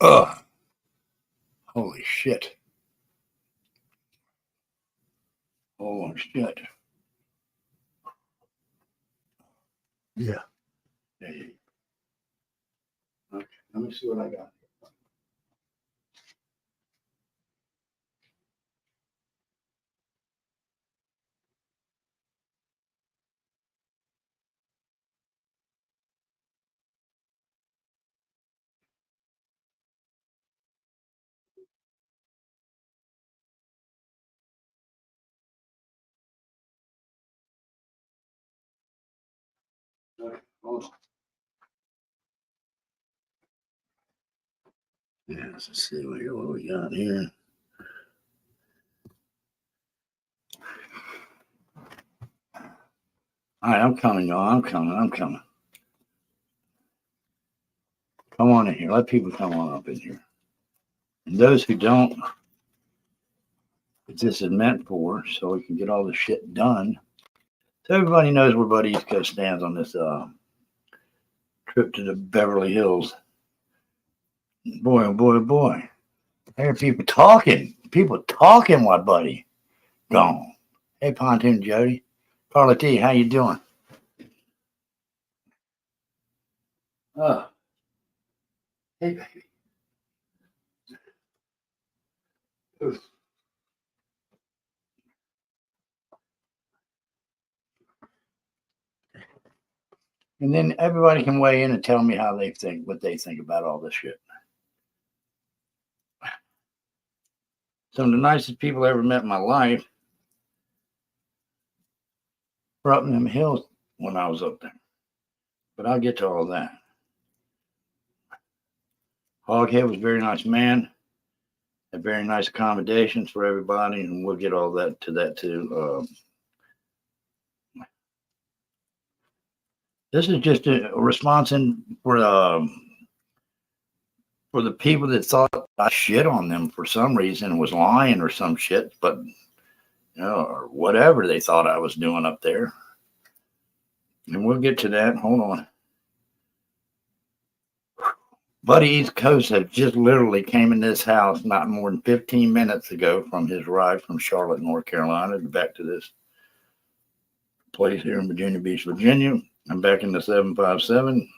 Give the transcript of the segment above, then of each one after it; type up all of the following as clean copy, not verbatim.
Ugh. Holy shit. Holy shit. Yeah. Okay, let me see what I got. Okay, hold on. Yeah, let's see what we got here. All right, I'm coming, y'all. I'm coming. Come on in here. Let people come on up in here. And those who don't, this is meant for, so we can get all the shit done. So everybody knows where Buddy East Coast stands on this trip to the Beverly Hills. Boy, oh boy, oh boy. I hear people talking. People talking while Buddy gone. Hey, Pontoon Jody. Carla T, how you doing? Oh. Hey, baby. Oof. And then everybody can weigh in and tell me how they think, what they think about all this shit. Some of the nicest people I ever met in my life were up in them hills when I was up there. But I'll get to all that. Hoghead was a very nice man. Had very nice accommodations for everybody, and we'll get all that to that too. This is just a response for the people that thought I shit on them for some reason and was lying or some shit, but or whatever they thought I was doing up there. And we'll get to that. Hold on. Buddy East Coast had just literally came in this house not more than 15 minutes ago from his ride from Charlotte, North Carolina, back to this place here in Virginia Beach, Virginia. I'm back in the 757,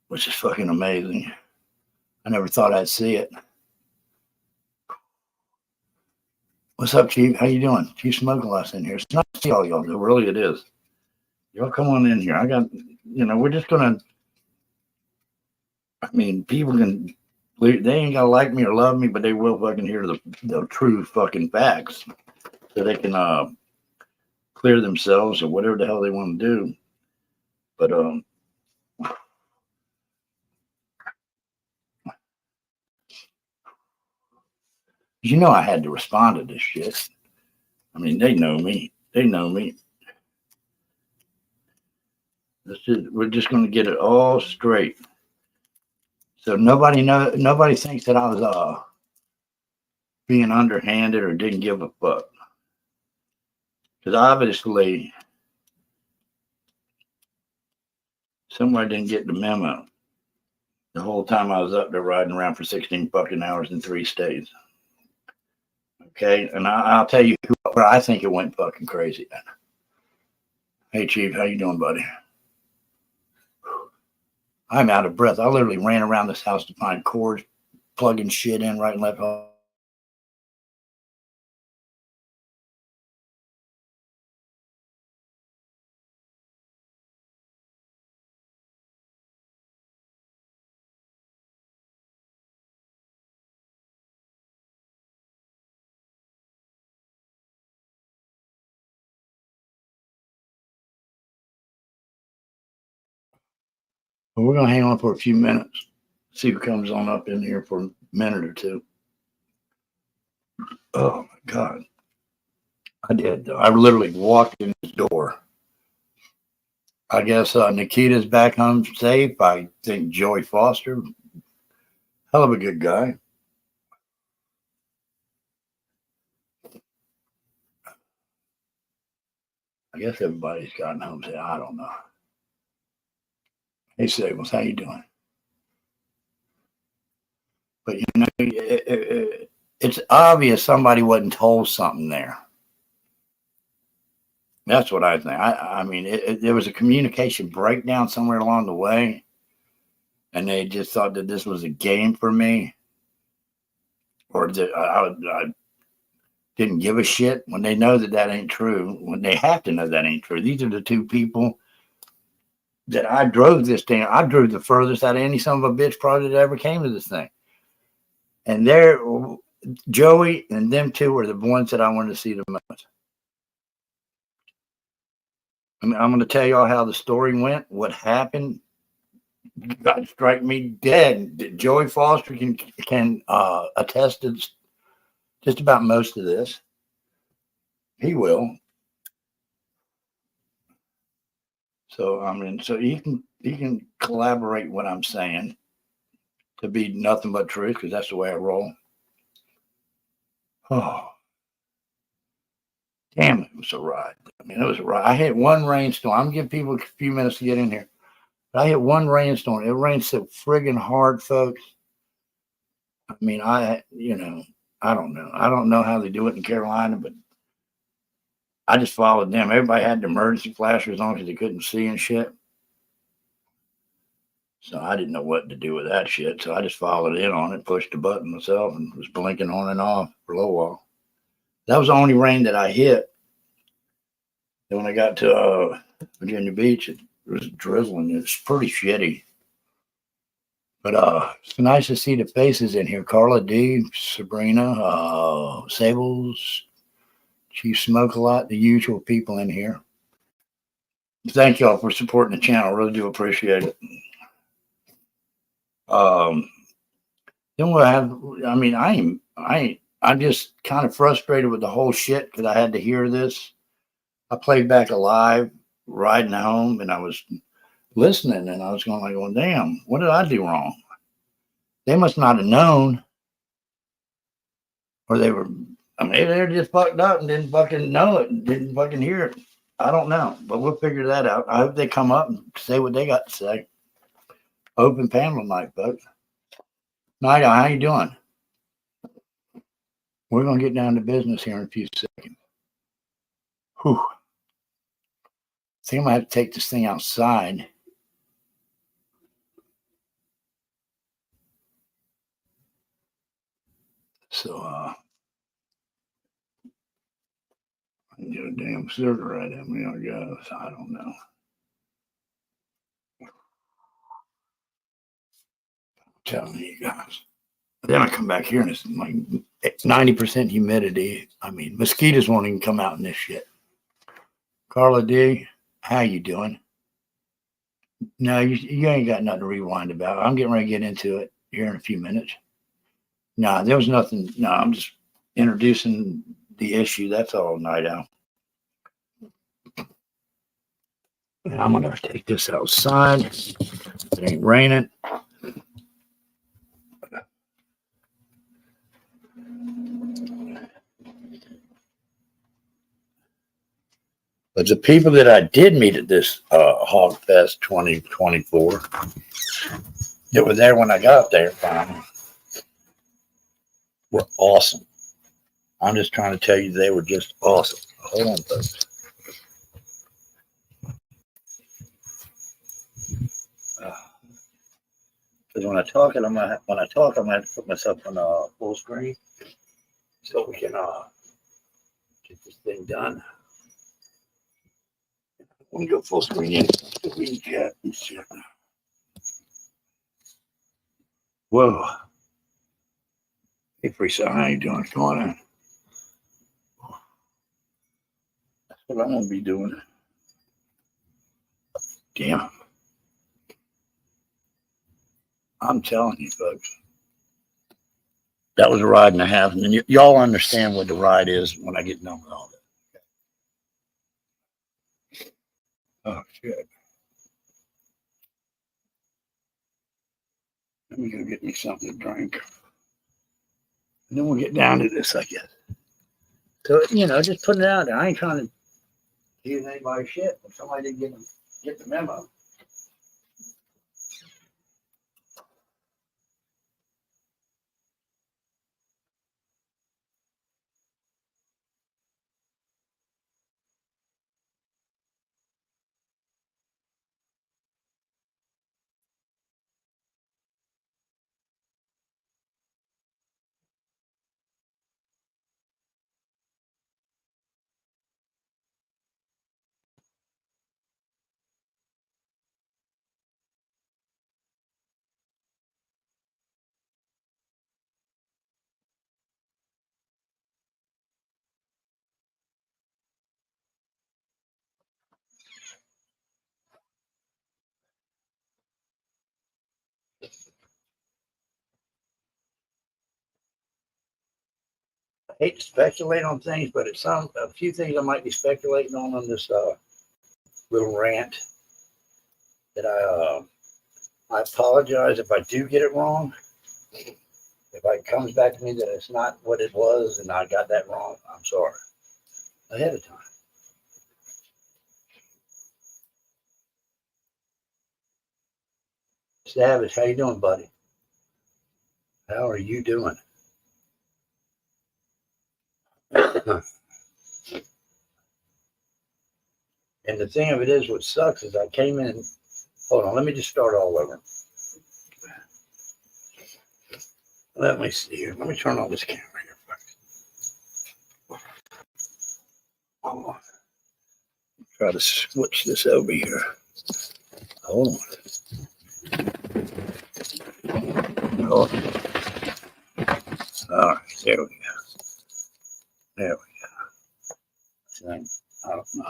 which is fucking amazing. I never thought I'd see it. What's up, Chief? How you doing? Chief Smoke Glass in here. It's nice to see all y'all. Really, it is. Y'all come on in here. I got, we're just gonna. I mean, people can. They ain't gotta like me or love me, but they will fucking hear the true fucking facts, so they can clear themselves or whatever the hell they want to do. But I had to respond to this shit. I mean, they know me. They know me. We're just going to get it all straight. So nobody thinks that I was being underhanded or didn't give a fuck. Because obviously somebody didn't get the memo the whole time I was up there riding around for 16 fucking hours in 3 states. Okay, and I'll tell you where I think it went fucking crazy. Hey, Chief, how you doing, buddy? I'm out of breath. I literally ran around this house to find cords, plugging shit in right and left. But we're going to hang on for a few minutes, see who comes on up in here for a minute or two. Oh, my God. I did, though. I literally walked in the door. I guess Nikita's back home safe. I think Joey Foster, hell of a good guy. I guess everybody's gotten home safe. I don't know. Hey, Sables, how you doing? But you know, it's obvious somebody wasn't told something there. That's what I think. I mean, there was a communication breakdown somewhere along the way, and they just thought that this was a game for me, or that I didn't give a shit when they know that that ain't true. When they have to know that ain't true. These are the two people that I drove this thing. I drove the furthest out of any son of a bitch project that ever came to this thing. And they're Joey and them two were the ones that I wanted to see the most. I mean, I'm going to tell y'all how the story went, what happened. God strike me dead. Joey Foster can attest to just about most of this. He will. So I mean, so you can collaborate what I'm saying to be nothing but truth, because that's the way I roll. Oh, damn, it was a ride. I mean, it was a ride. I hit one rainstorm. I'm giving people a few minutes to get in here. But I hit one rainstorm. It rained so friggin' hard, folks. I mean, I don't know. I don't know how they do it in Carolina, but I just followed them. Everybody had the emergency flashers on because they couldn't see and shit. So I didn't know what to do with that shit. So I just followed in on it, pushed the button myself, and was blinking on and off for a little while. That was the only rain that I hit. And when I got to Virginia Beach, it was drizzling. It's pretty shitty. But it's nice to see the faces in here. Carla D, Sabrina, Sables, Chief Smoke a lot, the usual people in here. Thank y'all for supporting the channel. Really do appreciate it. Then we'll have, I mean, I'm just kind of frustrated with the whole shit because I had to hear this. I played back alive riding home, and I was listening, and I was going like, well, damn, what did I do wrong? They must not have known, or they were, I mean, they're just fucked up and didn't fucking know it, and didn't fucking hear it. I don't know, but we'll figure that out. I hope they come up and say what they got to say. Open panel night, folks. Night, how you doing? We're going to get down to business here in a few seconds. Whew. I think I'm going to have to take this thing outside. So, I can get a damn cigarette at me, I guess. I don't know. I'm telling you guys. Then I come back here and it's like 90% humidity. I mean, mosquitoes won't even come out in this shit. Carla D, how you doing? No, you ain't got nothing to rewind about. I'm getting ready to get into it here in a few minutes. No, there was nothing. No, I'm just introducing the issue. That's all, Night Owl. And I'm going to take this outside. It ain't raining. But the people that I did meet at this hogfest 2024 that were there when I got there finally were awesome. I'm just trying to tell you they were just awesome. Hold on, folks. Because when I talk, I'm gonna have to put myself on full screen so we can get this thing done. Let me go full screen in. Whoa. Hey, Freestyle, how you doing? Come on in. That's what I'm going to be doing. Damn. I'm telling you, folks. That was a ride and a half. And then y'all understand what the ride is when I get done with all that. Oh, shit. Let me go get me something to drink. And then we'll get down to this, I guess. So, just put it out there. I ain't trying to use anybody's shit, but somebody didn't get the memo. I hate to speculate on things, but it's a few things I might be speculating on this little rant that I apologize if I do get it wrong. If it comes back to me that it's not what it was and I got that wrong, I'm sorry ahead of time. Savage, how you doing, buddy? How are you doing? And the thing of it is, what sucks is I came in. Hold on, let me just start all over. Let me see here. Let me turn on this camera here first. Hold on. Try to switch this over here. Hold on. Hold on. All right, there we go. There we go. I don't know.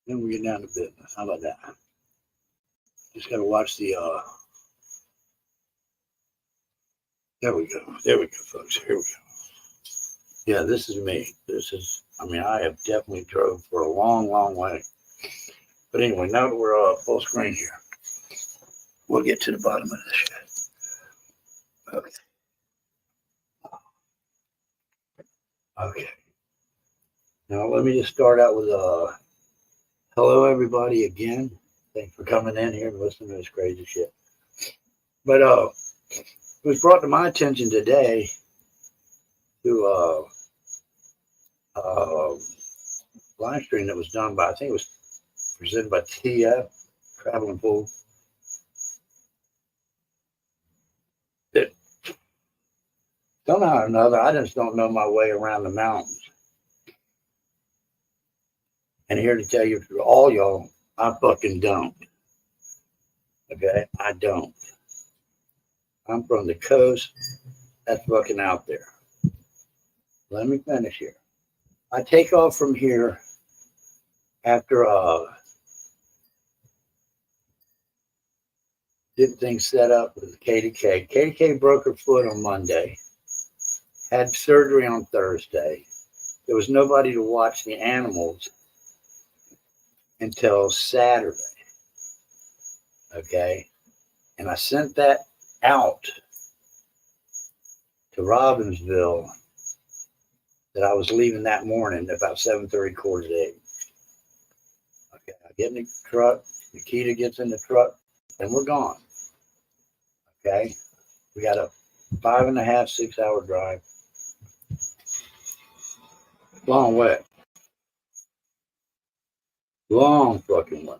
Then we get down to business. How about that? Just got to watch the. There we go. There we go, folks. Here we go. Yeah, this is me. I have definitely drove for a long, long way. But anyway, now that we're full screen here, we'll get to the bottom of this shit. Okay. Okay. Now let me just start out with hello everybody again. Thanks for coming in here and listening to this crazy shit. But it was brought to my attention today through live stream that was done by, I think it was presented by T.F, Traveling Fool. That somehow or another, I just don't know my way around the mountains. And here to tell you, for all y'all, I fucking don't. Okay? I don't. I'm from the coast. That's fucking out there. Let me finish here. I take off from here after did things set up with KDK. KDK broke her foot on Monday. Had surgery on Thursday. There was nobody to watch the animals until Saturday. Okay? And I sent that out to Robbinsville that I was leaving that morning about 7:30, 7:45. Okay, I get in the truck, Nikita gets in the truck, and we're gone. Okay? We got a 5.5, 6 hour drive. Long way. Long fucking way.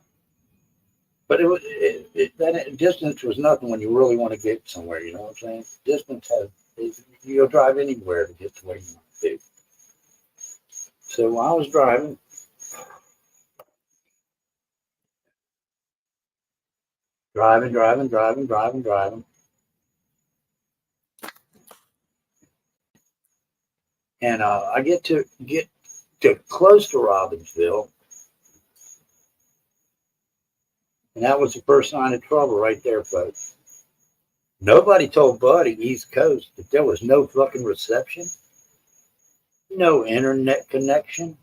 But that distance was nothing when you really want to get somewhere, you know what I'm saying? Distance you'll drive anywhere to get to where you want to be. So while I was driving, and I get to close to Robbinsville, and that was the first sign of trouble right there, folks. Nobody told Buddy, East Coast, that there was no fucking reception, no internet connection.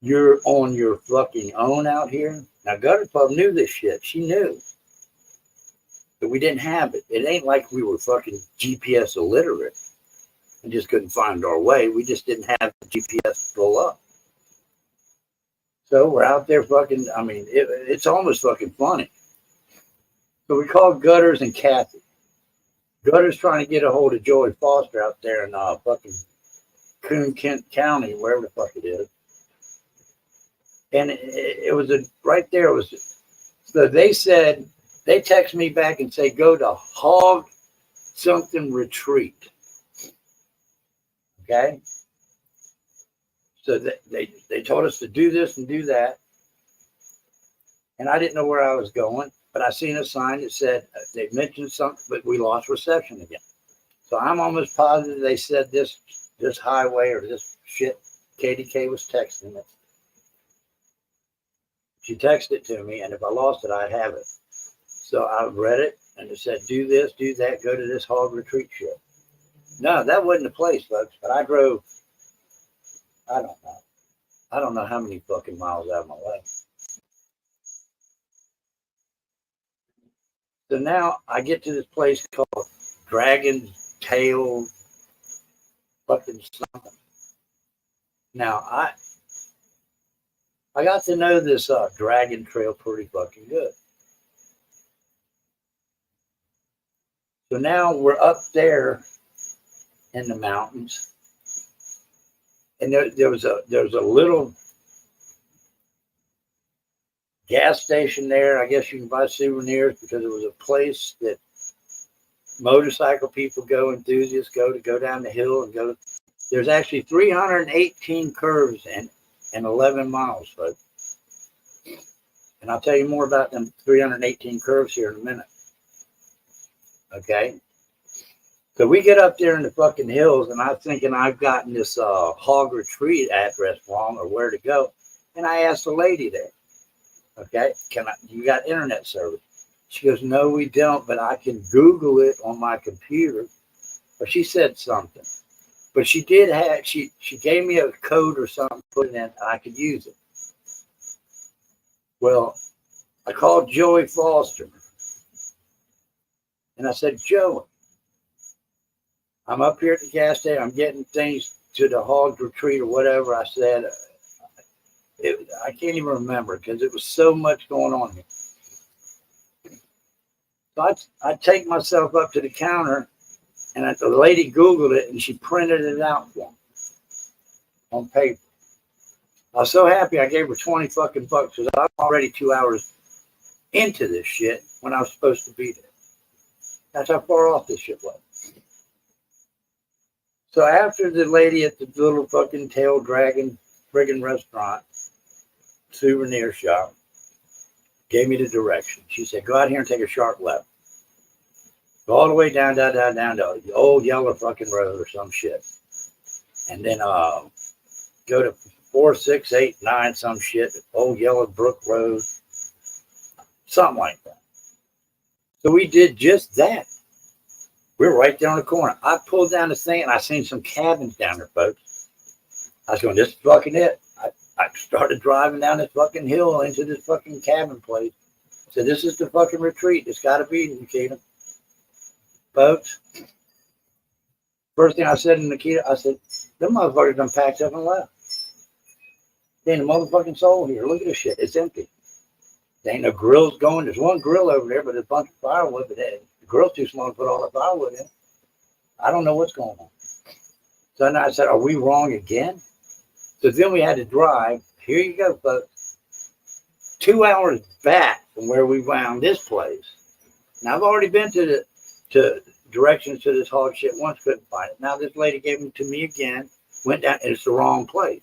You're on your fucking own out here. Now, Gutter Pub knew this shit. She knew. But we didn't have it. It ain't like we were fucking GPS illiterate and just couldn't find our way. We just didn't have the GPS to pull up. So we're out there fucking, it's almost fucking funny. So we called Gutters and Kathy. Gutters trying to get a hold of Joey Foster out there in fucking Coon Kent County, wherever the fuck it is. And it was right there. It was, so they said, they text me back and say, go to Hog something retreat. Okay. So they told us to do this and do that. And I didn't know where I was going, but I seen a sign that said, they mentioned something, but we lost reception again. So I'm almost positive they said this highway or this shit, KDK was texting it. She texted it to me, and if I lost it, I'd have it. So I read it, and it said, do this, do that, go to this hog retreat ship. No, that wasn't the place, folks. But I drove, I don't know. I don't know how many fucking miles out of my way. So now I get to this place called Dragon's Tail fucking something. Now I got to know this Dragon Trail pretty fucking good. So now we're up there in the mountains, and there was a little gas station there. I guess you can buy souvenirs because it was a place that motorcycle people enthusiasts go down the hill and go. There's actually 318 curves and 11 miles, folks. And I'll tell you more about them 318 curves here in a minute. Okay? So we get up there in the fucking hills, and I'm thinking I've gotten this hog retreat address wrong or where to go. And I asked the lady there, okay, you got internet service? She goes, no, we don't, but I can Google it on my computer. But she said something. But she did have, she gave me a code or something, put it in, and I could use it. Well, I called Joey Foster. And I said, Joey, I'm up here at the gas station. I'm getting things to the hog retreat or whatever. I said, I can't even remember because it was so much going on here. So I take myself up to the counter, and the lady Googled it, and she printed it out for me on paper. I was so happy I gave her 20 fucking bucks because I'm already 2 hours into this shit when I was supposed to be there. That's how far off this shit was. So after the lady at the little fucking tail dragon friggin' restaurant, souvenir shop, gave me the direction. She said, go out here and take a sharp left. Go all the way down to the old yellow fucking road or some shit. And then go to 4, 6, 8, 9, some shit, old yellow brook road, something like that. So we did just that. We were right there on the corner. I pulled down this thing, and I seen some cabins down there, folks. I was going, this is fucking it. I started driving down this fucking hill into this fucking cabin place. I said, this is the fucking retreat. It's got to be, Nikita. Folks, first thing I said to Nikita, I said, them motherfuckers done packed up and left. There ain't a motherfucking soul here. Look at this shit. It's empty. There ain't no grills going. There's one grill over there, but there's a bunch of firewood. But the grill's too small to put all the firewood in. I don't know what's going on. So then I said, are we wrong again? So then we had to drive. Here you go, folks. 2 hours back from where we found this place. Now, I've already been to directions to this hog shit once, couldn't find it. Now this lady gave them to me again, went down, and it's the wrong place.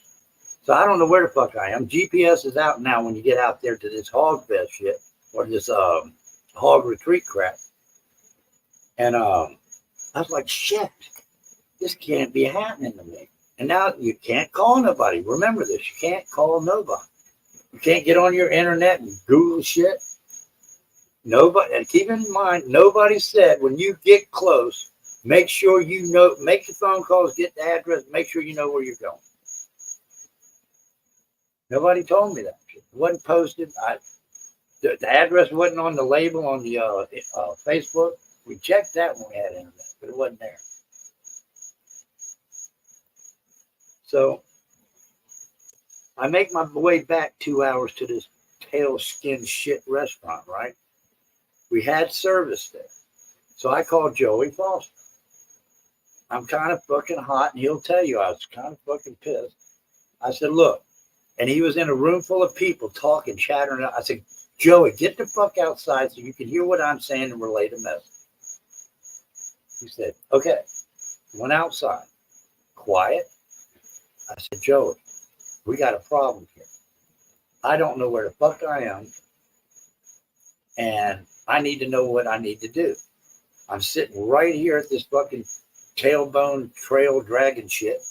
So I don't know where the fuck I am. GPS is out now when you get out there to this hogfest shit or this hog retreat crap. And I was like, shit, this can't be happening to me. And now you can't call nobody. Remember this, you can't call nobody. You can't get on your internet and Google shit. Nobody, and keep in mind, nobody said when you get close, make sure you know, make the phone calls, get the address, make sure you know where you're going. Nobody told me that. It wasn't posted. The address wasn't on the label on the Facebook. We checked that when we had internet, but it wasn't there. So I make my way back 2 hours to this tail skin shit restaurant, right? We had service there. So I called Joey Foster. I'm kind of fucking hot, and he'll tell you I was kind of fucking pissed. I said, look, and he was in a room full of people talking, chattering. I said, Joey, get the fuck outside so you can hear what I'm saying and relay the message. He said, okay. Went outside. Quiet. I said, Joey, we got a problem here. I don't know where the fuck I am, and I need to know what I need to do. I'm sitting right here at this fucking tailbone trail dragon shit.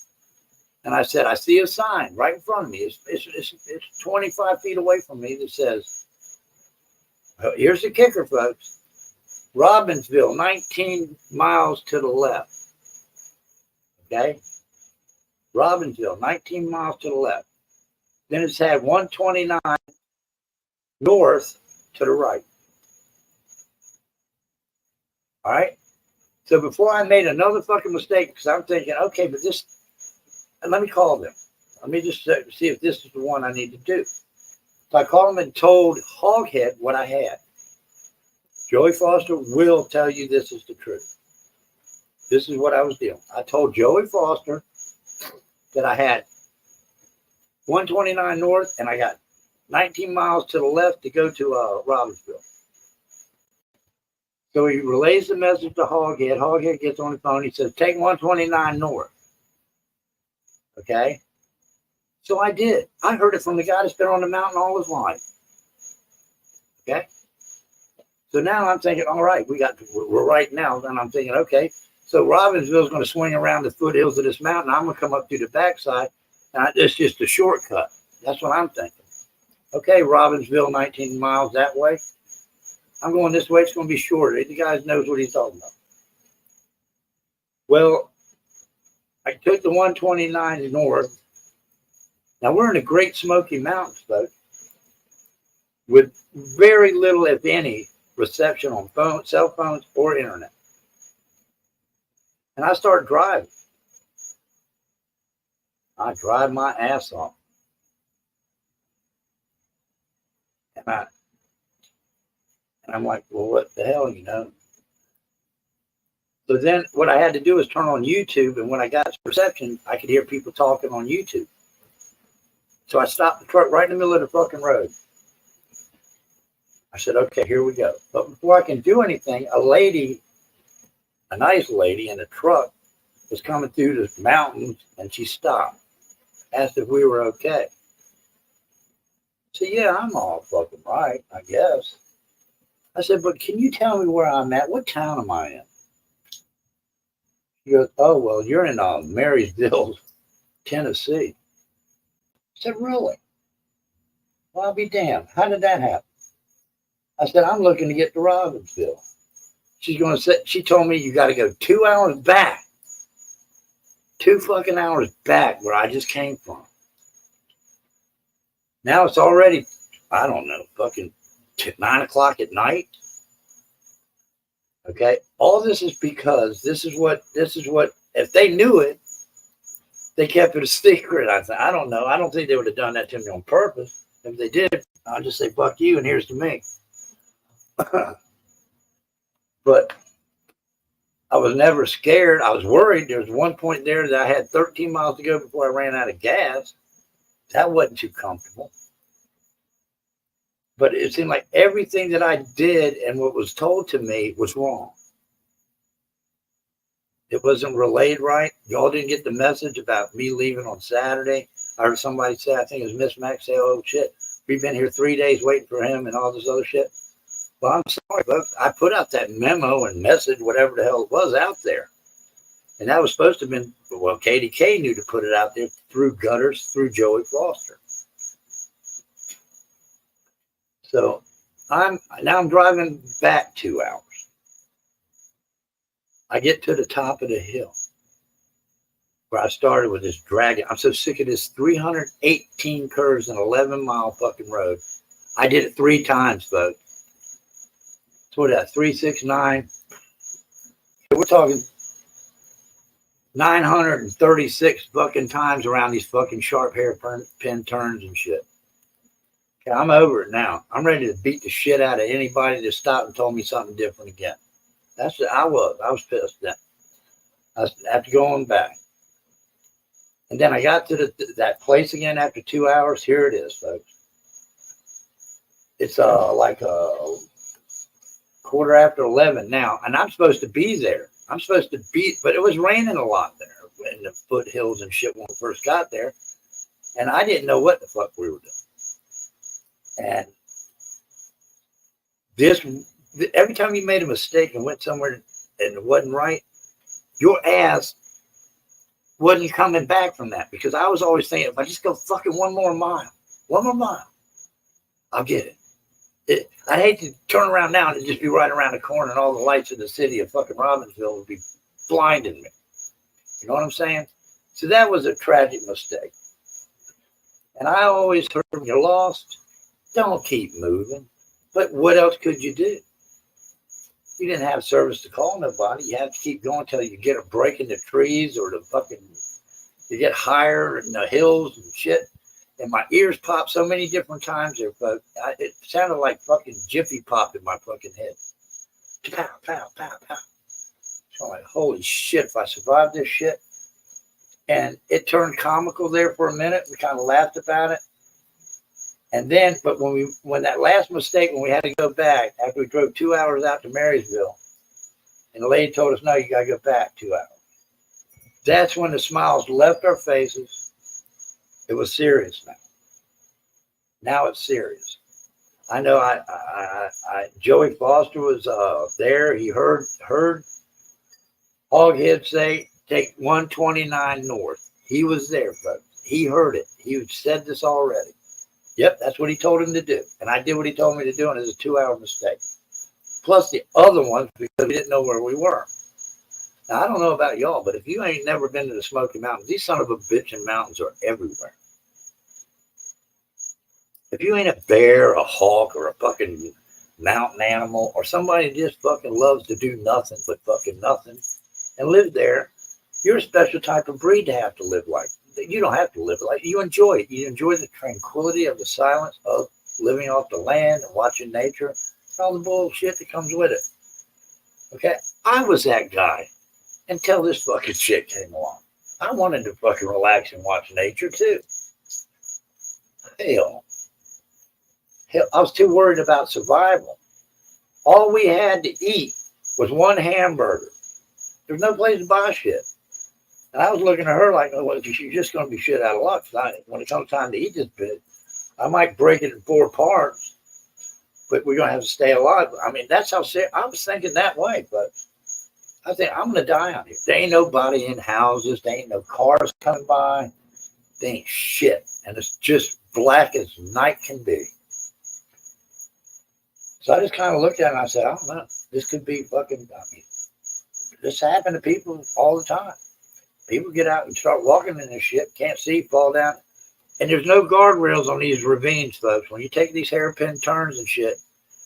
And I said, I see a sign right in front of me. It's 25 feet away from me that says, here's the kicker, folks. Robbinsville, 19 miles to the left. Okay? Robbinsville, 19 miles to the left. Then it's had 129 north to the right. All right? So before I made another fucking mistake, because I'm thinking, okay, but this, let me call them. Let me just see if this is the one I need to do. So I called them and told Hoghead what I had. Joey Foster will tell you this is the truth. This is what I was doing. I told Joey Foster that I had 129 north and I got 19 miles to the left to go to Robbinsville. So he relays the message to Hoghead. Hoghead gets on the phone. He says, take 129 north. Okay? So I did. I heard it from the guy that's been on the mountain all his life. Okay? So now I'm thinking, all right, we're right now. And I'm thinking, okay, so Robbinsville is going to swing around the foothills of this mountain. I'm going to come up through the backside. And it's just a shortcut. That's what I'm thinking. Okay, Robbinsville, 19 miles that way. I'm going this way. It's going to be shorter. The guy knows what he's talking about. Well, I took the 129 north. Now, we're in the Great Smoky Mountains, folks, with very little, if any, reception on phone, cell phones or internet. And I started driving. I drive my ass off. And I'm like, well, what the hell, you know? So then what I had to do is turn on YouTube, and when I got reception, I could hear people talking on YouTube. So I stopped the truck right in the middle of the fucking road. I said, okay, here we go. But before I can do anything, a nice lady in a truck was coming through the mountains, and she stopped, asked if we were okay. So yeah, I'm all fucking right, I guess. I said, but can you tell me where I'm at? What town am I in? She goes, oh, well, you're in Marysville, Tennessee. I said, really? Well, I'll be damned. How did that happen? I said, I'm looking to get to Robbinsville. She told me you got to go 2 hours back. 2 fucking hours back where I just came from. Now it's already, I don't know, fucking 9 o'clock at night. Okay. All this is because this is what, if they knew it, they kept it a secret. I don't know. I don't think they would have done that to me on purpose. If they did, I'll just say, fuck you, and here's to me. But I was never scared. I was worried. There was one point there that I had 13 miles to go before I ran out of gas. That wasn't too comfortable. But it seemed like everything that I did and what was told to me was wrong. It wasn't relayed right. Y'all didn't get the message about me leaving on Saturday. I heard somebody say, I think it was Miss Mac, say, oh, shit, we've been here 3 days waiting for him and all this other shit. Well, I'm sorry, but I put out that memo and message, whatever the hell it was, out there. And that was supposed to have been, well, KDK knew to put it out there through gutters, through Joey Foster. So I'm driving back 2 hours. I get to the top of the hill where I started with this dragging. I'm so sick of this 318 curves and 11-mile fucking road. I did it 3 times, folks. So what is that, 369? We're talking 936 fucking times around these fucking sharp hairpin turns and shit. Okay, I'm over it now. I'm ready to beat the shit out of anybody that stopped and told me something different again. That's what I was pissed then. After going back. And then I got to that place again after 2 hours. Here it is, folks. It's like a 11:15 now, and I'm supposed to be there. But it was raining a lot there in the foothills and shit when we first got there, and I didn't know what the fuck we were doing. And every time you made a mistake and went somewhere and it wasn't right, your ass wasn't coming back from that, because I was always thinking, if I just go fucking one more mile, I'll get it. I'd hate to turn around now and just be right around the corner and all the lights of the city of fucking Robbinsville would be blinding me. You know what I'm saying? So that was a tragic mistake. And I always heard, when you're lost, don't keep moving. But what else could you do? You didn't have service to call nobody. You had to keep going until you get a break in the trees or you get higher in the hills and shit. And my ears popped so many different times there, but it sounded like fucking Jiffy Pop in my fucking head. Pow, pow, pow, pow. So I'm like, holy shit, if I survived this shit. And it turned comical there for a minute. We kind of laughed about it. And then, but when that last mistake, when we had to go back, after we drove 2 hours out to Marysville, and the lady told us, no, you got to go back 2 hours. That's when the smiles left our faces. It was serious now. Now it's serious. I know Joey Foster was there. He heard Hoghead say, take 129 north. He was there, folks. He heard it. He said this already. Yep, that's what he told him to do. And I did what he told me to do, and it was a 2 hour mistake. Plus the other ones, because we didn't know where we were. Now, I don't know about y'all, but if you ain't never been to the Smoky Mountains, these son of a bitchin' mountains are everywhere. If you ain't a bear, a hawk, or a fucking mountain animal, or somebody that just fucking loves to do nothing but fucking nothing and live there, you're a special type of breed to have to live like. You don't have to live like. You enjoy it. You enjoy the tranquility of the silence of living off the land and watching nature and all the bullshit that comes with it. Okay? I was that guy until this fucking shit came along. I wanted to fucking relax and watch nature too. Hell, I was too worried about survival. All we had to eat was one hamburger. There's no place to buy shit. And I was looking at her like, oh, well, she's just going to be shit out of luck. When it comes time to eat this bit, I might break it in 4 parts, but we're going to have to stay alive. I mean, that's how I was thinking that way, but I think I'm going to die out here. There ain't nobody in houses. There ain't no cars coming by. There ain't shit. And it's just black as night can be. So I just kind of looked at it and I said, I don't know. This could be fucking, this happens to people all the time. People get out and start walking in this shit, can't see, fall down. And there's no guardrails on these ravines, folks. When you take these hairpin turns and shit,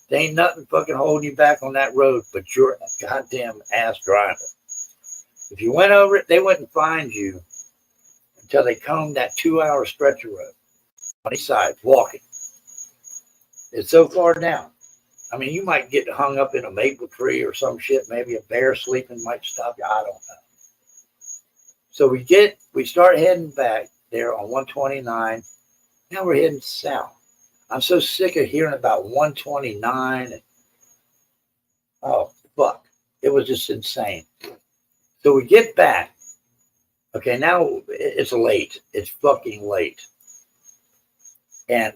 there ain't nothing fucking holding you back on that road but your goddamn ass driver. If you went over it, they wouldn't find you until they combed that 2 hour stretch of road on each side, walking. It's so far down. I mean, you might get hung up in a maple tree or some shit. Maybe a bear sleeping might stop you. I don't know. So we start heading back there on 129. Now we're heading south. I'm so sick of hearing about 129. And, oh, fuck. It was just insane. So we get back. Okay, now it's late. It's fucking late. And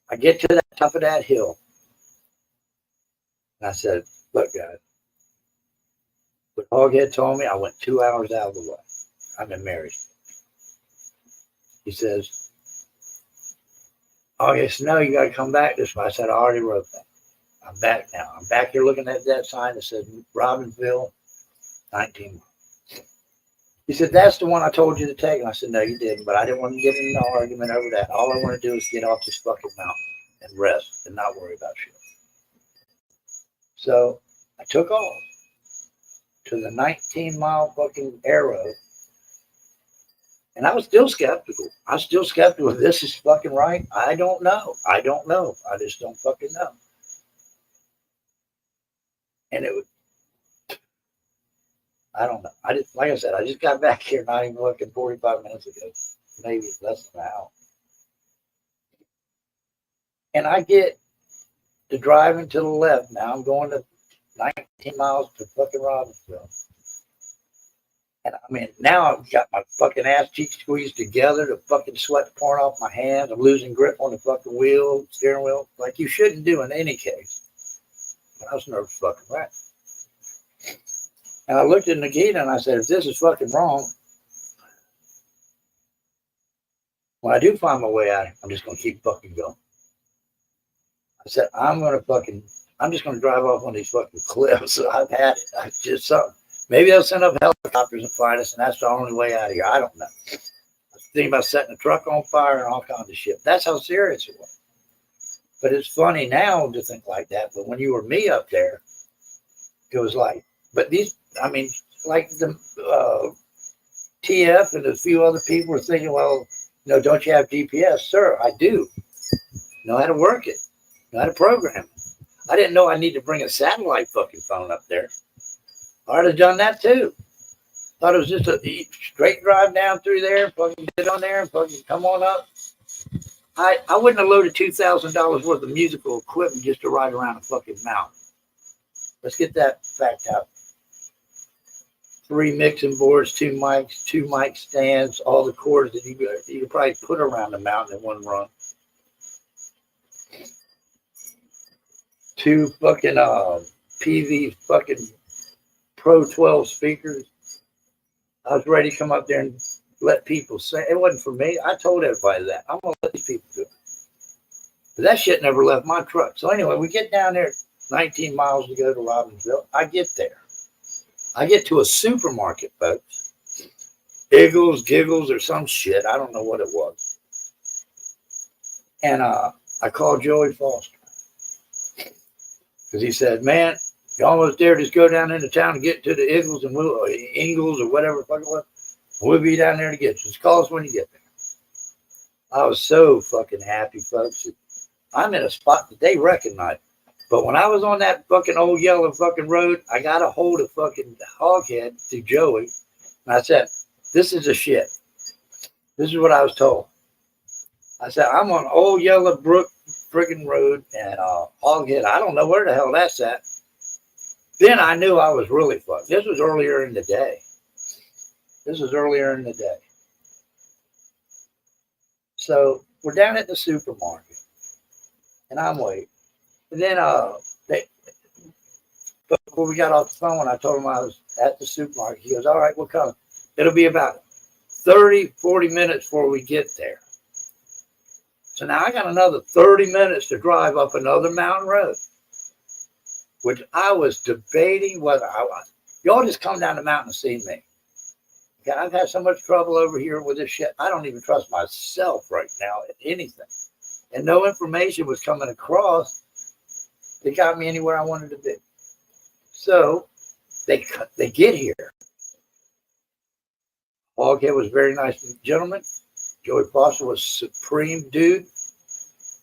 I get to the top of that hill. And I said, look, guys. But Hoghead told me I went 2 hours out of the way. I'm in Marysville. He says, Hoghead said, no, you got to come back this way. I said, I already wrote that. I'm back now. I'm back here looking at that sign that says Robbinsville, 19 miles. He said, that's the one I told you to take. And I said, no, you didn't. But I didn't want to get in an argument over that. All I want to do is get off this fucking mountain and rest and not worry about shit. So I took off to the 19-mile fucking arrow. And I was still skeptical. I was still skeptical if this is fucking right. I don't know. I just don't fucking know. And it was, I don't know. Like I said, I just got back here not even fucking 45 minutes ago. Maybe less than an hour. And I get to driving to the left. Now I'm going to 19 miles to fucking Robbinsville. And I mean, now I've got my fucking ass cheeks squeezed together, the fucking sweat pouring off my hands. I'm losing grip on the fucking steering wheel, like you shouldn't do in any case. But I was nervous fucking right. And I looked at Nikita and I said, if this is fucking wrong, when I do find my way out, I'm just going to keep fucking going. I said, I'm just going to drive off on these fucking cliffs. I've had it. I just something. Maybe they'll send up helicopters and find us, and that's the only way out of here. I don't know. I was thinking about setting the truck on fire and all kinds of shit. That's how serious it was. But it's funny now to think like that. But when you were me up there, it was like, but these, I mean, like the T.F and a few other people were thinking, well, don't you have GPS? Sir, I do. Know how to work it. Know how to program it. I didn't know I need to bring a satellite fucking phone up there. I'd have done that too. Thought it was just a straight drive down through there, fucking get on there and fucking come on up. I wouldn't have loaded $2,000 worth of musical equipment just to ride around a fucking mountain. Let's get that fact out. 3 mixing boards, 2 mics, 2 mic stands, all the cords that you could probably put around the mountain in one run. 2 fucking PV fucking Pro 12 speakers. I was ready to come up there and let people sing. It wasn't for me. I told everybody that. I'm going to let these people do it. But that shit never left my truck. So anyway, we get down there 19 miles to go to Robbinsville. I get there. I get to a supermarket, folks. Eagles, Giggles, or some shit. I don't know what it was. And I called Joey Foster. Because he said, man, you're almost there. Just go down into town and get to the Eagles and Ingles or whatever the fuck it was. We'll be down there to get you. Just call us when you get there. I was so fucking happy, folks. I'm in a spot that they recognize. But when I was on that fucking old yellow fucking road, I got a hold of fucking Hoghead to Joey. And I said, this is a shit. This is what I was told. I said, I'm on old yellow brook friggin' road and Hoghead. I don't know where the hell that's at. Then I knew I was really fucked. This was earlier in the day. So we're down at the supermarket, and I'm waiting. And then before we got off the phone, I told him I was at the supermarket. He goes, all right, we'll come. It'll be about 30, 40 minutes before we get there. So now I got another 30 minutes to drive up another mountain road, which I was debating whether I want. Y'all just come down the mountain and see me. Okay, I've had so much trouble over here with this shit. I don't even trust myself right now at anything. And no information was coming across that got me anywhere I wanted to be. So they get here. Hoghead was a very nice gentleman. Joey Foster was supreme dude.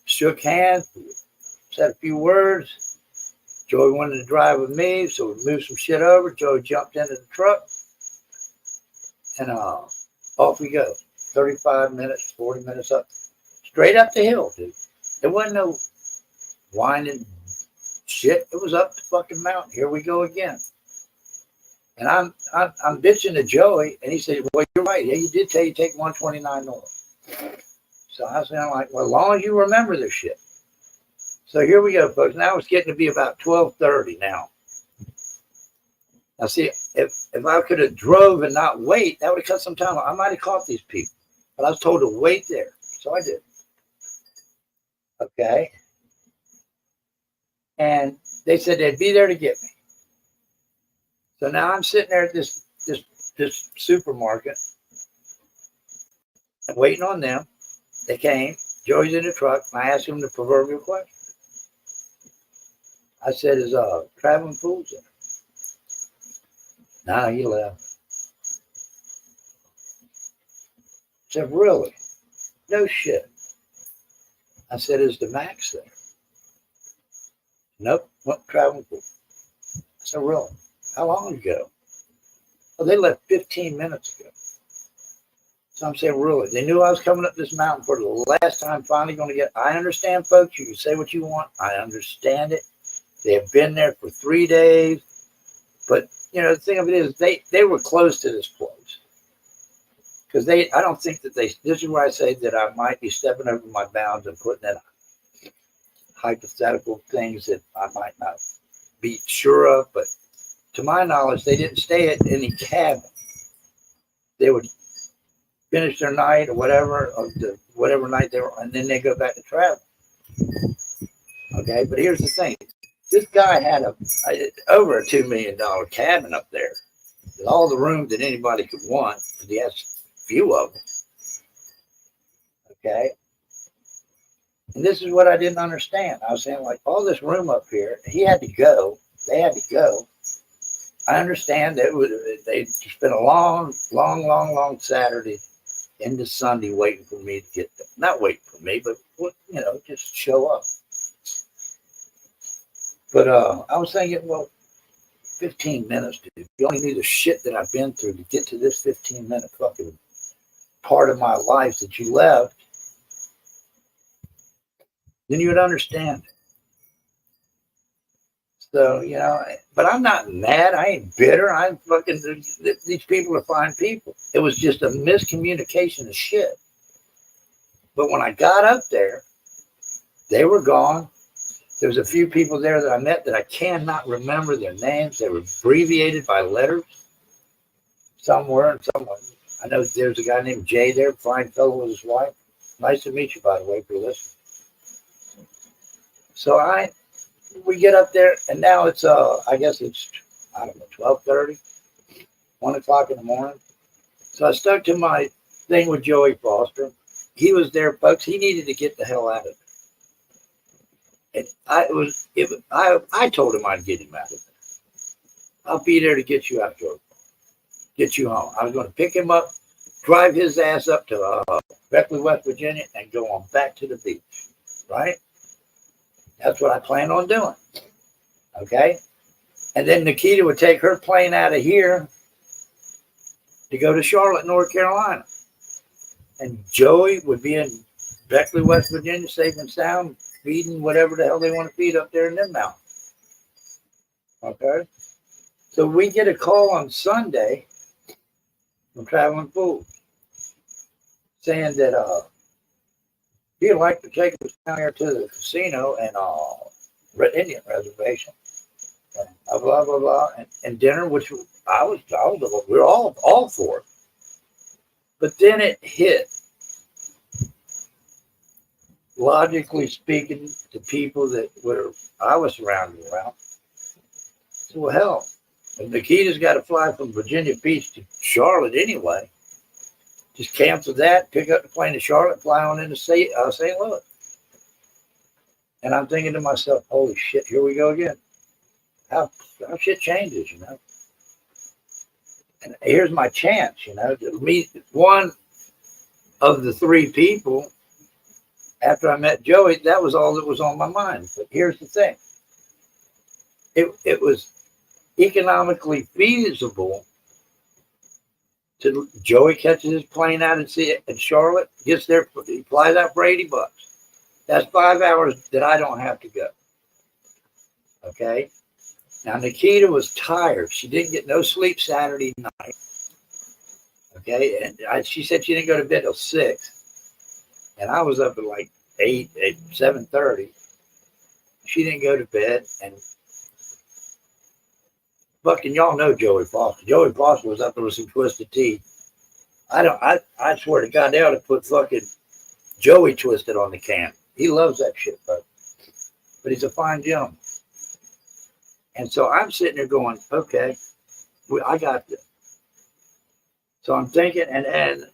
Shook hands, said a few words. Joey wanted to drive with me, so we moved some shit over. Joey jumped into the truck, and off we go. 35 minutes, 40 minutes up, straight up the hill, dude. There wasn't no whining shit. It was up the fucking mountain. Here we go again. And I'm bitching to Joey, and he said, well, you're right. Yeah, you did tell you take 129 north. So I was like, well, as long as you remember this shit. So here we go, folks. Now it's getting to be about 12:30 now. Now, see, if I could have drove and not wait, that would have cut some time. I might have caught these people. But I was told to wait there. So I did. Okay. And they said they'd be there to get me. So now I'm sitting there at this supermarket and waiting on them. They came. Joey's in the truck. And I asked him the proverbial question. I said, is traveling fools in? No, he left. I said, really? No shit. I said, is the Max there? Nope, went traveling fools. I said, really? How long ago? Well, they left 15 minutes ago. So I'm saying, really? They knew I was coming up this mountain for the last time, finally going to get. I understand, folks. You can say what you want. I understand it. They have been there for 3 days. But, the thing of it is, they were close to this place. Because I don't think that this is where I say that I might be stepping over my bounds and putting in hypothetical things that I might not be sure of. But to my knowledge, they didn't stay at any cabin. They would finish their night or whatever, whatever night they were, and then they go back to travel. Okay, but here's the thing: this guy had over a $2 million cabin up there with all the rooms that anybody could want, because he has a few of them. Okay, and this is what I didn't understand. I was saying, like, all this room up here, he had to go. They had to go. I understand that they spent a long Saturday into Sunday waiting for me to get them. Not waiting for me, but just show up. But I was thinking, well, 15 minutes, dude. You only knew the shit that I've been through to get to this 15-minute fucking part of my life that you left. Then you would understand it. So, but I'm not mad. I ain't bitter. I'm fucking, these people are fine people. It was just a miscommunication of shit. But when I got up there, they were gone. There was a few people there that I met that I cannot remember their names. They were abbreviated by letters. Some were and some weren't. I know there's a guy named Jay there, fine fellow with his wife. Nice to meet you, by the way, if you're listening. So we get up there, and now it's I guess it's 12:30, 1 o'clock in the morning. So I stuck to my thing with Joey Foster. He was there, folks. He needed to get the hell out of there. And I told him I'd get him out of there. I'll be there to get you out, Joey. Get you home. I was going to pick him up, drive his ass up to Beckley, West Virginia, and go on back to the beach. Right? That's what I planned on doing. Okay? And then Nikita would take her plane out of here to go to Charlotte, North Carolina. And Joey would be in Beckley, West Virginia, safe and sound, feeding whatever the hell they want to feed up there in them mountains. Okay? So we get a call on Sunday from Traveling Fools saying that he'd like to take us down here to the casino and Red Indian reservation, and blah blah blah, and dinner, which we're all for. But then it hit. Logically speaking, the people that I was surrounded around. So well, hell, if Nikita's got to fly from Virginia Beach to Charlotte anyway, just cancel that, pick up the plane to Charlotte, fly on into St. Louis. And I'm thinking to myself, holy shit, here we go again. How shit changes, And here's my chance, to meet one of the three people. After I met Joey, that was all that was on my mind. But here's the thing. It was economically feasible to Joey catches his plane out in Charlotte, gets there, he flies out for $80. That's 5 hours that I don't have to go. Okay? Now, Nikita was tired. She didn't get no sleep Saturday night. Okay? And she said she didn't go to bed till 6. And I was up at like 7:30. She didn't go to bed. And fucking y'all know Joey Foster. Joey Foster was up there with some twisted tea. I swear to God, they ought to put fucking Joey Twisted on the can. He loves that shit, folks. But he's a fine gentleman. And so I'm sitting there going, okay, I got this. So I'm thinking, and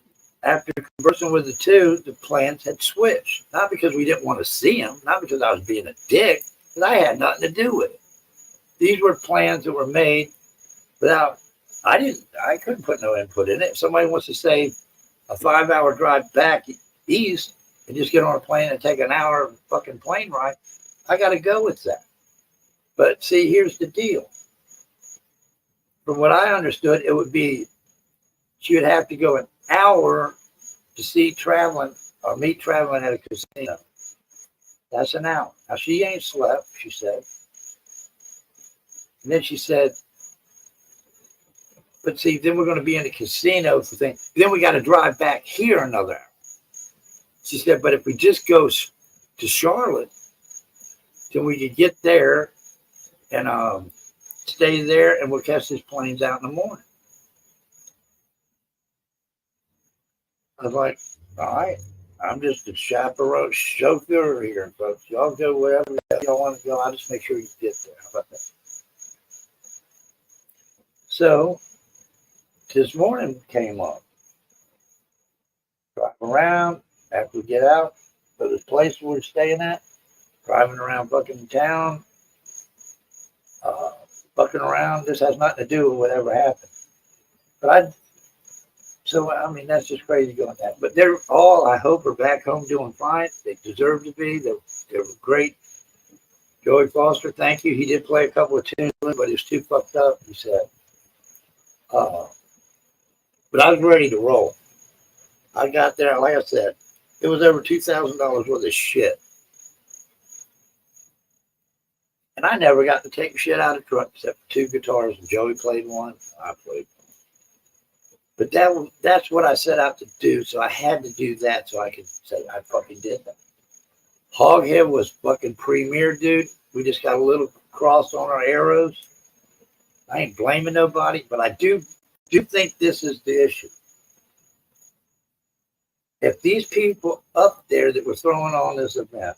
after conversing with the two, the plans had switched. Not because we didn't want to see him, not because I was being a dick, because I had nothing to do with it. These were plans that were made without, I couldn't put no input in it. If somebody wants to say a 5-hour drive back east and just get on a plane and take an hour fucking plane ride, I got to go with that. But see, here's the deal. From what I understood, it would be, she would have to go an hour to meet traveling at a casino. That's an hour. Now, she ain't slept, she said. And then she said, but see, then we're going to be in the casino for things. Then we got to drive back here another hour. She said, but if we just go to Charlotte, then we could get there and stay there and we'll catch these planes out in the morning. I was like, all right, I'm just a chaperone chauffeur here, folks. Y'all go wherever y'all want to go. I'll just make sure you get there. How about that? So this morning came up. Driving around after we get out to this place we're staying at, driving around fucking town, fucking around. This has nothing to do with whatever happened. But I mean, that's just crazy going that. But they're all, I hope, are back home doing fine. They deserve to be. They were great. Joey Foster, thank you. He did play a couple of tunes, but he was too fucked up, he said. But I was ready to roll. I got there, like I said, it was over $2,000 worth of shit. And I never got to take shit out of the truck except for 2 guitars, and Joey played one, I played one. But that's what I set out to do, so I had to do that so I could say I fucking did that. Hoghead was fucking premier, dude. We just got a little cross on our arrows. I ain't blaming nobody, but I do think this is the issue. If these people up there that were throwing on this event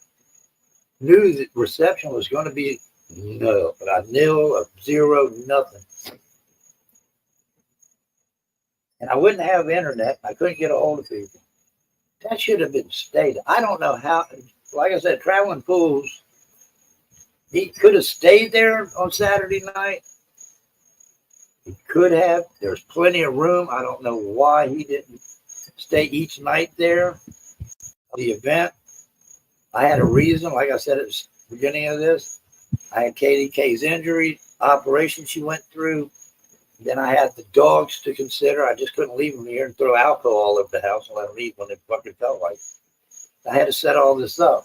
knew that reception was going to be nil, a zero, nothing, and I wouldn't have internet, I couldn't get a hold of people, that should have been stated. I don't know how, like I said, Traveling Fools, he could have stayed there on Saturday night. He could have. There's plenty of room. I don't know why he didn't stay each night there. The event, I had a reason. Like I said at the beginning of this, I had KDK's injury, operation she went through. Then I had the dogs to consider. I just couldn't leave them here and throw alcohol all over the house and let them eat when they fucking felt like it. I had to set all this up.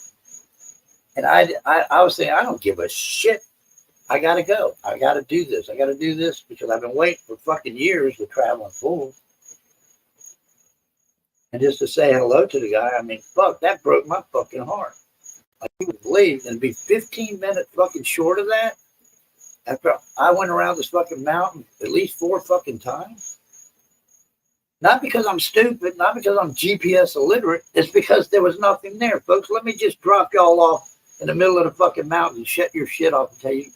And I was saying, I don't give a shit. I got to go. I got to do this. I got to do this because I've been waiting for fucking years with Traveling Fools. And just to say hello to the guy, I mean, fuck, that broke my fucking heart. Like, you would believe, and be 15 minutes fucking short of that, after I went around this fucking mountain at least 4 fucking times. Not because I'm stupid, not because I'm GPS illiterate, it's because there was nothing there, folks. Let me just drop y'all off in the middle of the fucking mountain and shut your shit off and tell you,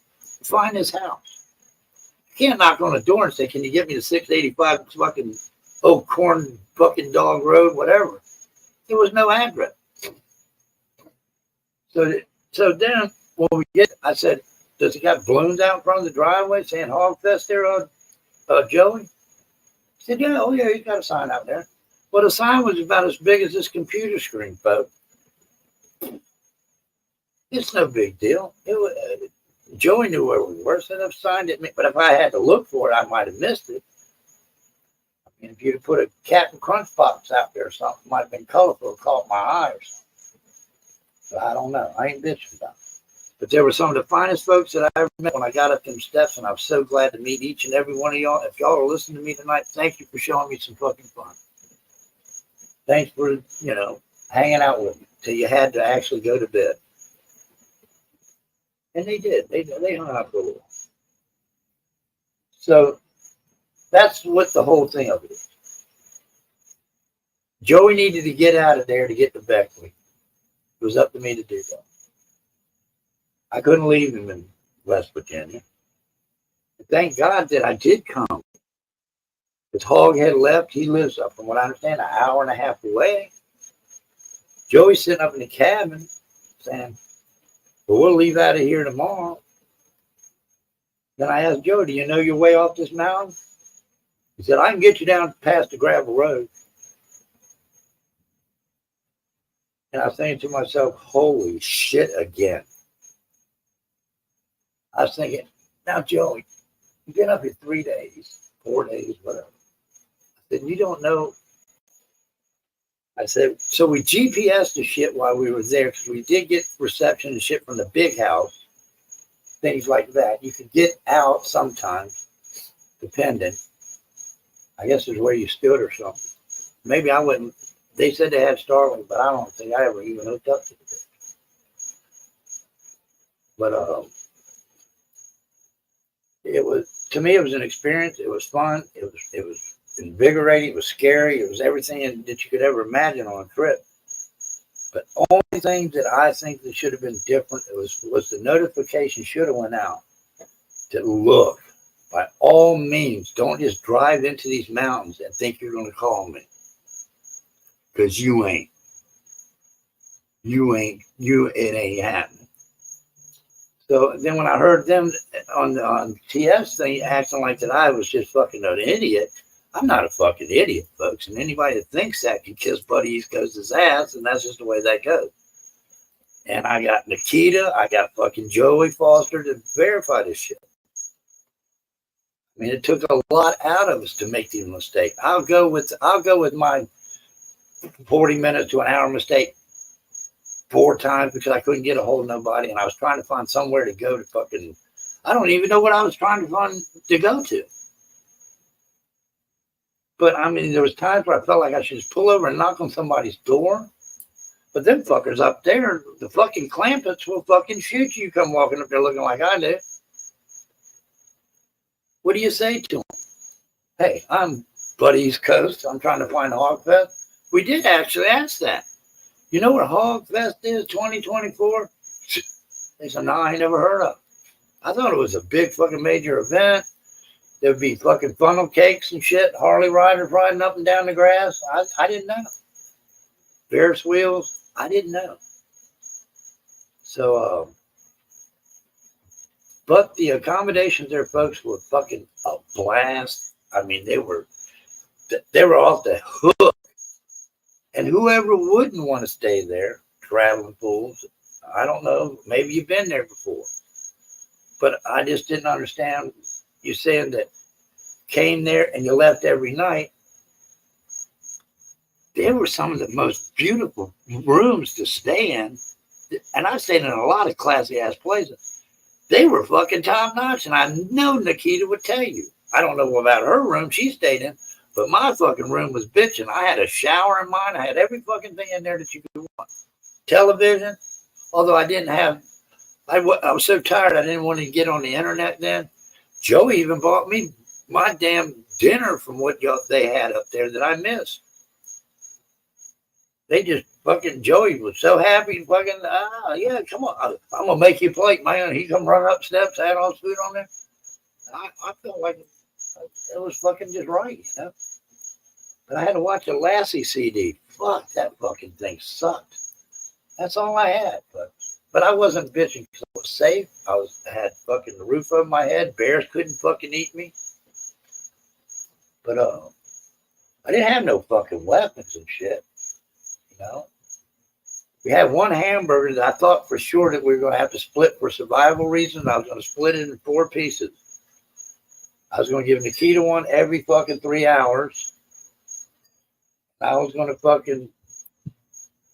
find this house. You can't knock on the door and say, can you get me to 685 fucking Oak Corn fucking Dog Road, whatever. There was no address. So then when we get, I said, does it got balloons out in front of the driveway saying Hogfest there on Joey? He said, yeah, oh yeah, he's got a sign out there. Well, the sign was about as big as this computer screen, folks. It's no big deal. Joey knew where we were, so I've signed it. But if I had to look for it, I might have missed it. I mean, if you'd have put a Captain Crunch box out there or something, it might have been colorful, caught my eye or something. But I don't know. I ain't bitching about it. But there were some of the finest folks that I ever met when I got up them steps, and I'm so glad to meet each and every one of y'all. If y'all are listening to me tonight, thank you for showing me some fucking fun. Thanks for, hanging out with me till you had to actually go to bed. And they did. They hung out for a little. So that's what the whole thing of it is. Joey needed to get out of there to get to Beckley. It was up to me to do that. I couldn't leave him in West Virginia. But thank God that I did come. His hog had left. He lives up, from what I understand, an hour and a half away. Joey's sitting up in the cabin saying, well, we'll leave out of here tomorrow. Then I asked Joe, do you know your way off this mountain? He said, I can get you down past the gravel road. And I was thinking to myself, holy shit again. I was thinking, now, Joey, you've been up here 3 days, 4 days, whatever. I said, you don't know. I said, so we GPSed the shit while we were there because we did get reception and shit from the big house, things like that. You could get out sometimes, depending. I guess it's where you stood or something. Maybe I wouldn't. They said they had Starlink, but I don't think I ever even hooked up to it. But it was, to me, it was an experience. It was fun. It was invigorating. It was scary. It was everything that you could ever imagine on a trip. But only thing that I think that should have been different was the notification should have went out to look. By all means, don't just drive into these mountains and think you're going to call me. Because you ain't. It ain't happening. So then when I heard them on TF's thing acting like that I was just fucking an idiot, I'm not a fucking idiot, folks. And anybody that thinks that can kiss Buddy East Coast's ass, and that's just the way that goes. And I got Nikita, I got fucking Joey Foster to verify this shit. I mean, it took a lot out of us to make these mistakes. I'll go with my 40 minutes to an hour mistake 4 times because I couldn't get a hold of nobody, and I was trying to find somewhere to go to fucking. I don't even know what I was trying to find to go to. But I mean, there was times where I felt like I should just pull over and knock on somebody's door. But them fuckers up there, the fucking Clampets will fucking shoot you. Come walking up there looking like I do. What do you say to them? Hey, I'm Buddy East Coast. I'm trying to find hogfest. We did actually ask that. You know what hogfest is 2024? They said, no, I ain't never heard of it. I thought it was a big fucking major event. There'd be fucking funnel cakes and shit. Harley riders riding up and down the grass. I didn't know. Ferris wheels. I didn't know. So, but the accommodations there, folks, were fucking a blast. I mean, they were off the hook. And whoever wouldn't want to stay there, traveling fools, I don't know, maybe you've been there before. But I just didn't understand you saying that came there and you left every night. There were some of the most beautiful rooms to stay in. And I stayed in a lot of classy ass places. They were fucking top notch. And I know Nikita would tell you. I don't know about her room she stayed in, but my fucking room was bitching. I had a shower in mine. I had every fucking thing in there that you could want. Television, although I didn't have, I was so tired I didn't want to get on the internet then. Joey even bought me my damn dinner from what they had up there that I missed. They just fucking, Joey was so happy, fucking, yeah, come on, I'm going to make you a plate, man. He come run up steps, had all his food on there. I felt like it was fucking just right, you know. But I had to watch a Lassie CD. Fuck, that fucking thing sucked. That's all I had. But I wasn't bitching because I was safe. I had fucking the roof over my head. Bears couldn't fucking eat me. But I didn't have no fucking weapons and shit. You know? We had one hamburger that I thought for sure that we were going to have to split for survival reasons. I was going to split it in 4 pieces. I was going to give Nikita one every fucking 3 hours. I was going to fucking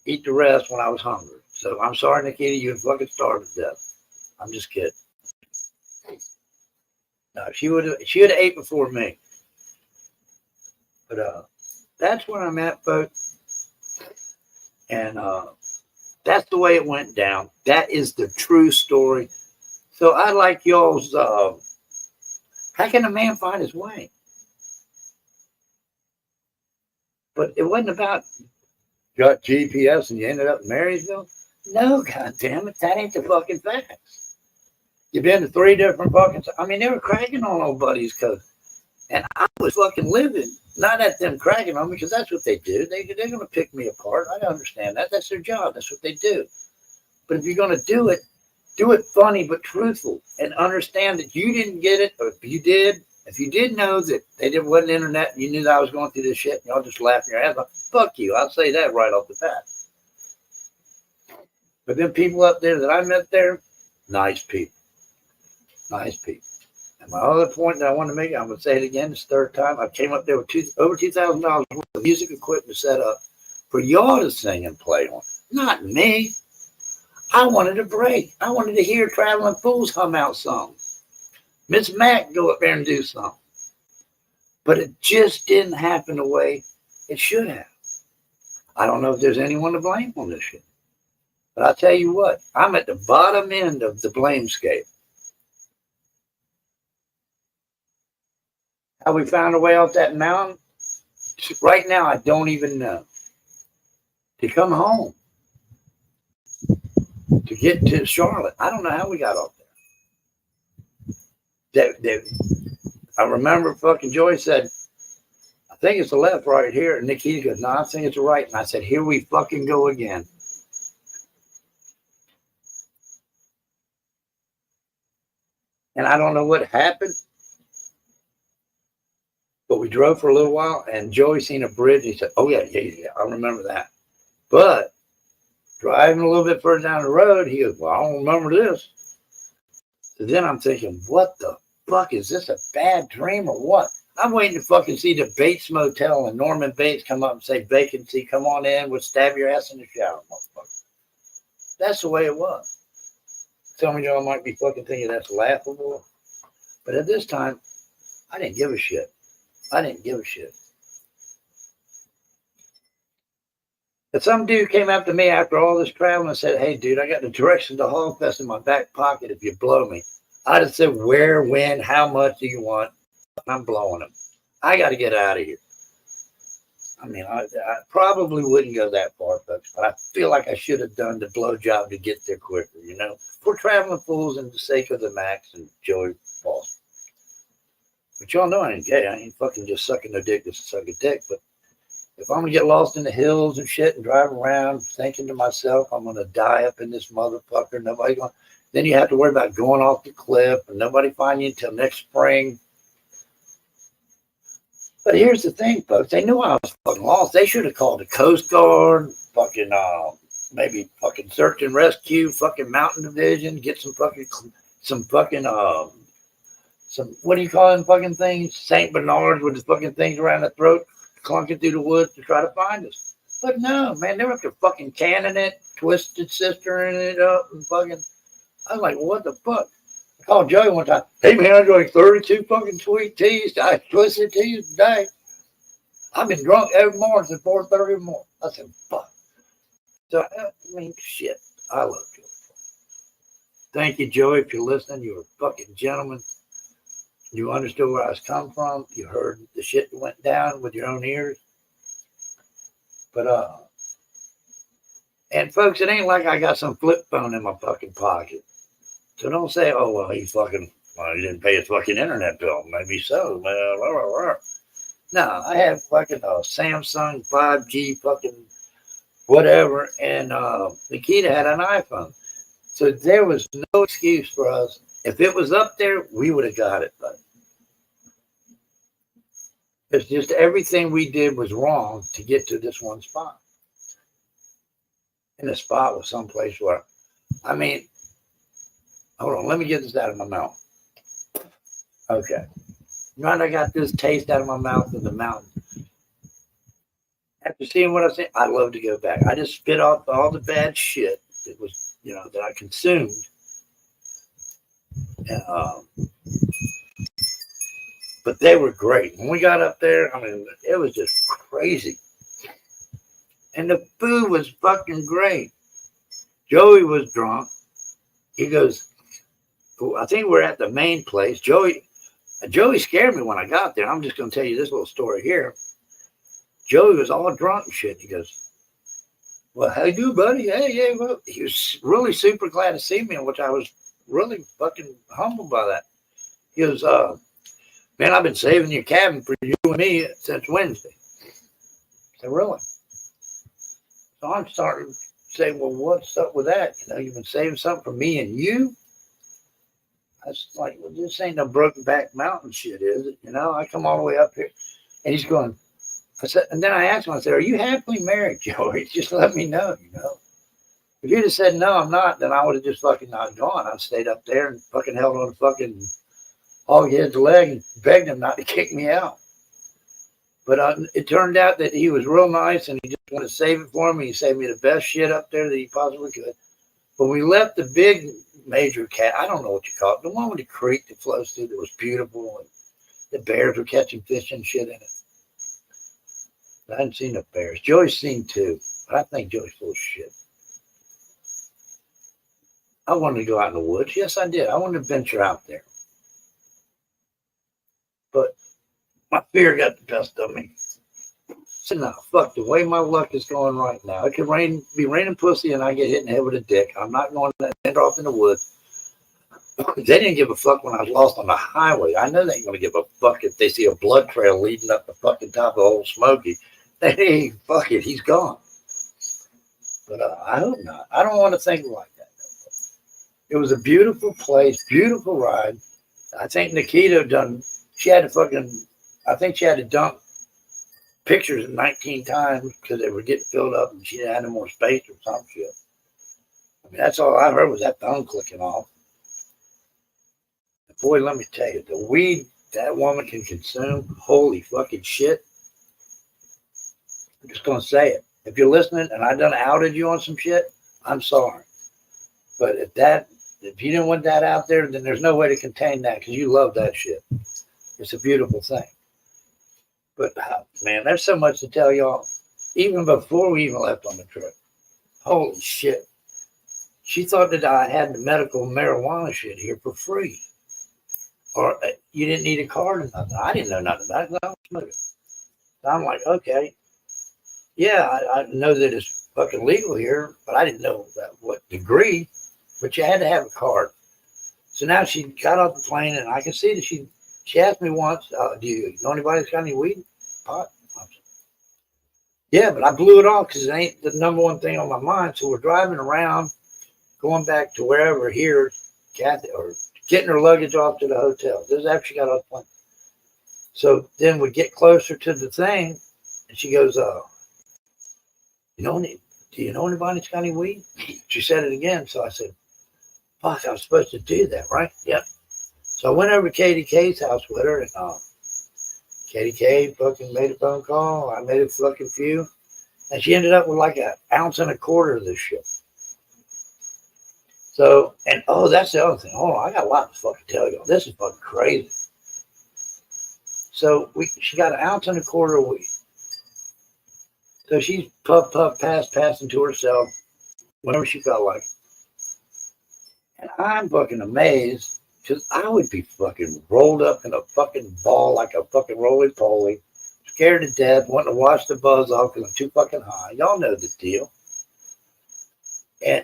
eat the rest when I was hungry. So I'm sorry, Nikita, you would fucking starve to death. I'm just kidding. No, she would have ate before me. But that's where I'm at, folks. And that's the way it went down. That is the true story. So I like y'all's. How can a man find his way? But it wasn't about got GPS and you ended up in Marysville. No, goddammit, that ain't the fucking facts. You've been to 3 different fucking. I mean, they were cracking on old Buddy's coast, and I was fucking living. Not at them cracking on me because that's what they do. They're going to pick me apart. I understand that. That's their job. That's what they do. But if you're going to do it funny but truthful, and understand that you didn't get it, or if you did know that there wasn't internet and you knew that I was going through this shit, and y'all just laughing your ass off, fuck you. I'll say that right off the bat. But then people up there that I met there, nice people. Nice people. And my other point that I want to make, I'm going to say it again, this 3rd time. I came up there with over $2,000 worth of music equipment set up for y'all to sing and play on. Not me. I wanted a break. I wanted to hear Traveling Fools hum out songs. Miss Mac go up there and do something. But it just didn't happen the way it should have. I don't know if there's anyone to blame on this shit. But I'll tell you what, I'm at the bottom end of the blame scale. How we found our way off that mountain? Right now, I don't even know. To come home, to get to Charlotte, I don't know how we got off there. I remember fucking Joy said, I think it's the left right here. And Nikita goes, no, I think it's the right. And I said, here we fucking go again. And I don't know what happened, but we drove for a little while and Joey seen a bridge. He said, oh, yeah, I remember that. But driving a little bit further down the road, he goes, well, I don't remember this. So then I'm thinking, what the fuck? Is this a bad dream or what? I'm waiting to fucking see the Bates Motel and Norman Bates come up and say, vacancy, come on in, we'll stab your ass in the shower, motherfucker. That's the way it was. Some of y'all might be fucking thinking that's laughable. But at this time, I didn't give a shit. But some dude came up to me after all this travel and said, hey, dude, I got the directions to Hogfest in my back pocket if you blow me. I just said, where, when, how much do you want? I'm blowing them. I got to get out of here. I mean, I probably wouldn't go that far, folks, but I feel like I should have done the blow job to get there quicker, you know? We're traveling fools in the sake of the Macs and Joey Falls. But y'all know I ain't gay. I ain't fucking just sucking no dick just to suck a dick. But if I'm going to get lost in the hills and shit and drive around thinking to myself, I'm going to die up in this motherfucker, nobody going, then you have to worry about going off the cliff and nobody find you until next spring. But here's the thing, folks. They knew I was fucking lost. They should have called the Coast Guard, fucking, maybe fucking search and rescue, fucking mountain division, get some what do you call them fucking things? St. Bernards with the fucking things around the throat, clunking through the woods to try to find us. But no, man, they were up there fucking canning it, twisted sistering it up, and fucking, I was like, what the fuck? I called Joey one time. Hey, man, I drank 32 fucking sweet teas. I twisted teas today. I've been drunk every morning since 4:30 in the morning. I said, fuck. So, I mean, shit. I love Joey. Thank you, Joey, if you're listening. You're a fucking gentleman. You understood where I was coming from. You heard the shit that went down with your own ears. But, and folks, it ain't like I got some flip phone in my fucking pocket. So don't say, oh, well, he didn't pay his fucking internet bill. Maybe so. No, I had fucking a Samsung 5G fucking whatever, and Nikita had an iPhone. So there was no excuse for us. If it was up there, we would have got it, but it's just everything we did was wrong to get to this one spot. And the spot was someplace where, I mean, hold on, let me get this out of my mouth. Okay. Right, I got this taste out of my mouth of the mountain. After seeing what I said, I'd love to go back. I just spit off all the bad shit that was, that I consumed. And, but they were great. When we got up there, I mean, it was just crazy. And the food was fucking great. Joey was drunk. He goes, I think we're at the main place. Joey scared me when I got there. I'm just going to tell you this little story here. Joey was all drunk and shit. He goes, well, how you do, buddy? Hey, yeah, well, he was really super glad to see me, which I was really fucking humbled by that. He goes, man, I've been saving your cabin for you and me since Wednesday. I said, really? So I'm starting to say, well, what's up with that? You've been saving something for me and you? I was like, well, this ain't no broken back mountain shit, is it? I come all the way up here. And he's going, I said, and then I asked him, I said, are you happily married, Joey? Just let me know, If you'd have said, no, I'm not, then I would have just fucking not gone. I stayed up there and fucking held on to fucking Hoghead's leg and begged him not to kick me out. But it turned out that he was real nice and he just wanted to save it for me. He saved me the best shit up there that he possibly could. When we left the big major cat, I don't know what you call it, the one with the creek that flows through that was beautiful, and the bears were catching fish and shit in it. I hadn't seen no bears. Joey's seen two, but I think Joey's full of shit. I wanted to go out in the woods. Yes, I did. I wanted to venture out there. But My fear got the best of me. So no, fuck the way my luck is going right now. It could be raining pussy, and I get hit in the head with a dick. I'm not going to end off in the woods. They didn't give a fuck when I was lost on the highway. I know they ain't gonna give a fuck if they see a blood trail leading up the fucking top of the Old Smoky. They ain't, fuck it, he's gone. But I hope not. I don't want to think like that. It was a beautiful place, beautiful ride. I think Nikita she had to dump pictures 19 times because they were getting filled up and she didn't have no more space or some shit. I mean, that's all I heard was that phone clicking off. Boy, let me tell you, the weed that woman can consume, holy fucking shit. I'm just going to say it. If you're listening and I done outed you on some shit, I'm sorry. But if you didn't want that out there, then there's no way to contain that because you love that shit. It's a beautiful thing. But, man, there's so much to tell y'all. Even before we even left on the trip. Holy shit. She thought that I had the medical marijuana shit here for free. Or you didn't need a card or nothing. I didn't know nothing about it. I don't smoke it. So I'm like, okay. Yeah, I know that it's fucking legal here, but I didn't know what degree. But you had to have a card. So now she got off the plane, and I can see that she asked me once, do you know anybody that's got any weed? Pot? Yeah, but I blew it off because it ain't the number one thing on my mind. So we're driving around, going back to wherever here, Kathy, or getting her luggage off to the hotel. This is after she got off the plane. So then we get closer to the thing, and she goes, do you know anybody that's got any weed? She said it again. So I said, fuck, I was supposed to do that, right? Yep. So I went over to Katie K's house with her, and Katie K fucking made a phone call. I made a fucking few. And she ended up with like 1.25 ounces of this shit. So, and that's the other thing. Hold on, I got a lot to fucking tell y'all. This is fucking crazy. So she got 1.25 ounces of weed. So she's passing to herself whenever she felt like. And I'm fucking amazed because I would be fucking rolled up in a fucking ball like a fucking roly-poly, scared to death, wanting to wash the buzz off because I'm too fucking high. Y'all know the deal.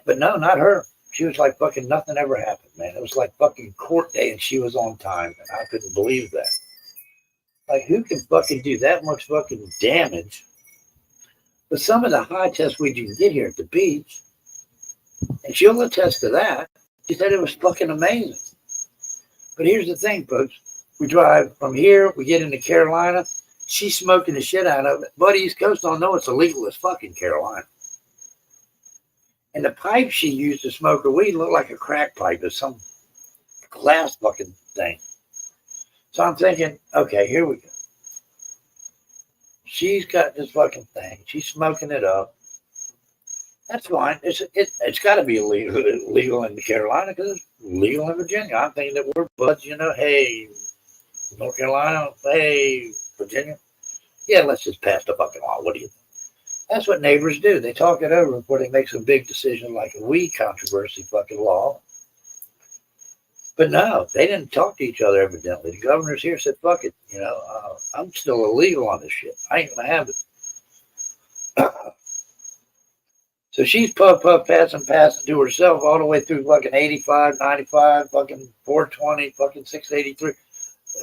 But no, not her. She was like fucking nothing ever happened, man. It was like fucking court day and she was on time. And I couldn't believe that. Like, who can fucking do that much fucking damage? But some of the high test weed you can get here at the beach, and she'll attest to that. She said it was fucking amazing. But here's the thing, folks. We drive from here, we get into Carolina. She's smoking the shit out of it. But East Coast don't know it's illegal as fucking Carolina. And the pipe she used to smoke her weed looked like a crack pipe or some glass fucking thing. So I'm thinking, okay, here we go. She's got this fucking thing. She's smoking it up. That's fine. It's got to be illegal in Carolina because it's legal in Virginia. I'm thinking that we're buds, hey, North Carolina, hey, Virginia. Yeah, let's just pass the fucking law. What do you think? That's what neighbors do. They talk it over before they make some big decision like a weed controversy fucking law. But no, they didn't talk to each other evidently. The governor's here said, fuck it. I'm still illegal on this shit. I ain't going to have it. So she's passing to herself all the way through fucking 85, 95, fucking 420, fucking 683.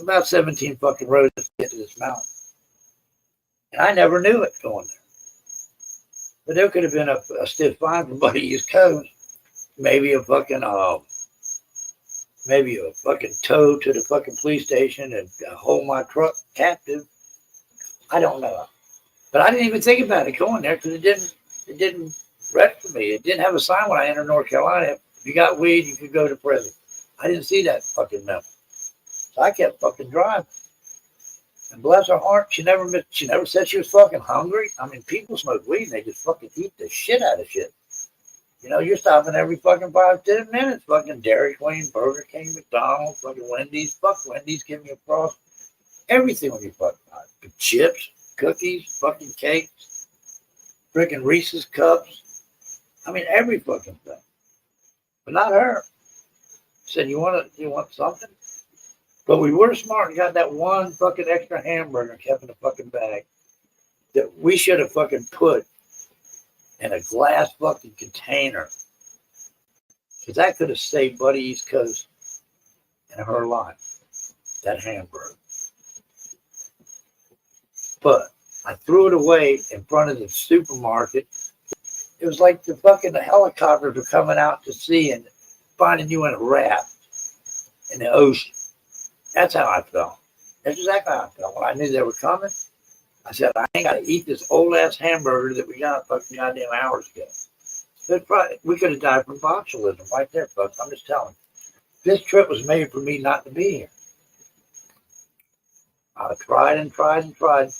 About 17 fucking roads to get to this mountain. And I never knew it going there. But there could have been a stiff fine from Buddy East Coast. Maybe a fucking tow to the fucking police station and hold my truck captive. I don't know. But I didn't even think about it going there because it didn't register me. It didn't have a sign when I entered North Carolina. If you got weed, you could go to prison. I didn't see that fucking memo. So I kept fucking driving. And bless her heart, she never said she was fucking hungry. I mean, people smoke weed and they just fucking eat the shit out of shit. You're stopping every fucking 5-10 minutes. Fucking Dairy Queen, Burger King, McDonald's, fucking Wendy's. Fuck Wendy's, give me a frost. Everything when you fucking buy. Chips, cookies, fucking cakes, freaking Reese's cups. I mean, every fucking thing. But not her. Said, you want something? But we were smart and got that one fucking extra hamburger and kept in the fucking bag that we should have fucking put in a glass fucking container. Because that could have saved Buddy East Coast and her life, that hamburger. But I threw it away in front of the supermarket. It was like the fucking helicopters were coming out to sea and finding you in a raft in the ocean. That's how I felt. That's exactly how I felt. When I knew they were coming, I said, I ain't got to eat this old ass hamburger that we got fucking goddamn hours ago. Probably, we could have died from botulism right there, folks. I'm just telling you. This trip was made for me not to be here. I tried and tried and tried,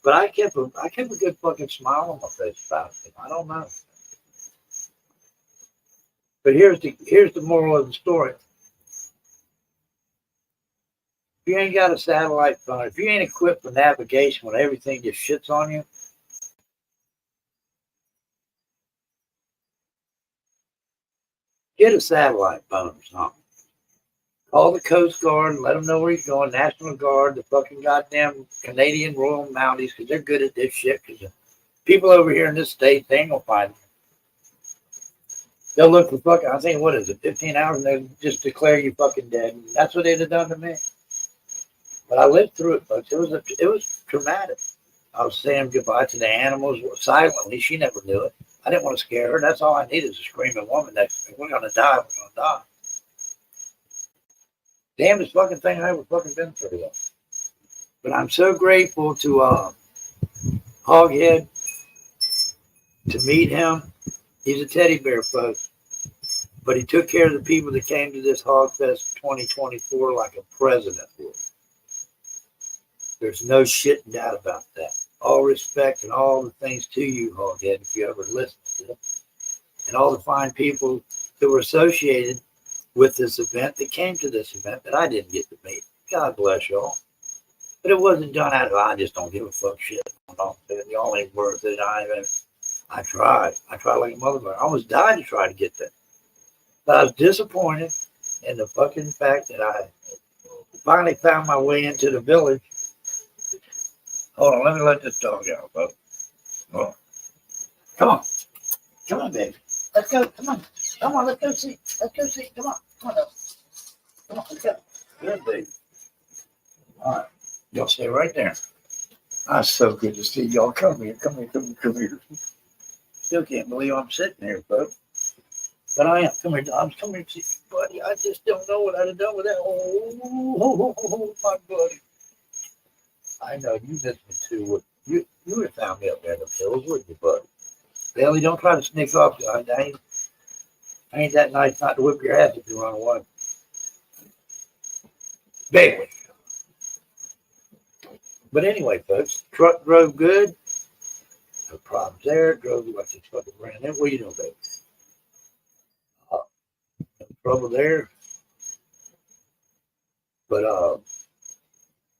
but I kept a good fucking smile on my face about it. I don't know. But here's the moral of the story. If you ain't got a satellite phone, if you ain't equipped for navigation when everything just shits on you, get a satellite phone or something. Call the Coast Guard and let them know where you're going. National Guard, the fucking goddamn Canadian Royal Mounties, because they're good at this shit. Because the people over here in this state, they ain't gonna find them. They'll look for fucking, I think, what is it, 15 hours, and they'll just declare you fucking dead. And that's what they'd have done to me. But I lived through it, folks. It was traumatic. I was saying goodbye to the animals silently. She never knew it. I didn't want to scare her. That's all I needed is a screaming woman next to me. We're gonna die. We're gonna die. Damnedest fucking thing I ever fucking been through. Though. But I'm so grateful to Hoghead to meet him. He's a teddy bear, folks. But he took care of the people that came to this Hogfest 2024 like a president would. There's no shit and doubt about that. All respect and all the things to you, Hoghead, if you ever listen to it. And all the fine people that were associated with this event, that came to this event that I didn't get to meet. God bless y'all. But it wasn't done out of, I just don't give a fuck shit. Y'all ain't worth it. I tried. I tried like a motherfucker. I almost died to try to get there. But I was disappointed in the fucking fact that I finally found my way into the village. Hold on, let me let this dog out, folks. Oh. Come on. Come on, baby. Let's go. Come on. Come on, let's go see. Let's go see. Come on. Come on, come on, let's go. Good, baby. All right. Y'all stay right there. That's so good to see y'all. Come here. Come here. Come here. Come here. Still can't believe I'm sitting here, folks. But I am. Come here, Dobbs. Come here, see, buddy. I just don't know what I'd have done with that. Oh, my buddy. I know you missed me too. You would have found me up there in the hills, wouldn't you, buddy? Bailey, don't try to sneak off. I ain't that nice not to whip your ass if you run away. Bailey. But anyway, folks, truck drove good. No problems there. Drove like it's fucking ran in. What do you know, baby? No trouble there. But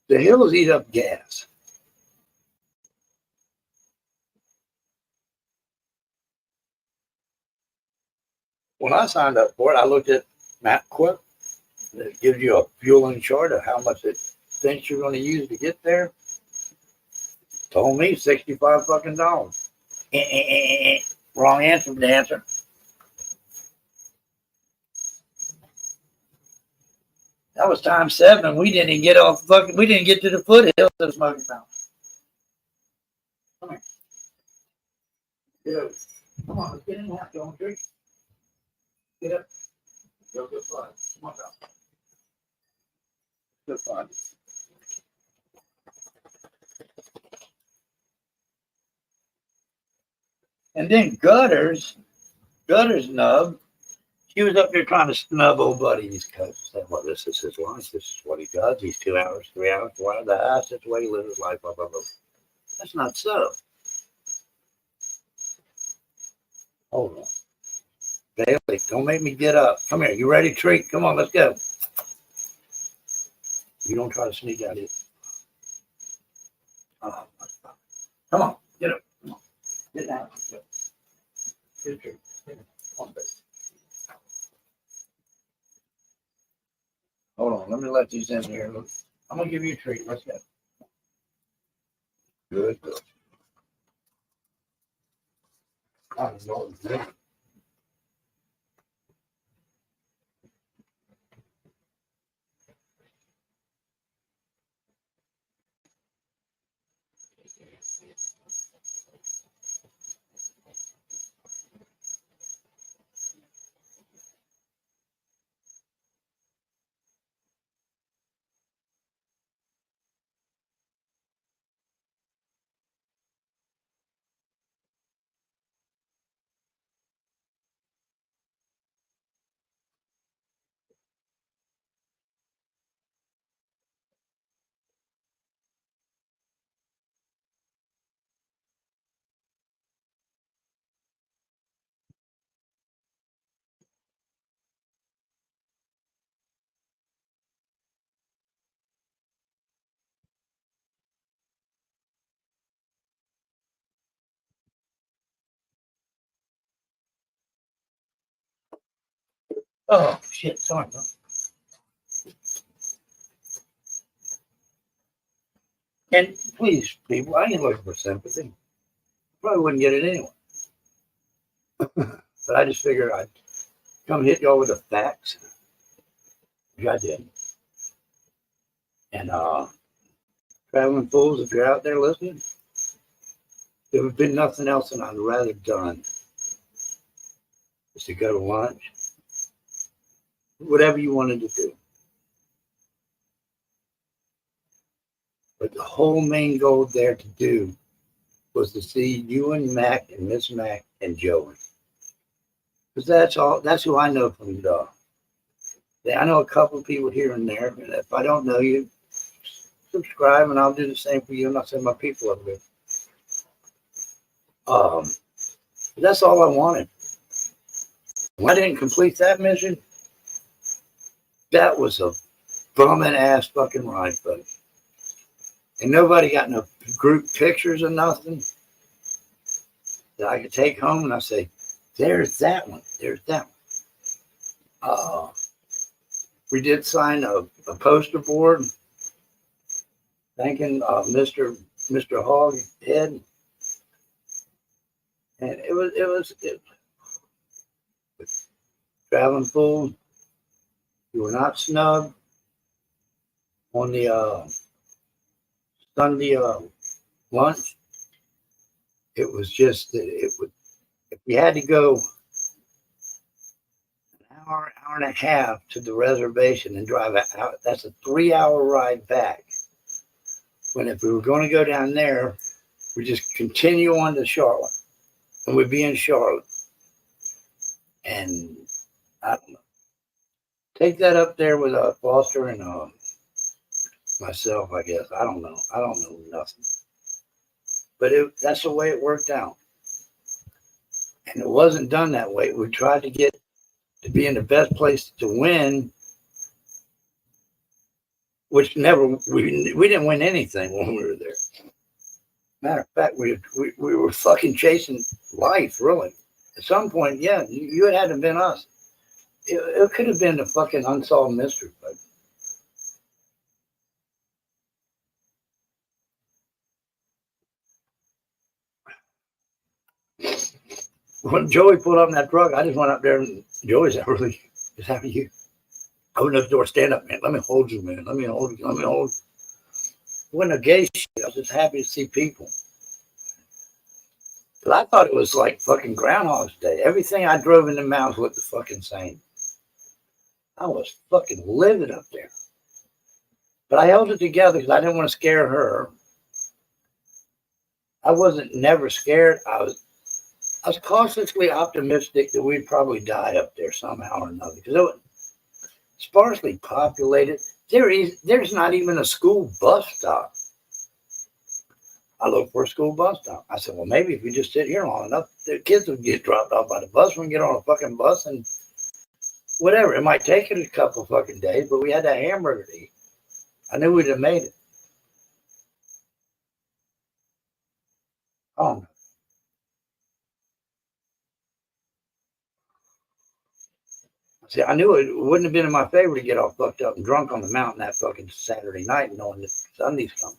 the hills eat up gas. When I signed up for it, I looked at MapQuick. It gives you a fueling chart of how much it thinks you're going to use to get there. Told me $65 fucking dollars. Wrong answer, dancer. That was times 7, and we didn't even get off fucking. We didn't get to the foothills of the Smoky Mountains. Come here. Get over. Come on, let's get in the house, don't you? Get up. Go good fun. Come on, down. Good fun. And then Gutters nub. She was up there trying to snub old buddy East Coast. Said, well, this is his life. This is what he does. He's 2 hours, 3 hours, 4 hours. That's the way he lives his life. Blah, blah, blah. That's not so. Hold on. Bailey, don't make me get up. Come here. You ready, treat? Come on, let's go. You don't try to sneak out here. Oh, come on, get up. Come on. Get down. Get a treat. Come on, baby. Hold on. Let me let these in here. Look, I'm gonna give you a treat. Let's go. Good. I don't know what to do. Oh shit! Sorry. Bro. And please, people, I ain't looking for sympathy. Probably wouldn't get it anyway. But I just figured I'd come hit y'all with the facts. Which I did. And traveling fools, if you're out there listening, there would have been nothing else that I'd rather done is to go to lunch, whatever you wanted to do. But the whole main goal there to do was to see you and Mac and Miss Mac and Joey. Because that's who I know from the dog. I know a couple of people here and there, and if I don't know you, subscribe and I'll do the same for you, and I'll send my people up there. That's all I wanted. When I didn't complete that mission, that was a bumming ass fucking ride, buddy. And nobody got no group pictures or nothing that I could take home and I say, there's that one. There's that one. We did sign a poster board thanking Mr. Hoghead. And it was traveling fools. You were not snubbed on the Sunday lunch. It was just that if you had to go an hour and a half to the reservation and drive out, that's a 3-hour ride back. When if we were going to go down there, we just continue on to Charlotte, and we'd be in Charlotte. And I don't know. Take that up there with Foster and myself, I guess. I don't know. I don't know nothing. But that's the way it worked out. And it wasn't done that way. We tried to get to be in the best place to win, which we didn't win anything when we were there. Matter of fact, we were fucking chasing life, really. At some point, yeah, you had to have been us. It could have been a fucking unsolved mystery, but when Joey pulled up in that truck, I just went up there and Joey's like, really, is that you? I opened up the door, stand up, man. Let me hold you, man. Let me hold you. Let me hold you. It wasn't a gay shit. I was just happy to see people. But I thought it was like fucking Groundhog's Day. Everything I drove in the mountains looked the fucking same. I was fucking livid up there. But I held it together because I didn't want to scare her. I wasn't never scared. I was cautiously optimistic that we'd probably die up there somehow or another. Because it was sparsely populated. There's not even a school bus stop. I looked for a school bus stop. I said, well, maybe if we just sit here long enough, the kids will get dropped off by the bus. We can get on a fucking bus and whatever. It might take it a couple fucking days, but we had that hamburger to eat. I knew we'd have made it. Oh, See, I knew it wouldn't have been in my favor to get all fucked up and drunk on the mountain that fucking Saturday night knowing that Sunday's coming.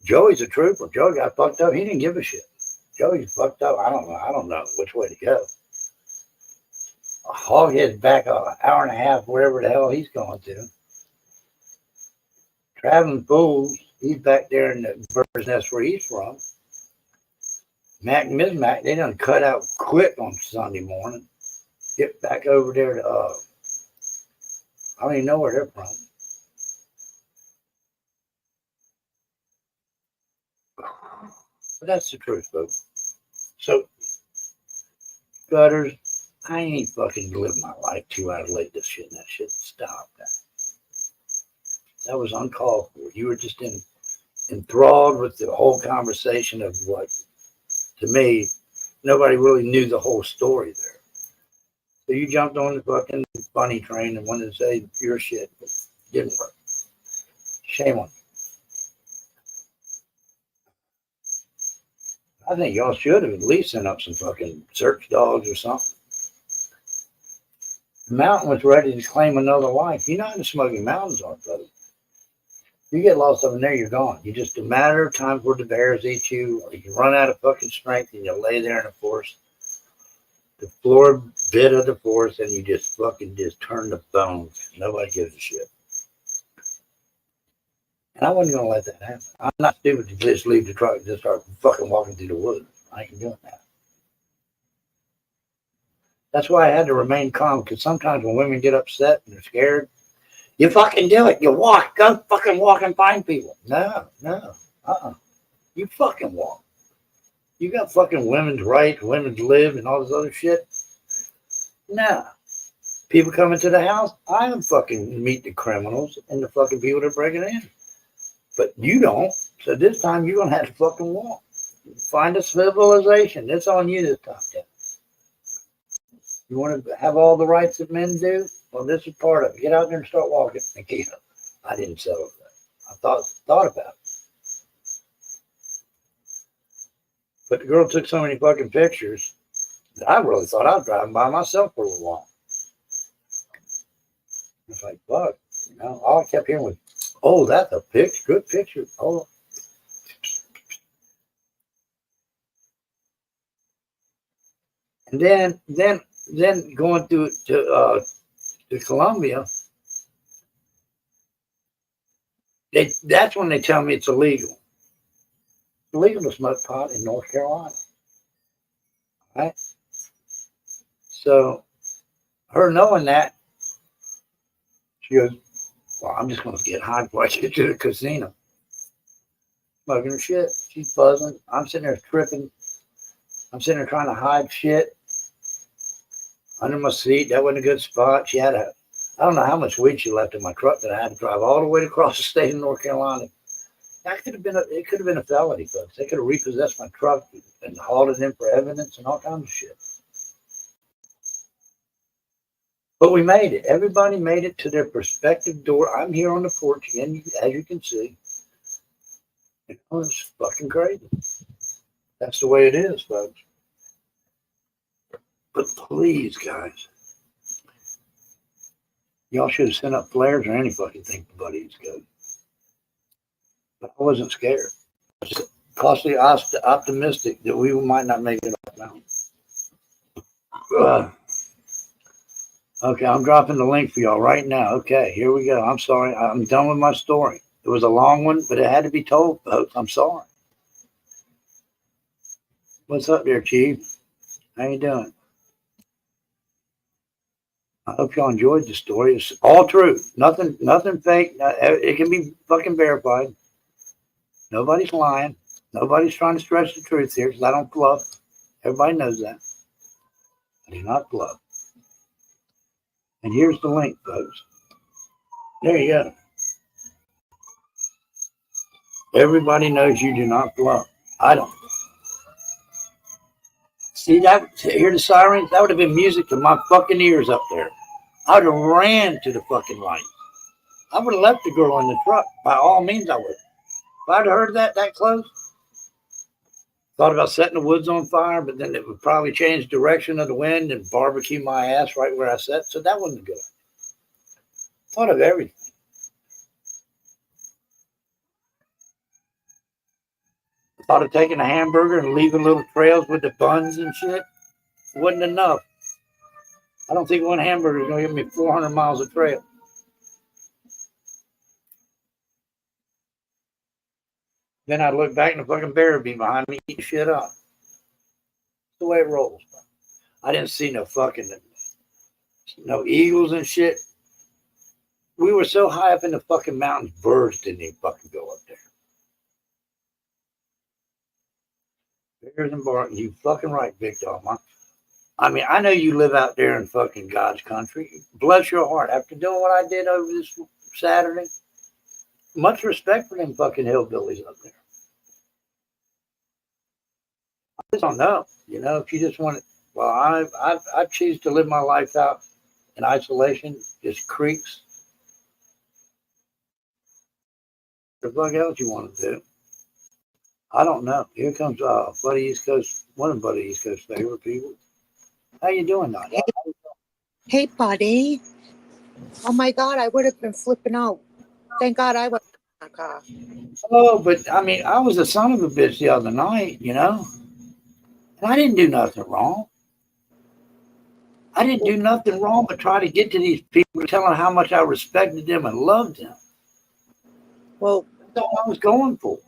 Joey's a trooper. Joey got fucked up. He didn't give a shit. Joey's fucked up. I don't know. I don't know which way to go. A hog heads back an hour and a half, wherever the hell he's going to. Traveling fools. He's back there in the bird's nest where he's from. Mac and Ms. Mac, they done cut out quick on Sunday morning. Get back over there to, I don't even know where they're from. But that's the truth, folks. So, gutters, I ain't fucking living my life 2 hours late. This shit and that shit. Stop that. That was uncalled for. You were just enthralled with the whole conversation of what, to me, nobody really knew the whole story there. So you jumped on the fucking funny train and wanted to say your shit, but it didn't work. Shame on you. I think y'all should have at least sent up some fucking search dogs or something. The mountain was ready to claim another life. You know how the Smoky Mountains are, brother. You get lost over there, you're gone. You just a matter of time before the bears eat you, or you run out of fucking strength and you lay there in the forest, the floor bit of the forest, and you just fucking just turn to bones. Nobody gives a shit. And I wasn't gonna let that happen. I'm not stupid to just leave the truck and just start fucking walking through the woods. I ain't doing that. That's why I had to remain calm, because sometimes when women get upset and they're scared, you fucking do it. You walk. Go fucking walk and find people. No. You fucking walk. You got fucking women's rights, women's live, and all this other shit. No. People come into the house, I am fucking meet the criminals and the fucking people that are breaking in. But you don't. So this time you're going to have to fucking walk. Find a civilization. It's on you this time, Tim. You want to have all the rights that men do? Well, this is part of it. Get out there and start walking. I didn't settle for that. I thought about it. But the girl took so many fucking pictures that I really thought I was driving by myself for a little while. It's like, fuck. You know, all I kept hearing was, oh, that's a picture. Good picture. Oh. And then going to Colombia, that's when they tell me it's illegal. It's illegal to smoke pot in North Carolina. Right? So, her knowing that, she goes, well, I'm just going to get high before I get to the casino. Smoking her shit. She's buzzing. I'm sitting there tripping. I'm sitting there trying to hide shit under my seat. That wasn't a good spot. She had I don't know how much weed she left in my truck that I had to drive all the way across the state of North Carolina. That could have been it could have been a felony, folks. They could have repossessed my truck and hauled it in for evidence and all kinds of shit. But we made it. Everybody made it to their prospective door. I'm here on the porch again, as you can see. It was fucking crazy. That's the way it is, folks. But please, guys, y'all should have sent up flares or any fucking thing for Buddy's go. But I wasn't scared. I was cautiously optimistic that we might not make it off mountain. Okay, I'm dropping the link for y'all right now. Okay, here we go. I'm sorry. I'm done with my story. It was a long one, but it had to be told, folks. I'm sorry. What's up there, Chief? How you doing? I hope y'all enjoyed the story. It's all true. Nothing fake. It can be fucking verified. Nobody's lying. Nobody's trying to stretch the truth here because I don't bluff. Everybody knows that. I do not bluff. And here's the link, folks. There you go. Everybody knows you do not bluff. I don't. See that? Hear the sirens? That would have been music to my fucking ears up there. I would have ran to the fucking light. I would have left the girl in the truck. By all means, I would. If I'd heard that close, Thought about setting the woods on fire, but then it would probably change direction of the wind and barbecue my ass right where I sat. So that wasn't good. Thought of everything. Thought of taking a hamburger and leaving little trails with the buns and shit. Wasn't enough. I don't think one hamburger is going to give me 400 miles of trail. Then I'd look back and the fucking bear would be behind me eating shit up. That's the way it rolls. I didn't see no eagles and shit. We were so high up in the fucking mountains, birds didn't even fucking go up there. Bears and barking, you fucking right, big dog, man. I mean, I know you live out there in fucking God's country. Bless your heart. After doing what I did over this Saturday, much respect for them fucking hillbillies up there. I just don't know. You know, if you just want to, well, I choose to live my life out in isolation, just creeks. What the fuck else you want to do? I don't know. Here comes Buddy East Coast, one of Buddy East Coast favorite people. How you doing, Nadia? Hey, buddy. Oh, my God, I would have been flipping out. Thank God I was in my car. Oh, but I mean, I was a son of a bitch the other night, you know? And I didn't do nothing wrong. I didn't do nothing wrong but try to get to these people, telling how much I respected them and loved them. Well, That's all I was going for.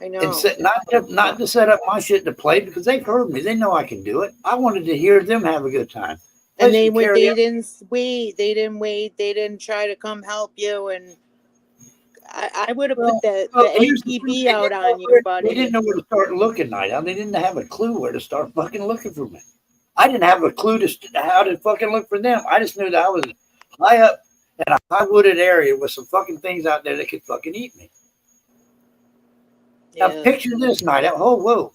I know. And not to set up my shit to play because they've heard me. They know I can do it. I wanted to hear them have a good time. And they didn't wait. They didn't wait. They didn't try to come help you. And I would have put the APB out on you, buddy. They didn't know where to start looking, Night. They didn't have a clue where to start fucking looking for me. I didn't have a clue how to fucking look for them. I just knew that I was high up in a high wooded area with some fucking things out there that could fucking eat me. Yeah. Now picture this, Night. Oh, whoa.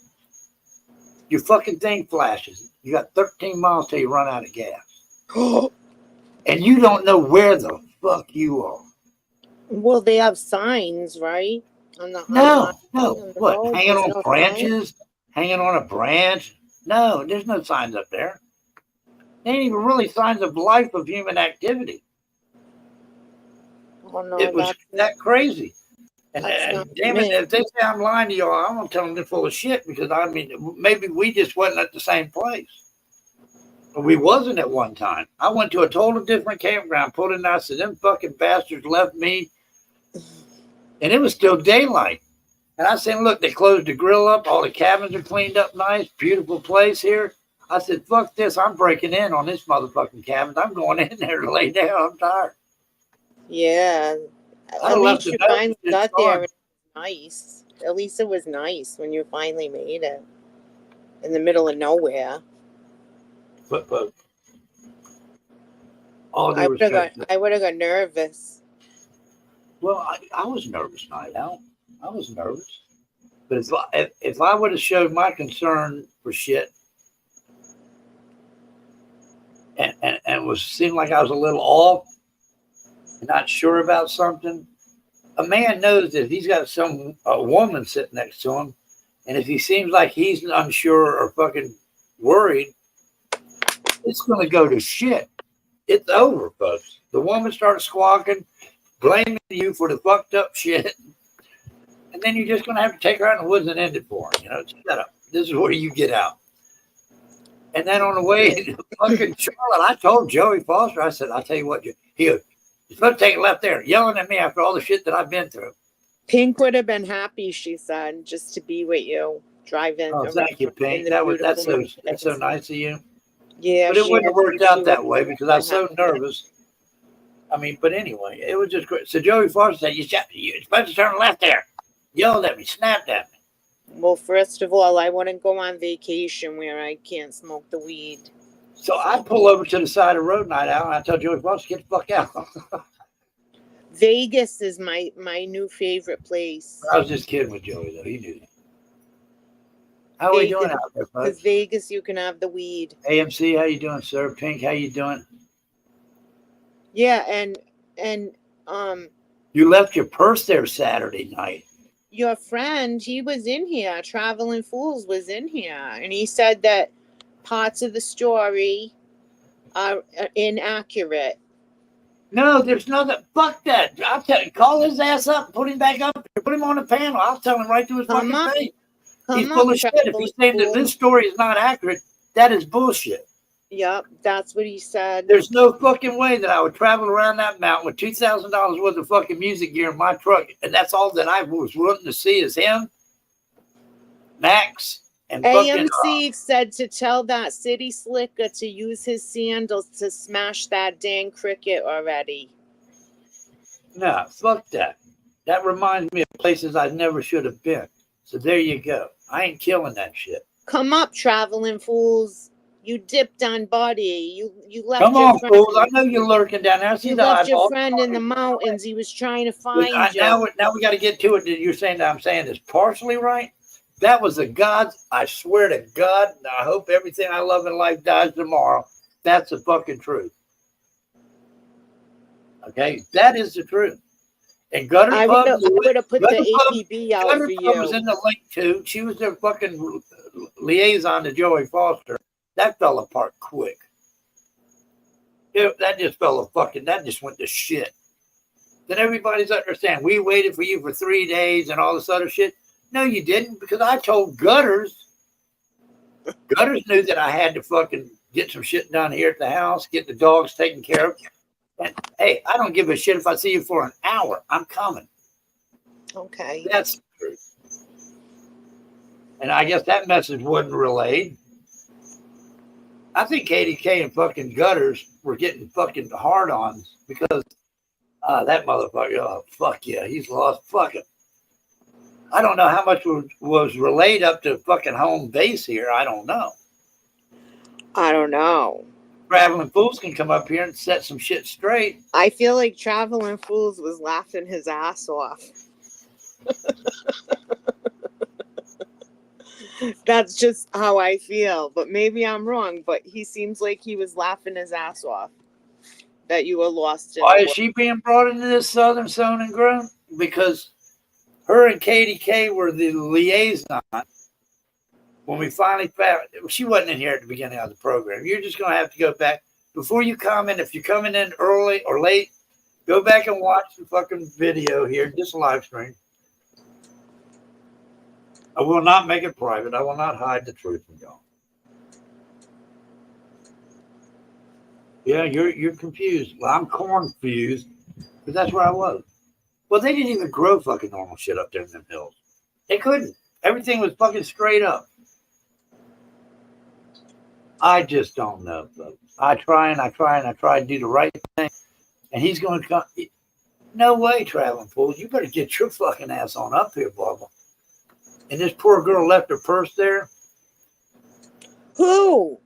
Your fucking thing flashes. You got 13 miles till you run out of gas. And you don't know where the fuck you are. Well, they have signs, right? No. What? Hanging on branches? Hanging on a branch? No, there's no signs up there. They ain't even really signs of life of human activity. Oh, no, it was that crazy. And damn it, if they say I'm lying to y'all, I'm going to tell them they're full of shit because, I mean, maybe we just wasn't at the same place. But we wasn't at one time. I went to a total different campground, pulled in there, said, them fucking bastards left me. And it was still daylight. And I said, look, they closed the grill up. All the cabins are cleaned up nice. Beautiful place here. I said, fuck this. I'm breaking in on this motherfucking cabin. I'm going in there to lay down. I'm tired. Yeah. At least you finally got there. And it was nice. At least it was nice when you finally made it. In the middle of nowhere. But I would have got nervous. Well, I was nervous, Night Out. I was nervous. But if I would have showed my concern for shit and seemed like I was a little off and not sure about something, a man knows that if he's got a woman sitting next to him, and if he seems like he's unsure or fucking worried, it's going to go to shit. It's over, folks. The woman starts squawking, blaming you for the fucked up shit. And then you're just going to have to take her out in the woods and end it for her. You know, shut up. This is where you get out. And then on the way to fucking Charlotte, I told Joey Foster, I said, I'll tell you what, you're supposed to take it left there, yelling at me after all the shit that I've been through. Pink would have been happy, she said, just to be with you, driving. Oh, thank you, Pink. That's so nice of you. Yeah. But it wouldn't have worked out that way because I was so nervous. I mean, but anyway, it was just great. So Joey Foster said, you're supposed to turn left there. Yelled at me, snapped at me. Well, first of all, I wouldn't go on vacation where I can't smoke the weed. So I pull over to the side of the road, Night Out, and I tell Joey Foster, get the fuck out. Vegas is my new favorite place. I was just kidding with Joey, though. He knew that. How are we doing out there, folks? Because Vegas, you can have the weed. AMC, how you doing, sir? Pink, how you doing? Yeah, and you left your purse there Saturday night. your friend, he was in here. Traveling Fools was in here, and he said that parts of the story are inaccurate. No, there's nothing. Fuck that. I'll tell you, call his ass up and put him back up there. Put him on the panel. I'll tell him right to his Come fucking up. face. Come He's full up, of shit. If he's Traveling saying that this Fools. story is not accurate, that is bullshit. Yep, that's what he said. There's no fucking way that I would travel around that mountain with $2,000 worth of fucking music gear in my truck, and that's all that I was willing to see is him, Max, and fucking. AMC said to tell that city slicker to use his sandals to smash that dang cricket already. No, fuck that. That reminds me of places I never should have been. So there you go. I ain't killing that shit. Come up, Traveling Fools. You dipped on Buddy. You left Come your on, friend. fools. I know you're lurking down there. I see You the left your eyeball. friend in the mountains. He was trying to find you. Now we got to get to it. You're saying that I'm saying is partially right. That was the God's. I swear to God. I hope everything I love in life dies tomorrow. That's the fucking truth. Okay, that is the truth. And Gutter I Pub would have put Gutter the Pub- APB out Gutter for Pub you. was in the link too. She was their fucking liaison to Joey Foster. That fell apart quick. That just that just went to shit. Then everybody's understand. We waited for you for 3 days and all this other shit. No, you didn't, because I told Gutters. Gutters knew that I had to fucking get some shit done here at the house, get the dogs taken care of. And hey, I don't give a shit if I see you for an hour. I'm coming. Okay. That's the truth. And I guess that message wasn't relayed. I think KDK and fucking Gutters were getting fucking hard-ons because that motherfucker, oh, fuck yeah, he's lost. Fuck it. I don't know how much was relayed up to fucking home base here. I don't know. I don't know. Traveling Fools can come up here and set some shit straight. I feel like Traveling Fools was laughing his ass off. That's just how I feel, but maybe I'm wrong. But he seems like he was laughing his ass off that you were lost in. Why is she being brought into this Southern Sown and Grown? Because her and KDK were the liaison when we finally found. She wasn't in here at the beginning of the program. You're just going to have to go back before you comment. If you're coming in early or late, go back and watch the fucking video here, this live stream. I will not make it private. I will not hide the truth from y'all. Yeah, you're confused. Well, I'm confused because that's where I was. Well, they didn't even grow fucking normal shit up there in them hills. They couldn't. Everything was fucking straight up. I just don't know, folks. I try to do the right thing, and he's going to come. No way, Traveling Fools. You better get your fucking ass on up here, Bubba. And this poor girl left her purse there. Who?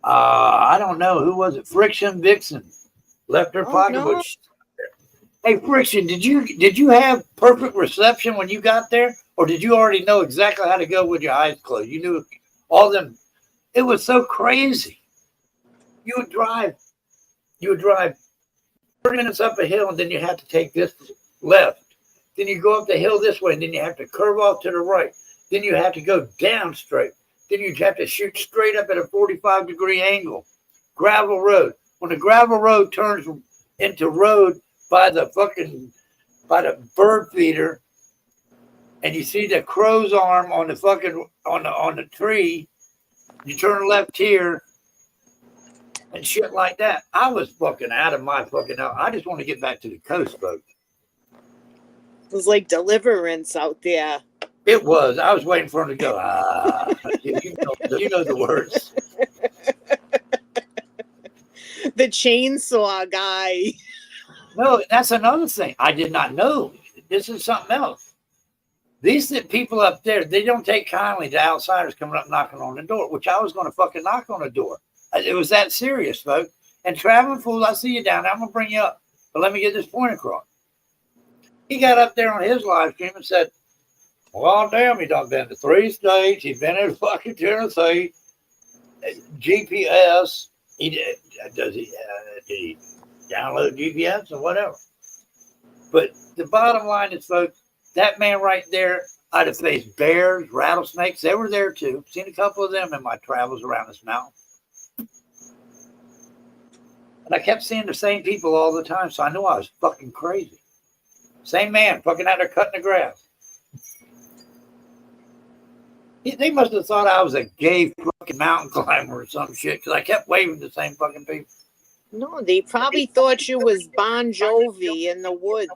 I don't know. Who was it? Friction Vixen left her pocketbook. No. Hey, Friction, did you have perfect reception when you got there, or did you already know exactly how to go with your eyes closed? You knew all them. It was so crazy. You would drive 30 minutes up a hill, and then you have to take this left. Then you go up the hill this way, and then you have to curve off to the right. Then you have to go down straight. Then you have to shoot straight up at a 45-degree angle. Gravel road. When the gravel road turns into road by the bird feeder, and you see the crow's arm on the fucking on the tree, you turn left here and shit like that. I was fucking out of my fucking. I just want to get back to the coast, folks. It was like Deliverance out there. It was. I was waiting for him to go. You know the words. The chainsaw guy. No, that's another thing. I did not know. This is something else. These people up there, they don't take kindly to outsiders coming up knocking on the door, which I was going to fucking knock on the door. It was that serious, folks. And Traveling Fools, I see you down there. I'm going to bring you up. But let me get this point across. He got up there on his live stream and said, well, damn, he done been to 3 states. He's been in fucking Tennessee. GPS. Did he download GPS or whatever? But the bottom line is, folks, That man right there, I'd have faced bears, rattlesnakes. They were there too. Seen a couple of them in my travels around this mountain. And I kept seeing the same people all the time, so I knew I was fucking crazy. Same man, fucking out there cutting the grass. They must have thought I was a gay fucking mountain climber or some shit, because I kept waving to the same fucking people. No, they probably thought you was Bon Jovi in the woods.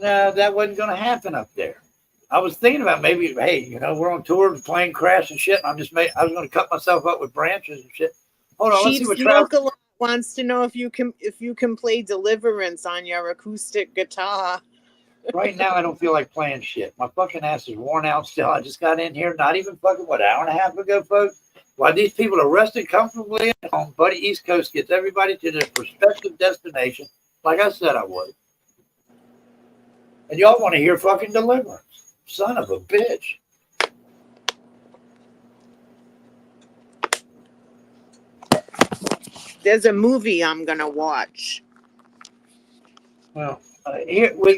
No, that wasn't going to happen up there. I was thinking about maybe, hey, you know, we're on tour, the plane crashed and shit. And I was going to cut myself up with branches and shit. Hold on, let's see what Smoke wants to know if you can play Deliverance on your acoustic guitar. Right now, I don't feel like playing shit. My fucking ass is worn out still. I just got in here, not even fucking, what, an hour and a half ago, folks? While these people are resting comfortably at home, Buddy East Coast gets everybody to their prospective destination, like I said I would. And y'all want to hear fucking Deliverance. Son of a bitch. There's a movie I'm going to watch. Well,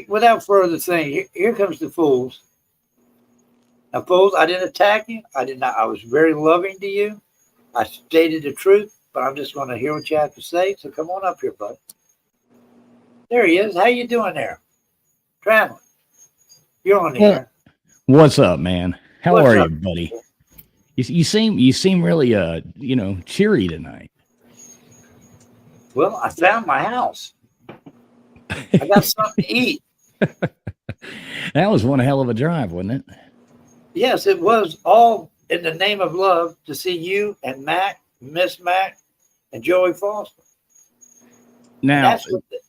without further saying, here comes the fools. Now, fools, I didn't attack you. I did not. I was very loving to you. I stated the truth, but I'm just going to hear what you have to say. So come on up here, bud. There he is. How you doing there? Traveling. You're on the air. What's up, man? How What's are up, you, buddy? You seem really cheery tonight. Well, I found my house. I got something to eat. That was one hell of a drive, wasn't it? Yes, it was all in the name of love to see you and Mac, Miss Mac, and Joey Foster. Now,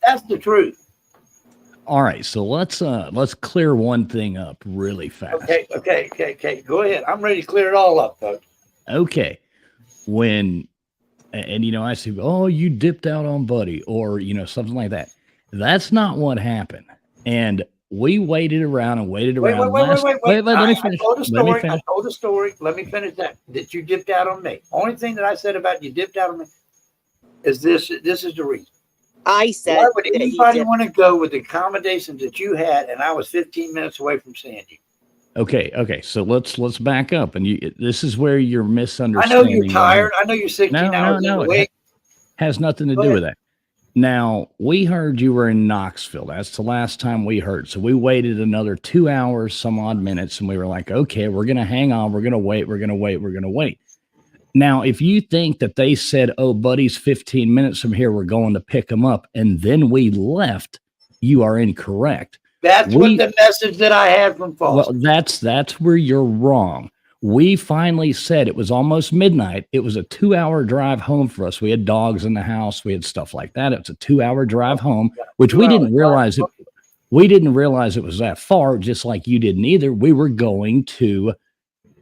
that's the truth. All right, so let's clear one thing up really fast. Okay. Go ahead. I'm ready to clear it all up, folks. Okay. I say, oh, you dipped out on Buddy, or something like that. That's not what happened. And we waited around and waited around. Wait. Let me finish. I told the story. Let me finish that. That you dipped out on me. Only thing that I said about you dipped out on me is this. This is the reason. I said, why would anybody want to go with the accommodations that you had, and I was 15 minutes away from seeing you? Okay. So let's back up, and this is where you're misunderstanding. I know you're tired. I know you're 16 hours awake. Has nothing to do with that. Now, we heard you were in Knoxville. That's the last time we heard. So we waited another 2 hours, some odd minutes, and we were like, okay, we're going to hang on. We're going to wait. Now, if you think that they said, oh, Buddy's 15 minutes from here, we're going to pick him up, and then we left, you are incorrect. That's what the message that I had from Foster. Well, that's where you're wrong. We finally said it was almost midnight. It was a 2-hour drive home for us. We had dogs in the house. We had stuff like that. It was a 2-hour drive home, which we didn't realize it. We didn't realize it was that far, just like you didn't either. We were going to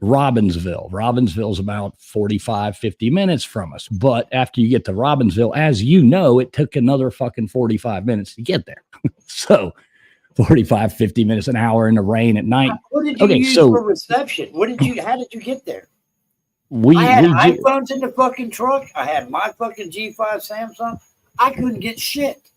Robbinsville. Robbinsville's about 45, 50 minutes from us. But after you get to Robbinsville, as you know, it took another fucking 45 minutes to get there. So 45, 50 minutes, an hour in the rain at night. What did you use for reception? How did you get there? I had iPhones in the fucking truck. I had my fucking G5 Samsung. I couldn't get shit.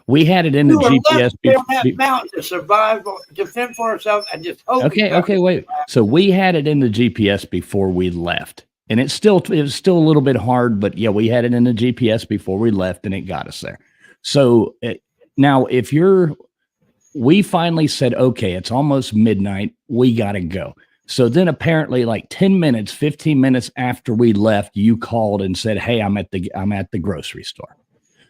We had it in the GPS. On that mountain to survive, to fend for ourselves, and just hope. Okay, wait. So we had it in the GPS before we left, and it was still a little bit hard, but yeah, we had it in the GPS before we left, and it got us there. So now, we finally said, okay, it's almost midnight. We got to go. So then apparently like 10 minutes, 15 minutes after we left, you called and said, hey, I'm at the grocery store.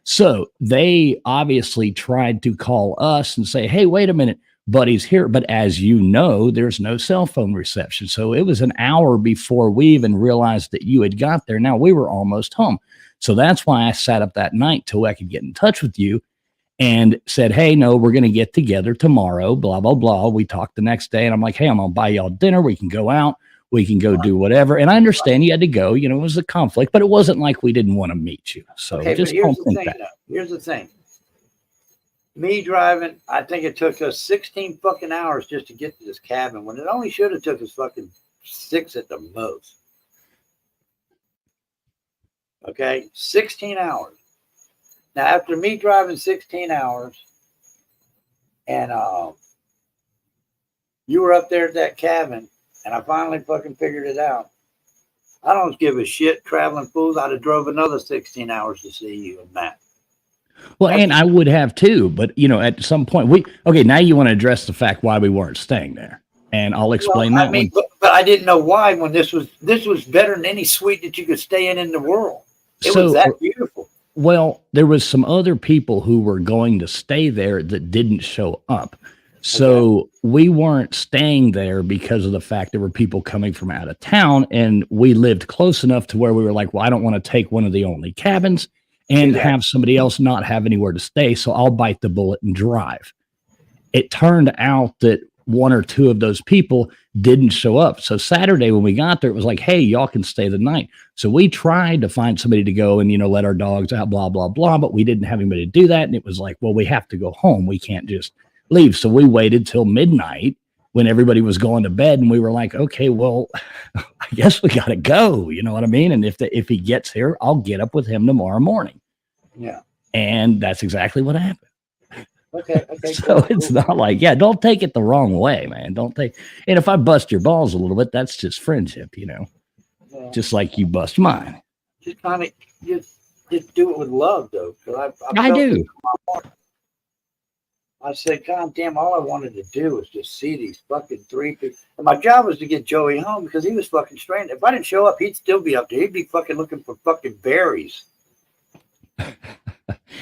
So they obviously tried to call us and say, hey, wait a minute, Buddy's here. But as you know, there's no cell phone reception. So it was an hour before we even realized that you had got there. Now we were almost home. So that's why I sat up that night till I could get in touch with you and said, hey, no, we're going to get together tomorrow, blah, blah, blah. We talked the next day and I'm like, hey, I'm going to buy y'all dinner. We can go out. We can go do whatever. And I understand you had to go, it was a conflict, but it wasn't like we didn't want to meet you. So just don't think that. Here's the thing. Me driving, I think it took us 16 fucking hours just to get to this cabin when it only should have took us fucking 6 at the most. Okay, 16 hours. Now, after me driving 16 hours and You were up there at that cabin, and I finally fucking figured it out. I don't give a shit, traveling fools. I'd have drove another 16 hours to see you and Matt. Well, and I would have too, but at some point now you want to address the fact why we weren't staying there. And I'll explain that one. But I didn't know why when this was better than any suite that you could stay in the world. It was that beautiful. Well, there was some other people who were going to stay there that didn't show up. So we weren't staying there because of the fact there were people coming from out of town, and we lived close enough to where we were like, well, I don't want to take one of the only cabins and have somebody else not have anywhere to stay. So I'll bite the bullet and drive. It turned out that one or two of those people didn't show up. So Saturday when we got there, it was like, hey, y'all can stay the night. So we tried to find somebody to go and, let our dogs out, blah, blah, blah. But we didn't have anybody to do that. And it was like, well, we have to go home. We can't just leave. So we waited till midnight when everybody was going to bed. And we were like, okay, well, I guess we got to go. You know what I mean? And if he gets here, I'll get up with him tomorrow morning. Yeah. And that's exactly what happened. Okay. So it's not like, don't take it the wrong way, man. And if I bust your balls a little bit, that's just friendship, just like you bust mine. Just kind of just do it with love, though. I do. I said, God damn, all I wanted to do was just see these fucking three people. And my job was to get Joey home because he was fucking stranded. If I didn't show up, he'd still be up there. He'd be fucking looking for fucking berries.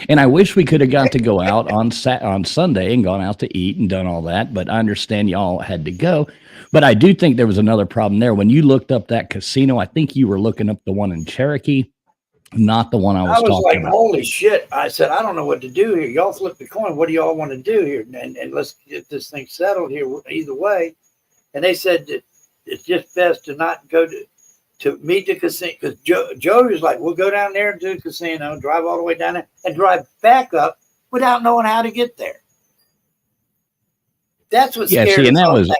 And I wish we could have got to go out on Sunday and gone out to eat and done all that. But I understand y'all had to go. But I do think there was another problem there. When you looked up that casino, I think you were looking up the one in Cherokee, not the one I was talking like, about. Holy shit. I said, I don't know what to do here. Y'all flip the coin. What do y'all want to do here? And let's get this thing settled here either way. And they said that it's just best to not go to meet the casino, because Joey was like, we'll go down there to the casino, drive all the way down there, and drive back up without knowing how to get there. That's what scared us. And that was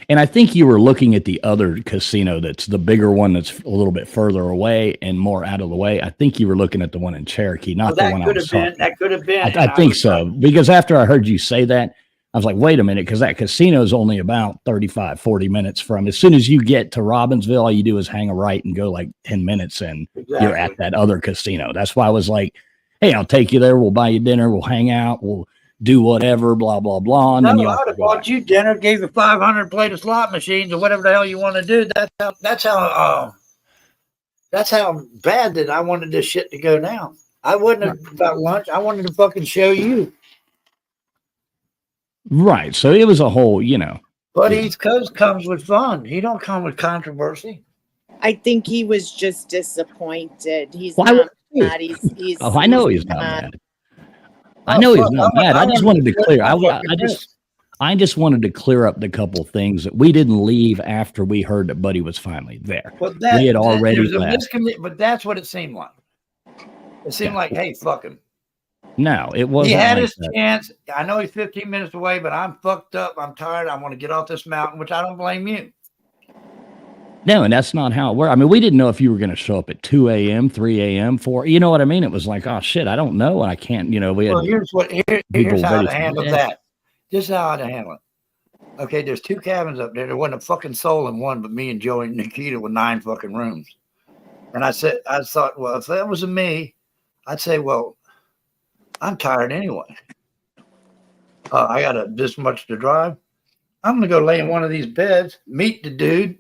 and I think you were looking at the other casino that's the bigger one that's a little bit further away and more out of the way. I think you were looking at the one in Cherokee, not the one I was talking about. That could have been. I think so, because after I heard you say that, I was like, wait a minute, because that casino is only about 35, 40 minutes from. As soon as you get to Robbinsville, all you do is hang a right and go like 10 minutes and you're at that other casino. That's why I was like, hey, I'll take you there. We'll buy you dinner. We'll hang out. We'll do whatever, blah, blah, blah. And then you I would have bought you dinner, gave you 500 plate of slot machines or whatever the hell you want to do. That's how bad that I wanted this shit to go down. I wouldn't have about lunch. I wanted to fucking show you. Right. So it was a whole, But East Coast comes with fun. He don't come with controversy. I think he was just disappointed. He's not mad. I know he's not mad. I know he's not mad. I just wanted to clear. I just wanted to clear up the couple things that we didn't leave after we heard that Buddy was finally there. But we had already left. But that's what it seemed like. It seemed like, hey, fuck him. No, it wasn't. He had his chance. I know he's 15 minutes away, but I'm fucked up. I'm tired. I want to get off this mountain, which I don't blame you. No, and that's not how it worked. I mean, we didn't know if you were going to show up at 2 a.m., 3 a.m., 4. You know what I mean? It was like, oh, shit, I don't know. And I can't, we had. Here's how to handle that. This is how to handle it. Okay, there's 2 cabins up there. There wasn't a fucking soul in one but me and Joey and Nikita with 9 fucking rooms. And I thought, well, if that was me, I'd say, well, I'm tired anyway. I got this much to drive. I'm going to go lay in one of these beds, meet the dude,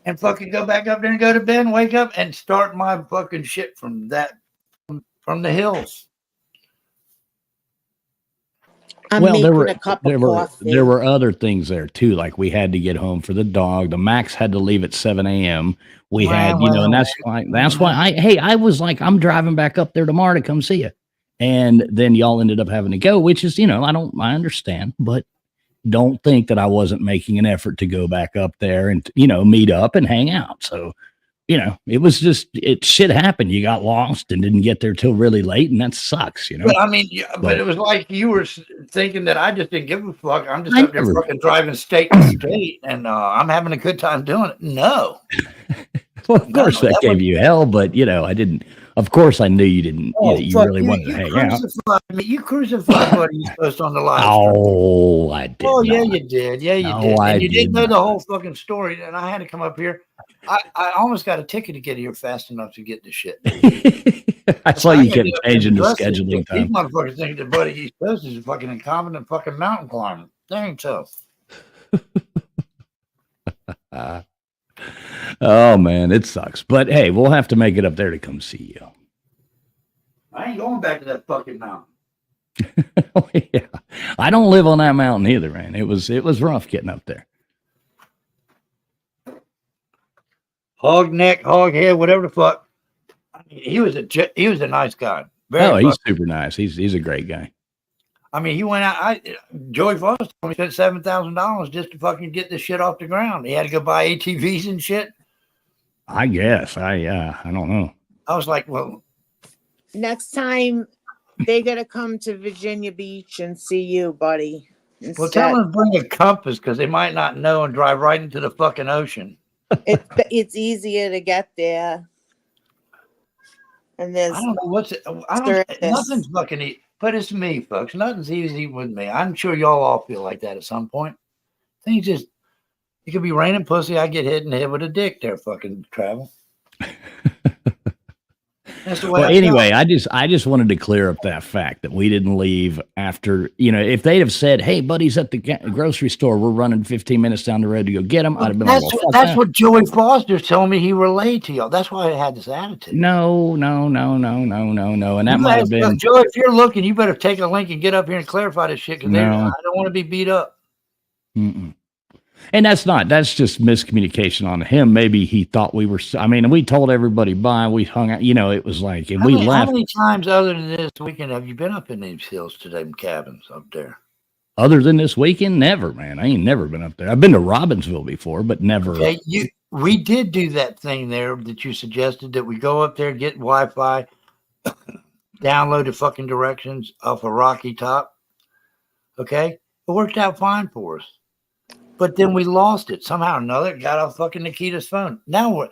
and fucking go back up there and go to bed and wake up and start my fucking shit from the hills. There were other things there too. Like we had to get home for the dog. The Max had to leave at 7 a.m. We had, and that's why I was like, I'm driving back up there tomorrow to come see you. And then y'all ended up having to go, which is, I understand, but don't think that I wasn't making an effort to go back up there and, meet up and hang out. So, it was just, shit happened. You got lost and didn't get there till really late. And that sucks, But I mean, but it was like you were thinking that I just didn't give a fuck. I'm just up there fucking driving state to state and I'm having a good time doing it. No. Well, of course that gave you hell, but I didn't Of course, I knew you didn't. Oh, You fuck, really wanted to hang out. You crucified Buddy East Coast on the live stream. Oh, I did. Oh, not. yeah, you did. Yeah, you No, did. I And you didn't know did the not. whole fucking story. And I had to come up here. I almost got a ticket to get here fast enough to get the shit. I saw you kept changing the scheduling time. These motherfuckers think that Buddy East Coast is a fucking incompetent fucking mountain climber. That ain't tough. Oh man, it sucks. But hey, we'll have to make it up there to come see you. I ain't going back to that fucking mountain. Oh, yeah. I don't live on that mountain either, man. It was rough getting up there. Hog neck, hog head, whatever the fuck. I mean, he was a nice guy. He's super nice. He's a great guy. I mean, he went out. Joey Foster told me he spent $7,000 just to fucking get this shit off the ground. He had to go buy ATVs and shit. I guess. I don't know. I was like, well, next time they gotta come to Virginia Beach and see you, buddy. Well, tell them to bring a compass because they might not know and drive right into the fucking ocean. It's easier to get there. And there's I don't know nothing's fucking easy. But it's me, folks. Nothing's easy with me. I'm sure y'all all feel like that at some point. Things just, it could be raining pussy. I get hit in the head with a dick there, fucking travel. That's the way well, anyway, I just wanted to clear up that fact that we didn't leave after, if they'd have said, hey, buddy's at the grocery store, we're running 15 minutes down the road to go get him, I'd have been that's what Joey Foster's telling me he relayed to y'all. That's why I had this attitude. No. And that might have been. Joey, if you're looking, you better take a link and get up here and clarify this shit because I don't want to be beat up. Mm-mm. And that's just miscommunication on him. Maybe he thought we were, we told everybody bye. We hung out, it was like, and we left. How many times other than this weekend have you been up in these hills today, cabins up there? Other than this weekend? Never, man. I ain't never been up there. I've been to Robbinsville before, but never. Okay, we did do that thing there that you suggested that we go up there, get Wi-Fi, download the fucking directions off a rocky top. Okay. It worked out fine for us. But then we lost it somehow or another. It got off fucking Nikita's phone. Now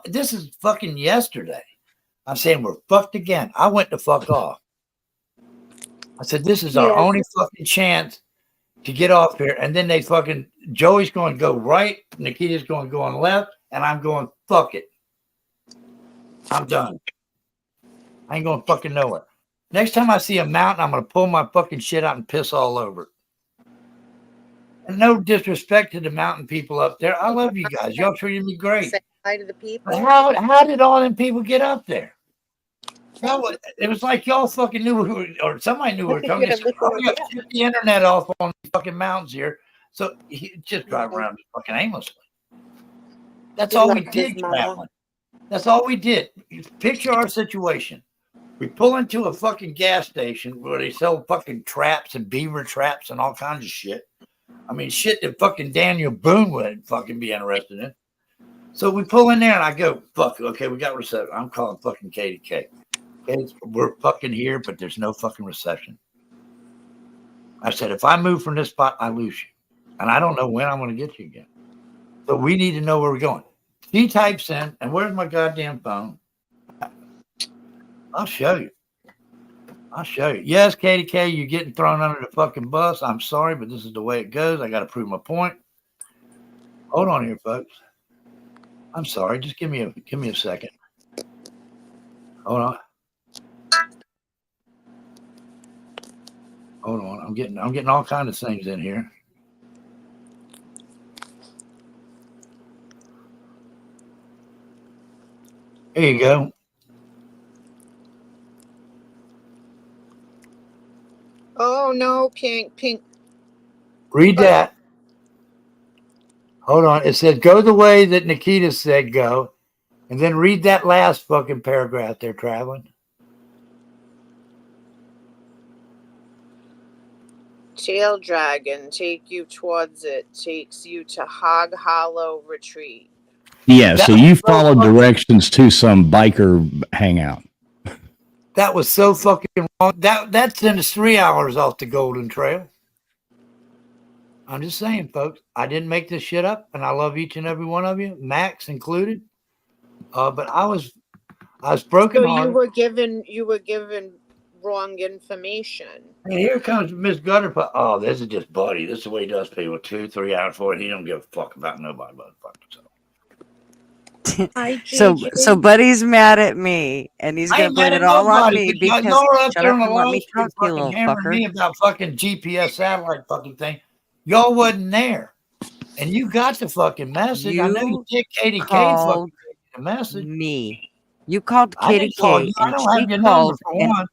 this is fucking yesterday. I'm saying we're fucked again. I went to fuck off. I said, this is our only fucking chance to get off here. And then Joey's going to go right. Nikita's going to go on left. And I'm going, fuck it. I'm done. I ain't going fucking nowhere. Next time I see a mountain, I'm going to pull my fucking shit out and piss all over it. And no disrespect to the mountain people up there. I love you guys. Y'all treated me great. Say hi to the people. How did all them people get up there? It was like y'all fucking knew or somebody knew we were coming. Shut the internet off on these fucking mountains here. So he just drive around fucking aimlessly. That's all we did, traveling. That's all we did. Picture our situation. We pull into a fucking gas station where they sell fucking traps and beaver traps and all kinds of shit. Shit that fucking Daniel Boone would fucking be interested in. So we pull in there and I go, fuck, okay, we got reception. I'm calling fucking KDK. Okay, we're fucking here, but there's no fucking reception. I said, if I move from this spot, I lose you. And I don't know when I'm going to get you again. So we need to know where we're going. He types in, and where's my goddamn phone? I'll show you. Yes, KDK, you're getting thrown under the fucking bus. I'm sorry, but this is the way it goes. I got to prove my point. Hold on here, folks. I'm sorry. Just give me a second. Hold on. I'm getting all kinds of things in here. Here you go. Oh no, pink. Read that. Hold on. It said go the way that Nikita said go. And then read that last fucking paragraph there, traveling. Tail dragon take you towards it, takes you to Hog Hollow Retreat. Yeah, so you followed directions to some biker hangout. That was so fucking wrong. That sent us 3 hours off the Golden Trail. I'm just saying, folks. I didn't make this shit up, and I love each and every one of you, Max included. But I was I was broken So hearted. you were given wrong information. And here comes Miss Gutter. Oh, this is just Buddy. This is the way he does people. 2-3 hours for it. He don't give a fuck about nobody but fucking self. Hi, So JJ. Buddy's mad at me, and he's I gonna ain't mad blame at it all on nobody. me But y'all because are up shut there up on the and let live me stream talk, you fucking little hammering fucker. me about fucking GPS satellite fucking thing. Y'all wasn't there. And you got the fucking message. I know you You did. Katie K called fucking the message. me. You called I Katie didn't call K, you. I and don't she have your number called for and one.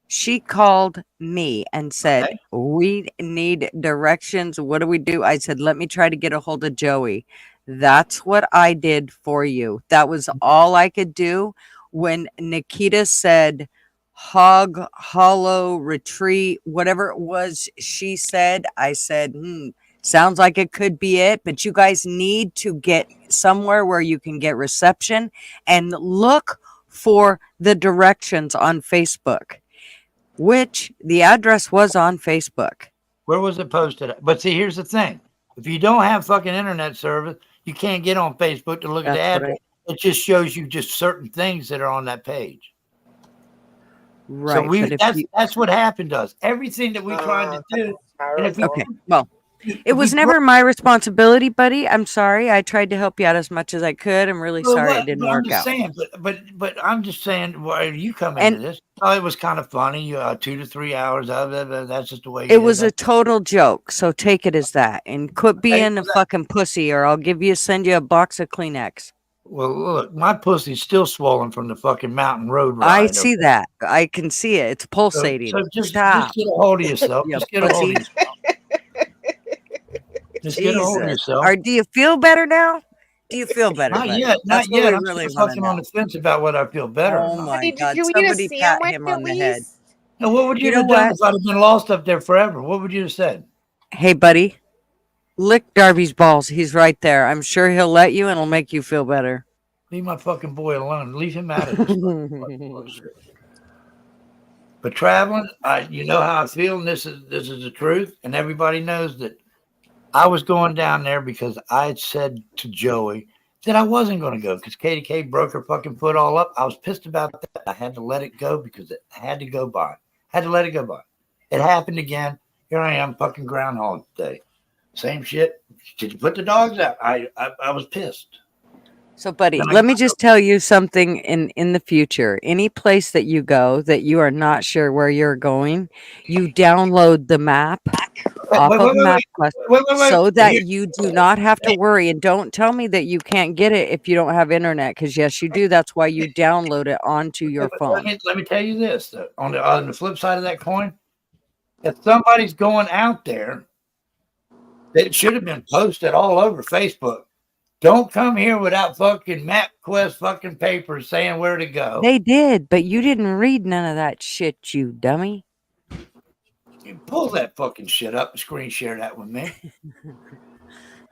she called me and said, Okay. "We need directions. What do we do?" I said, "Let me try to get a hold of Joey." That's what I did for you. That was all I could do. When Nikita said hog, hollow, retreat, whatever it was she said, I said, sounds like it could be it, but you guys need to get somewhere where you can get reception and look for the directions on Facebook, which the address was on Facebook. Where was it posted at? But see, here's the thing. If you don't have fucking internet service, you can't get on Facebook to look at the That's what address. It just shows you just certain things that are on that page. Right. So but if that's what happened to us. Everything that we tried to do. And if we, okay, well, if it was we never my responsibility, buddy. I'm sorry. I tried to help you out as much as I could. I'm really well, sorry it didn't but I'm work just out. saying, but I'm just saying, why you come into And this? Oh, it was kind of funny. 2 to 3 hours. That's just the way it was a total joke. So take it as that and quit being a fucking pussy, or I'll send you a box of Kleenex. Well, look, my pussy's still swollen from the fucking mountain road I ride. see that. I can see it. It's pulsating. So just Stop. get a hold of yourself. You Just get a hold of pussy. yourself. Just get a hold of Jesus. yourself. Do you feel better now? Do you feel better? Not buddy? yet. That's Not what yet. we I'm really still want to fucking on know. the fence about whether I feel better or Oh not. my Did God. you eat a Somebody pat sandwich him at on the head. least? Now, what would you, You know have done what? if I'd have been lost up there forever? What would you have said? Hey, buddy, lick Darby's balls. He's right there. I'm sure he'll let you and it'll make you feel better. Leave my fucking boy alone. Leave him out of this. But traveling, you know how I feel, and this is the truth, and everybody knows that I was going down there because I had said to Joey that I wasn't going to go because Katie K broke her fucking foot all up. I was pissed about that. I had to let it go because it had to go by. Had to let it go by. It happened again. Here I am, fucking Groundhog Day. Same shit. Did you put the dogs out? I was pissed. So, buddy, let me just tell you something in the future. Any place that you go that you are not sure where you're going, you download the map off of MapQuest so that you do not have to worry. And don't tell me that you can't get it if you don't have internet, because yes, you do. That's why you download it onto your phone. Let me tell you this. On the flip side of that coin, if somebody's going out there, it should have been posted all over Facebook. Don't come here without fucking MapQuest fucking papers saying where to go. They did, but you didn't read none of that shit, you dummy. You pull that fucking shit up and screen share that with me.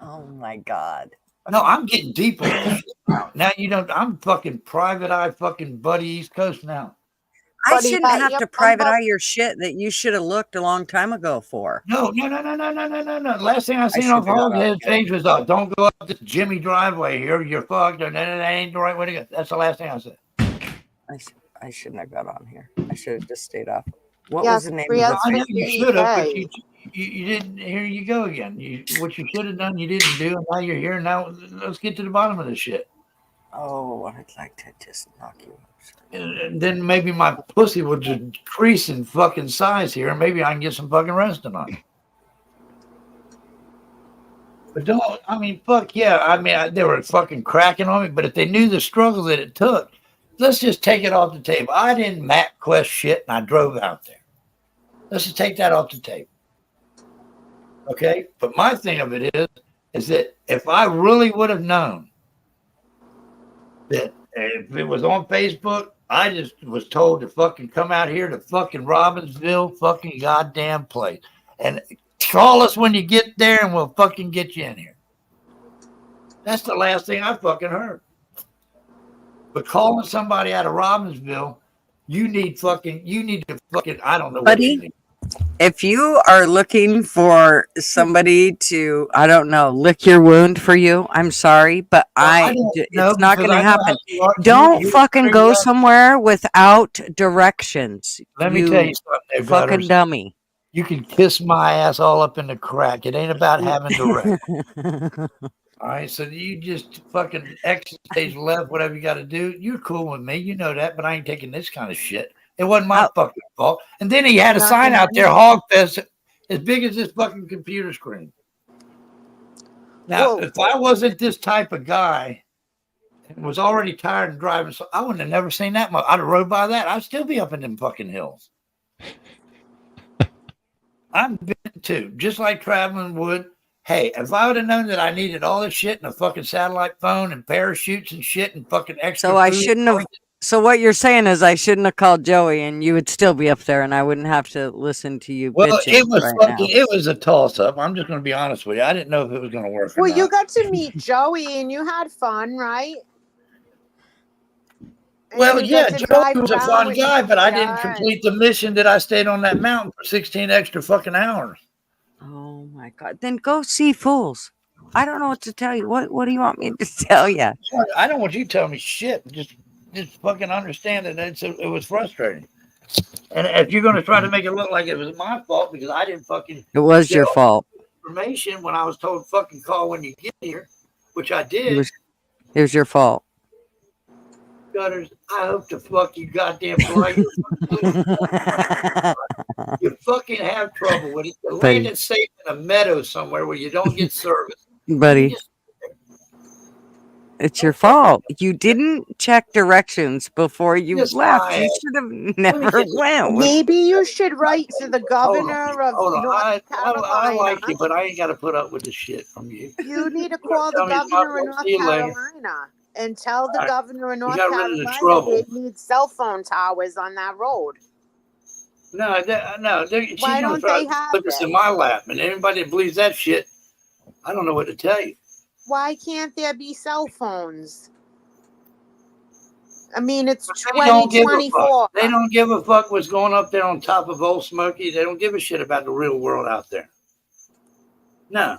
Oh my God. No, I'm getting deep on this shit now. Now you don't. I'm fucking private eye fucking buddy East Coast now. I shouldn't have to private eye your shit that you should have looked a long time ago for. No. Last thing I seen off Hoghead page was, don't go up this Jimmy driveway here. You're fucked. And that ain't the right way to go. That's the last thing I said. I shouldn't have got on here. I should have just stayed off. What was the name of the I know you should have, but you didn't. Here you go again. What you should have done, you didn't do, and now you're here. Now let's get to the bottom of this shit. Oh, I'd like to just knock you. And then maybe my pussy will decrease in fucking size here, and maybe I can get some fucking rest tonight. But fuck yeah. They were fucking cracking on me, but if they knew the struggle that it took, let's just take it off the table. I didn't MapQuest shit, and I drove out there. Let's just take that off the table. Okay? But my thing of it is that if I really would have known that if it was on Facebook, I just was told to fucking come out here to fucking Robbinsville fucking goddamn place. And call us when you get there and we'll fucking get you in here. That's the last thing I fucking heard. But calling somebody out of Robbinsville, you need to fucking, I don't know what you need. If you are looking for somebody to, I don't know, lick your wound for you, I'm sorry, but Well, I don't know it's not because going to I know how happen. you are. Don't You're fucking very go young. somewhere without directions. Let me tell you You something, there, fucking Gutters. dummy. You can kiss my ass all up in the crack. It ain't about having direct. All right, so you just fucking exit stage left, whatever you got to do. You're cool with me, you know that, but I ain't taking this kind of shit. It wasn't my Oh, fucking fault. And then he had a sign Nothing. out there, Hogfest, as big as this fucking computer screen. Now, Well, if I wasn't this type of guy and was already tired of driving, so I wouldn't have never seen that much. I'd have rode by that. I'd still be up in them fucking hills. I'm been too, just like traveling would. Hey, if I would have known that I needed all this shit and a fucking satellite phone and parachutes and shit and fucking extra so I food, shouldn't have. So what you're saying is I shouldn't have called Joey, and you would still be up there, and I wouldn't have to listen to you well, bitching it was right fucking, now. it was a toss up. I'm just going to be honest with you. I didn't know if it was going to work or well, you not. got to meet Joey and you had fun, right? And Well, you yeah, got to Joey drive was a around fun with guy, him. but I didn't Yeah. complete the mission that I stayed on that mountain for 16 extra fucking hours. Oh my god! Then go see Fools. I don't know what to tell you. What do you want me to tell you? I don't want you to tell me shit. Just fucking understand that it was frustrating. And if you're going to try to make it look like it was my fault because I didn't fucking It was get your all fault. the information when I was told fucking call when you get here, which I It did, was it was your fault. Gutters, I hope to fuck you goddamn fly. You fucking have trouble with it. You land buddy, it safe in a meadow somewhere where you don't get service. You buddy, just it's don't your fucking fault. You didn't check directions before you kiss left. my You ass. should have Let me never kiss went. Maybe you should write to the Hold on. governor of Hold on. North I Carolina. like you, but I ain't got to put up with this shit from you. You need to You gonna call the tell me it's my governor of fault. See North you later. Carolina and tell the All right. governor of You North got rid of the Carolina trouble. they need cell phone towers on that road. No, she's Why going to don't try they to have put this it? in my lap. And anybody that believes that shit, I don't know what to tell you. Why can't there be cell phones? I mean, it's They don't give a fuck. 2024. They don't give a fuck what's going up there on top of Old Smoky. They don't give a shit about the real world out there. No.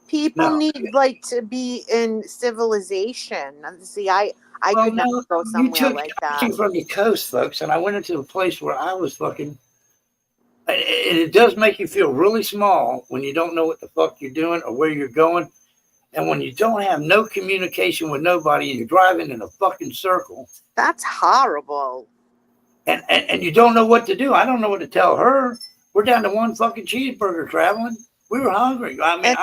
People No. need like to be in civilization. See, I Well, could never no, go you somewhere took like I that. came from the coast, folks, and I went into a place where I was fucking. And it does make you feel really small when you don't know what the fuck you're doing or where you're going. And when you don't have no communication with nobody and you're driving in a fucking circle That's horrible. and you don't know what to do. I don't know what to tell her. We're down to one fucking cheeseburger traveling. We were hungry. I mean,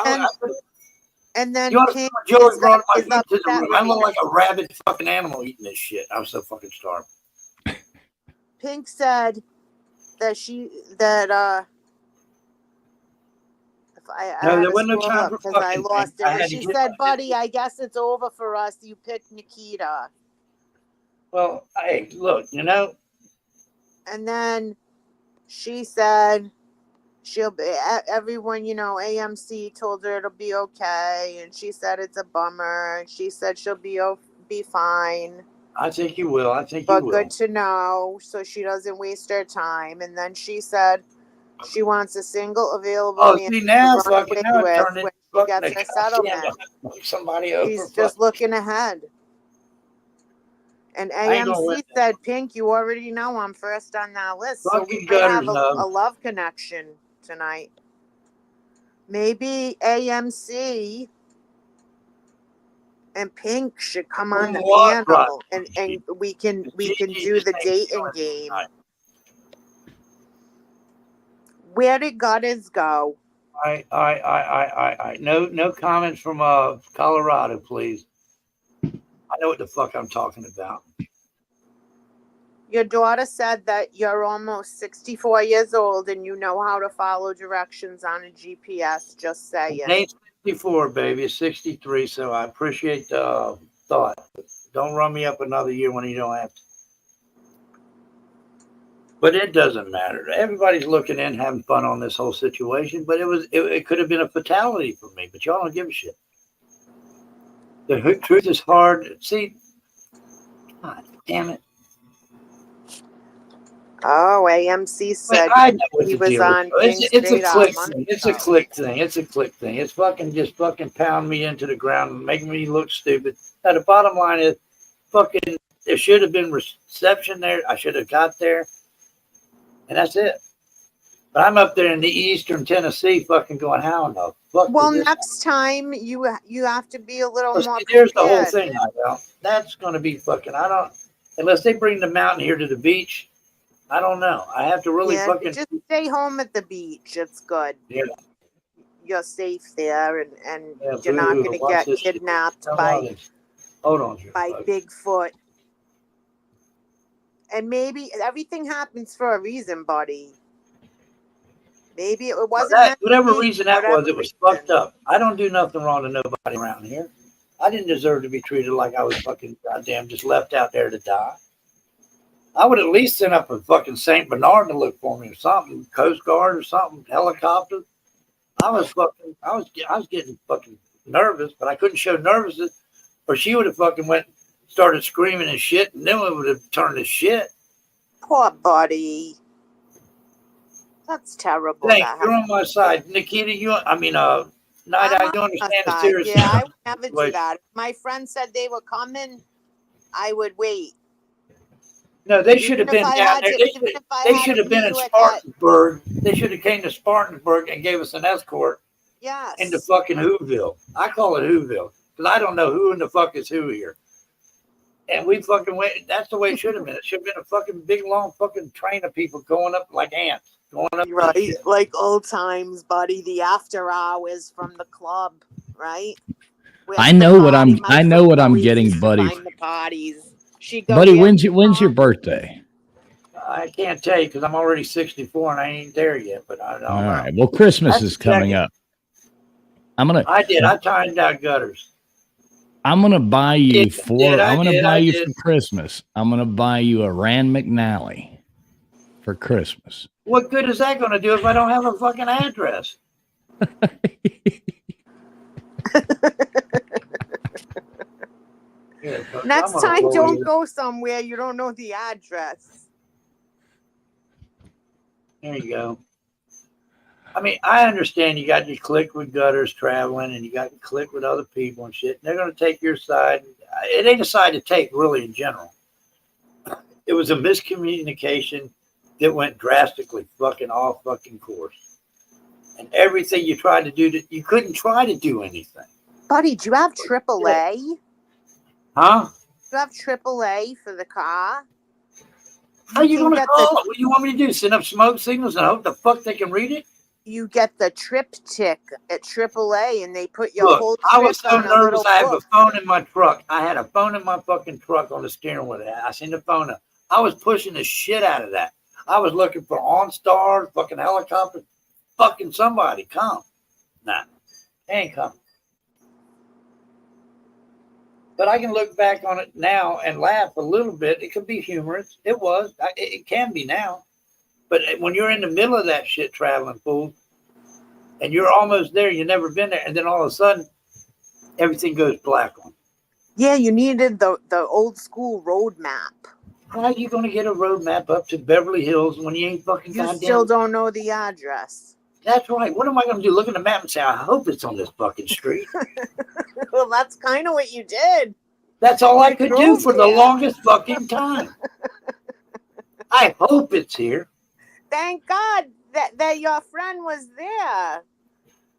And then you ought to see Pink when Joey brought my is food to the upset room. I right look now. like a rabid fucking animal eating this shit. I was so fucking starved. Pink said that if I No, had there to wasn't no scroll time up for because I fucking. lost it. I But had to she get said, my. "Buddy, I guess it's over for us. You picked Nikita." Well, hey, look, you know. And then she said she'll be everyone, AMC told her it'll be okay, and she said it's a bummer, and she said she'll be fine, I think you will. I think you but will. good to know so she doesn't waste her time. And then she said she wants a single available Oh, man see to now, run fucking away now it with turned into when she fucking gets a her goddamn settlement. somebody over. She's just looking ahead. And I ain't gonna AMC win. said, Pink, you already know I'm first on that list, so we Fucking might Gutters have a know. love connection tonight. Maybe AMC and Pink should come on the What? Right. panel, and we can do the dating game. Where did Gutters go? I. No comments from Colorado, please. I know what the fuck I'm talking about. Your daughter said that you're almost 64 years old and you know how to follow directions on a GPS. Just saying. It ain't 64, baby. It's 63. So I appreciate the thought. Don't run me up another year when you don't have to. But it doesn't matter. Everybody's looking in, having fun on this whole situation. But it could have been a fatality for me. But y'all don't give a shit. The truth is hard. See, God damn it. Oh, AMC But said I know what he the was deal on is. King's It's a Radar click month thing. It's a ago. click thing. It's a click thing. It's fucking just fucking pound me into the ground and making me look stupid. Now, the bottom line is fucking there should have been reception there. I should have got there. And that's it. But I'm up there in the eastern Tennessee fucking going, how in the fuck Well, did this next time you have to be a little happen? more See, there's the whole prepared. thing, that's going to be fucking, I don't, unless they bring the mountain here to the beach, I don't know. I have to really Yeah, fucking, just stay home at the beach. It's good. yeah, You're safe there, and yeah, you're not boo, going to watch get this shit. kidnapped Come by on in. Hold on, here, folks. Bigfoot. And maybe everything happens for a reason, buddy. Maybe it wasn't meant to Whatever be, reason that whatever was, it was reason. fucked up. I don't do nothing wrong to nobody around here. I didn't deserve to be treated like I was fucking goddamn just left out there to die. I would at least send up a fucking St. Bernard to look for me or something, Coast Guard or something, helicopter. I was getting fucking nervous, but I couldn't show nervousness, or she would have fucking started screaming and shit, and then we would have turned to shit. Poor buddy. That's terrible. Thanks, you're on my side, Nikita. Night Owl, you understand the seriousness? Yeah, I would never do Like- that. If my friend said they were coming, I would wait. No, they should have Even been if I down had there. to- They even if I they had should to have been meet in you at Spartanburg. They should have came to Spartanburg and gave us an escort Yes. into fucking Whoville. I call it Whoville because I don't know who in the fuck is who here. And we fucking went. That's the way it should have been. It should have been a fucking big long fucking train of people going up like ants, going up. Right, like old times, buddy. The after hours from the club, right? I know what I'm getting, buddy. Find the parties. She go Buddy, here, when's your birthday? I can't tell you because I'm already 64 and I ain't there yet. But I don't All know. right. Well, Christmas That's is coming second. up. I timed out gutters. I'm gonna buy you for did. Christmas. I'm gonna buy you a Rand McNally for Christmas. What good is that going to do if I don't have a fucking address? Yeah, Next I'm time, gonna don't roll go somewhere you don't know the address. There you go. I mean, I understand you got your clique with gutters traveling and you got your clique with other people and shit. And they're going to take your side. It ain't a side to take, really, in general. It was a miscommunication that went drastically fucking off fucking course. And everything you tried to do, you couldn't try to do anything. Buddy, do you have AAA? Huh? Do you have AAA for the car? How you going to get call it? What do you want me to do? Send up smoke signals and hope the fuck they can read it? You get the triptych at AAA, and they put your Look, whole I was trip so on a nervous. little I have a book. phone in my truck. I had a phone in my fucking truck on the steering wheel. I seen the phone up. I was pushing the shit out of that. I was looking for OnStar, fucking helicopter, fucking somebody come. Nah, they ain't coming. But I can look back on it now and laugh a little bit. It could be humorous. It was. It can be now. But when you're in the middle of that shit traveling, fool, and you're almost there, you've never been there, and then all of a sudden, everything goes black on. Yeah, you needed the old school road map. How are you going to get a road map up to Beverly Hills when you ain't fucking You goddamn? still don't know the address. That's right. What am I going to do? Look at the map and say, I hope it's on this fucking street. Well, that's kind of what you did. That's all I could do drove for the there. longest fucking time. I hope it's here. Thank God that your friend was there.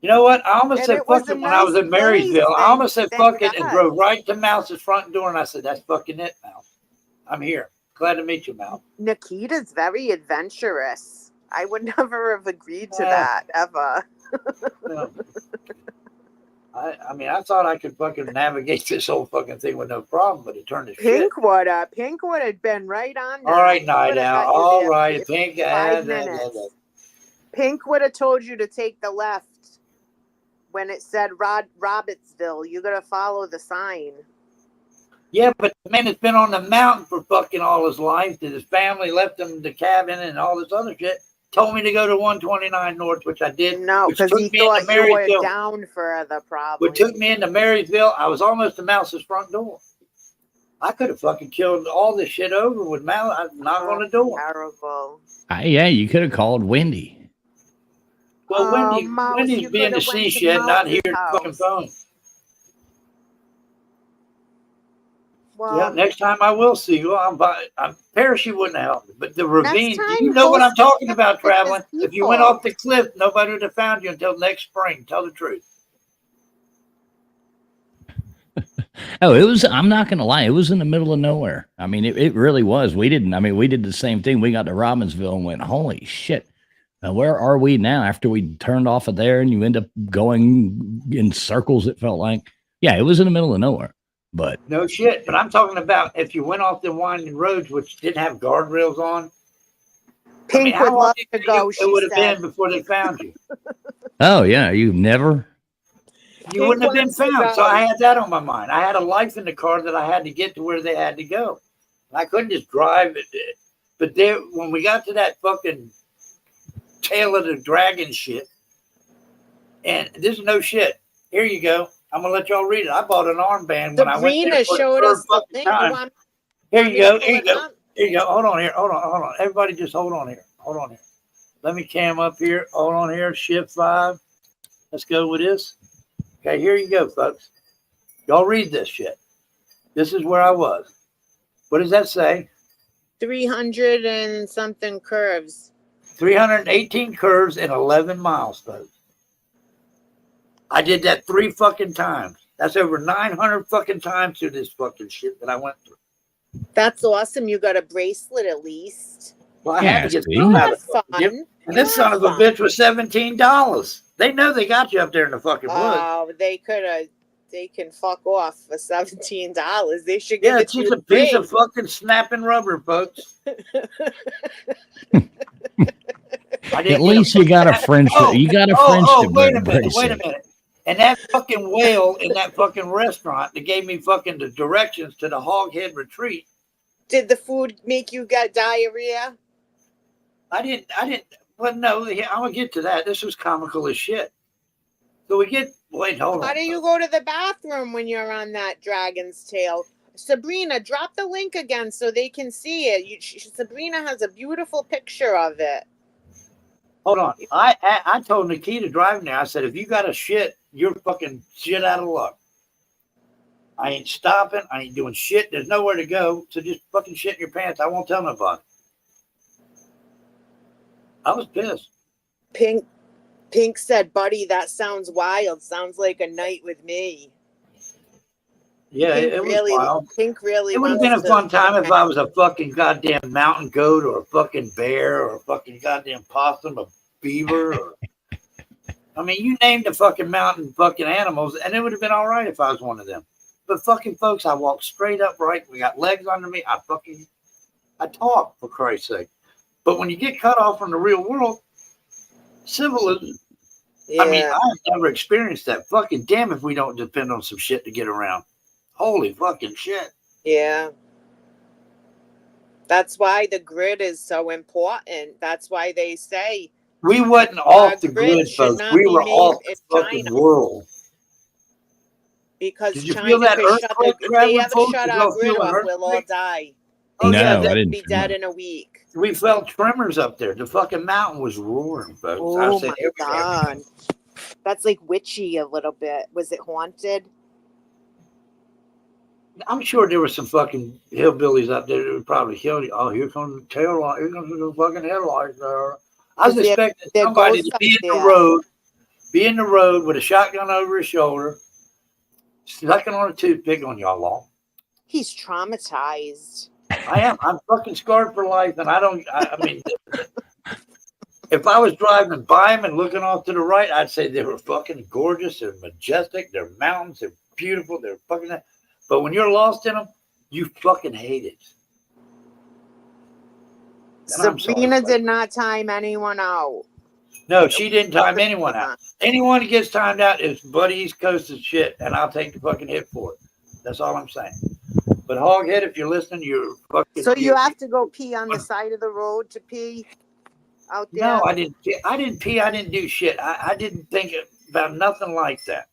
You know what? I almost And said it was fuck a it when I was nice in Marysville. place, I almost said thank fuck it and God. drove right to Mouse's front door, and I said, that's fucking it, Mouse. I'm here. Glad to meet you, Mouse. Nikita's very adventurous. I would never have agreed to Yeah. that ever. I mean, I thought I could fucking navigate this whole fucking thing with no problem, but it turned to shit. Pink would have been right on that. All right, He Night would've Owl. got you All there right, in Pink. 5 minutes. Pink would have told you to take the left when it said Robertsville. You got to follow the sign. Yeah, but the man has been on the mountain for fucking all his life. That his family left him the cabin and all this other shit. Told me to go to 129 North, which I did. No, which because took he me into thought you were I could have fucking killed all this shit over with Mal. I'd knock on the door. Terrible. Yeah, you could have called Wendy. Well, Mouse, Wendy's you being the coulda went sea to shed, not Mouse's here at the fucking house. phone. Well, Yeah, next time I will see you. I'm parachute wouldn't have helped me, but the ravine. time, You know what go I'm talking see about, his traveling. If you went people. off the cliff, nobody would have found you until next spring. Tell the truth. Oh, it was, I'm not going to lie. It was in the middle of nowhere. I mean, it really was. We did the same thing. We got to Robbinsville and went, holy shit. Where are we now after we turned off of there and you end up going in circles? It felt like, yeah, it was in the middle of nowhere, but No shit. But I'm talking about if you went off the winding roads, which didn't have guardrails on. Pink how would long love do you to think go. It She would have said. been before they found you. oh yeah, you've never. You Pink wouldn't have been wants to found. So go. I had that on my mind. I had a life in the car that I had to get to where they had to go. I couldn't just drive it. But there, when we got to that fucking tail of the dragon shit, and this is no shit. Here you go. I'm gonna let y'all read it. I bought an armband when I went there Sabrina for showed the us third the fucking thing. You time. want Here me you to go. pull Here you it go. up? Here you go. Hold on here. Hold on. Everybody just hold on here. Hold on here. Let me cam up here. Hold on here. Shift 5. Let's go with this. Okay, here you go, folks. Y'all read this shit. This is where I was. What does that say? 300 and something curves. 318 curves and 11 miles, folks. I did that 3 fucking times. That's over 900 fucking times through this fucking shit that I went through. That's awesome. You got a bracelet at least. Well, I Yeah, had to get see? some You out had of it. fun. And this son of a bitch was $17. They know they got you up there in the fucking woods. Oh, they could have. They can fuck off for $17. They should give Yeah, it it's to just you a piece free. of fucking snapping rubber, folks. At least you got a friendship. You got a friendship wait a minute. bracelet. Wait a minute. And that fucking whale in that fucking restaurant that gave me fucking the directions to the Hoghead retreat. Did the food make you get diarrhea? I didn't. Well, no, I'm gonna get to that. This was comical as shit. So wait, hold on. How do you go to the bathroom when you're on that dragon's tail? Sabrina, drop the link again so they can see it. Sabrina has a beautiful picture of it. Hold on. I told Nikita driving there, I said, if you got a shit, you're fucking shit out of luck. I ain't stopping. I ain't doing shit. There's nowhere to go. So just fucking shit in your pants. I won't tell nobody. I was pissed. Pink said, buddy, that sounds wild. Sounds like a night with me. Yeah, it was wild. Pink really It would have been a fun time if I was a fucking goddamn mountain goat or a fucking bear or a fucking goddamn possum, a beaver. I mean, you named the fucking mountain fucking animals, and it would have been all right if I was one of them. But fucking folks, I walk straight upright. We got legs under me. I talk, for Christ's sake. But when you get cut off from the real world, civilism. Yeah. I mean, I've never experienced that. Fucking damn if we don't depend on some shit to get around. Holy fucking shit. Yeah. That's why the grid is so important. That's why they say we wasn't off the grid, folks. We were off the fucking world. Because did you China feel that earthquake? If they ever folks? shut our grid off, we'll all die. Oh, no, yeah, I didn't. Be dead in a week. We felt tremors up there. The fucking mountain was roaring, folks. Oh my God. That's like witchy a little bit. Was it haunted? I'm sure there were some fucking hillbillies out there that would probably kill you. Oh, here comes the tail light. Here comes the fucking headlights. I was expecting somebody to be in the road with a shotgun over his shoulder, sucking on a toothpick on y'all all. He's traumatized. I am. I'm fucking scarred for life, and I mean, if I was driving by them and looking off to the right, I'd say they were fucking gorgeous. They're majestic. They're mountains. They're beautiful. They're fucking. But when you're lost in them, you fucking hate it. Sabrina did not time anyone out. No, she didn't time anyone out. Anyone that gets timed out is Buddy East Coast of shit, and I'll take the fucking hit for it. That's all I'm saying. But Hoghead, if you're listening, you're fucking. So you have to go pee on the side of the road to pee out there? No, I didn't pee. I didn't do shit. I didn't think about nothing like that.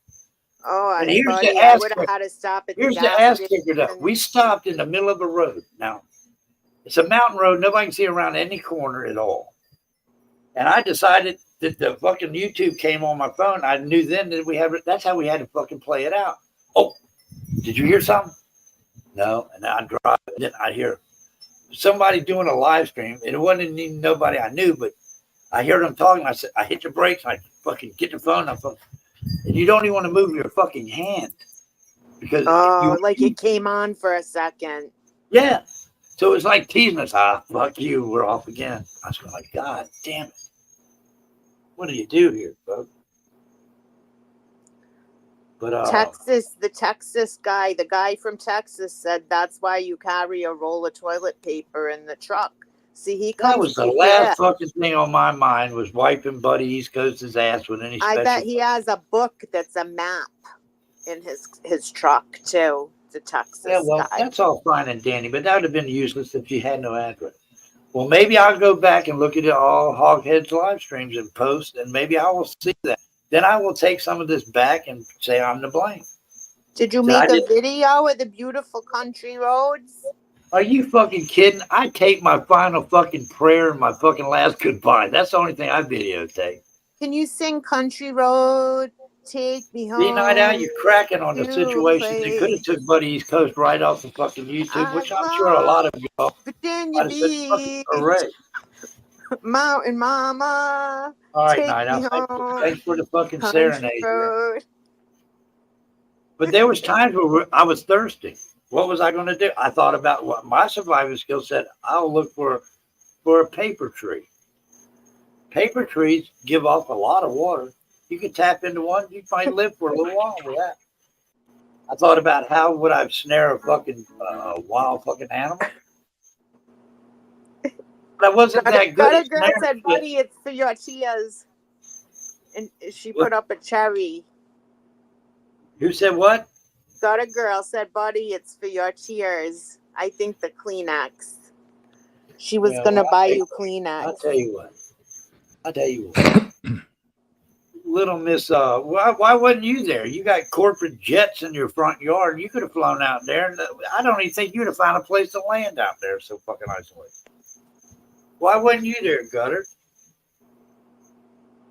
And here's buddy, the I ass would have kicker. had to stop at Here's the the gas ass station. kicker though. We stopped in the middle of a road. Now, it's a mountain road. Nobody can see around any corner at all. And I decided that the fucking YouTube came on my phone. I knew then that that's how we had to fucking play it out. Oh, did you hear something? No. And I drive. And then I hear somebody doing a live stream. And it wasn't even nobody I knew, but I heard them talking. I said, I hit the brakes. I fucking get the phone. And you don't even want to move your fucking hand. Because like it came on for a second. Yeah. So it's like teasing us. Fuck you. We're off again. I was going like, God damn it. What do you do here, folks? But the Texas guy, the guy from Texas said that's why you carry a roll of toilet paper in the truck. See, he comes. That was the last fucking thing on my mind was wiping Buddy East Coast's ass with any special. I bet he has a book that's a map in his truck too. The Texas guy. That's all fine and dandy, but that would have been useless if you had no address. Well, maybe I'll go back and look at all Hoghead's live streams and post, and maybe I will see that. Then I will take some of this back and say I'm to blame. Did you make a video of the beautiful country roads? Are you fucking kidding? I take my final fucking prayer and my fucking last goodbye. That's the only thing I videotape. Can you sing Country Road? Take me home. Night out, you're cracking on the situation. They could have took Buddy East Coast right off the fucking YouTube, which I'm sure a lot of y'all. Virginia Beach, Mountain Mama. All right, Night Out. Thanks for the fucking serenade. But there was times where I was thirsty. What was I going to do? I thought about what my survival skill said. I'll look for a paper tree. Paper trees give off a lot of water. You could tap into one. You might live for a little while with that. I thought about how would I snare a fucking wild fucking animal. But I wasn't that good. Got a girl said, "Buddy, it's for your tears," and she put up a cherry. Who said what? Got a girl said, "Buddy, it's for your tears." I think the Kleenex. She was gonna buy you Kleenex. I'll tell you what. Little Miss, why wasn't you there? You got corporate jets in your front yard. You could have flown out there. And I don't even think you'd have found a place to land out there. So fucking isolated. Why wasn't you there, Gutter?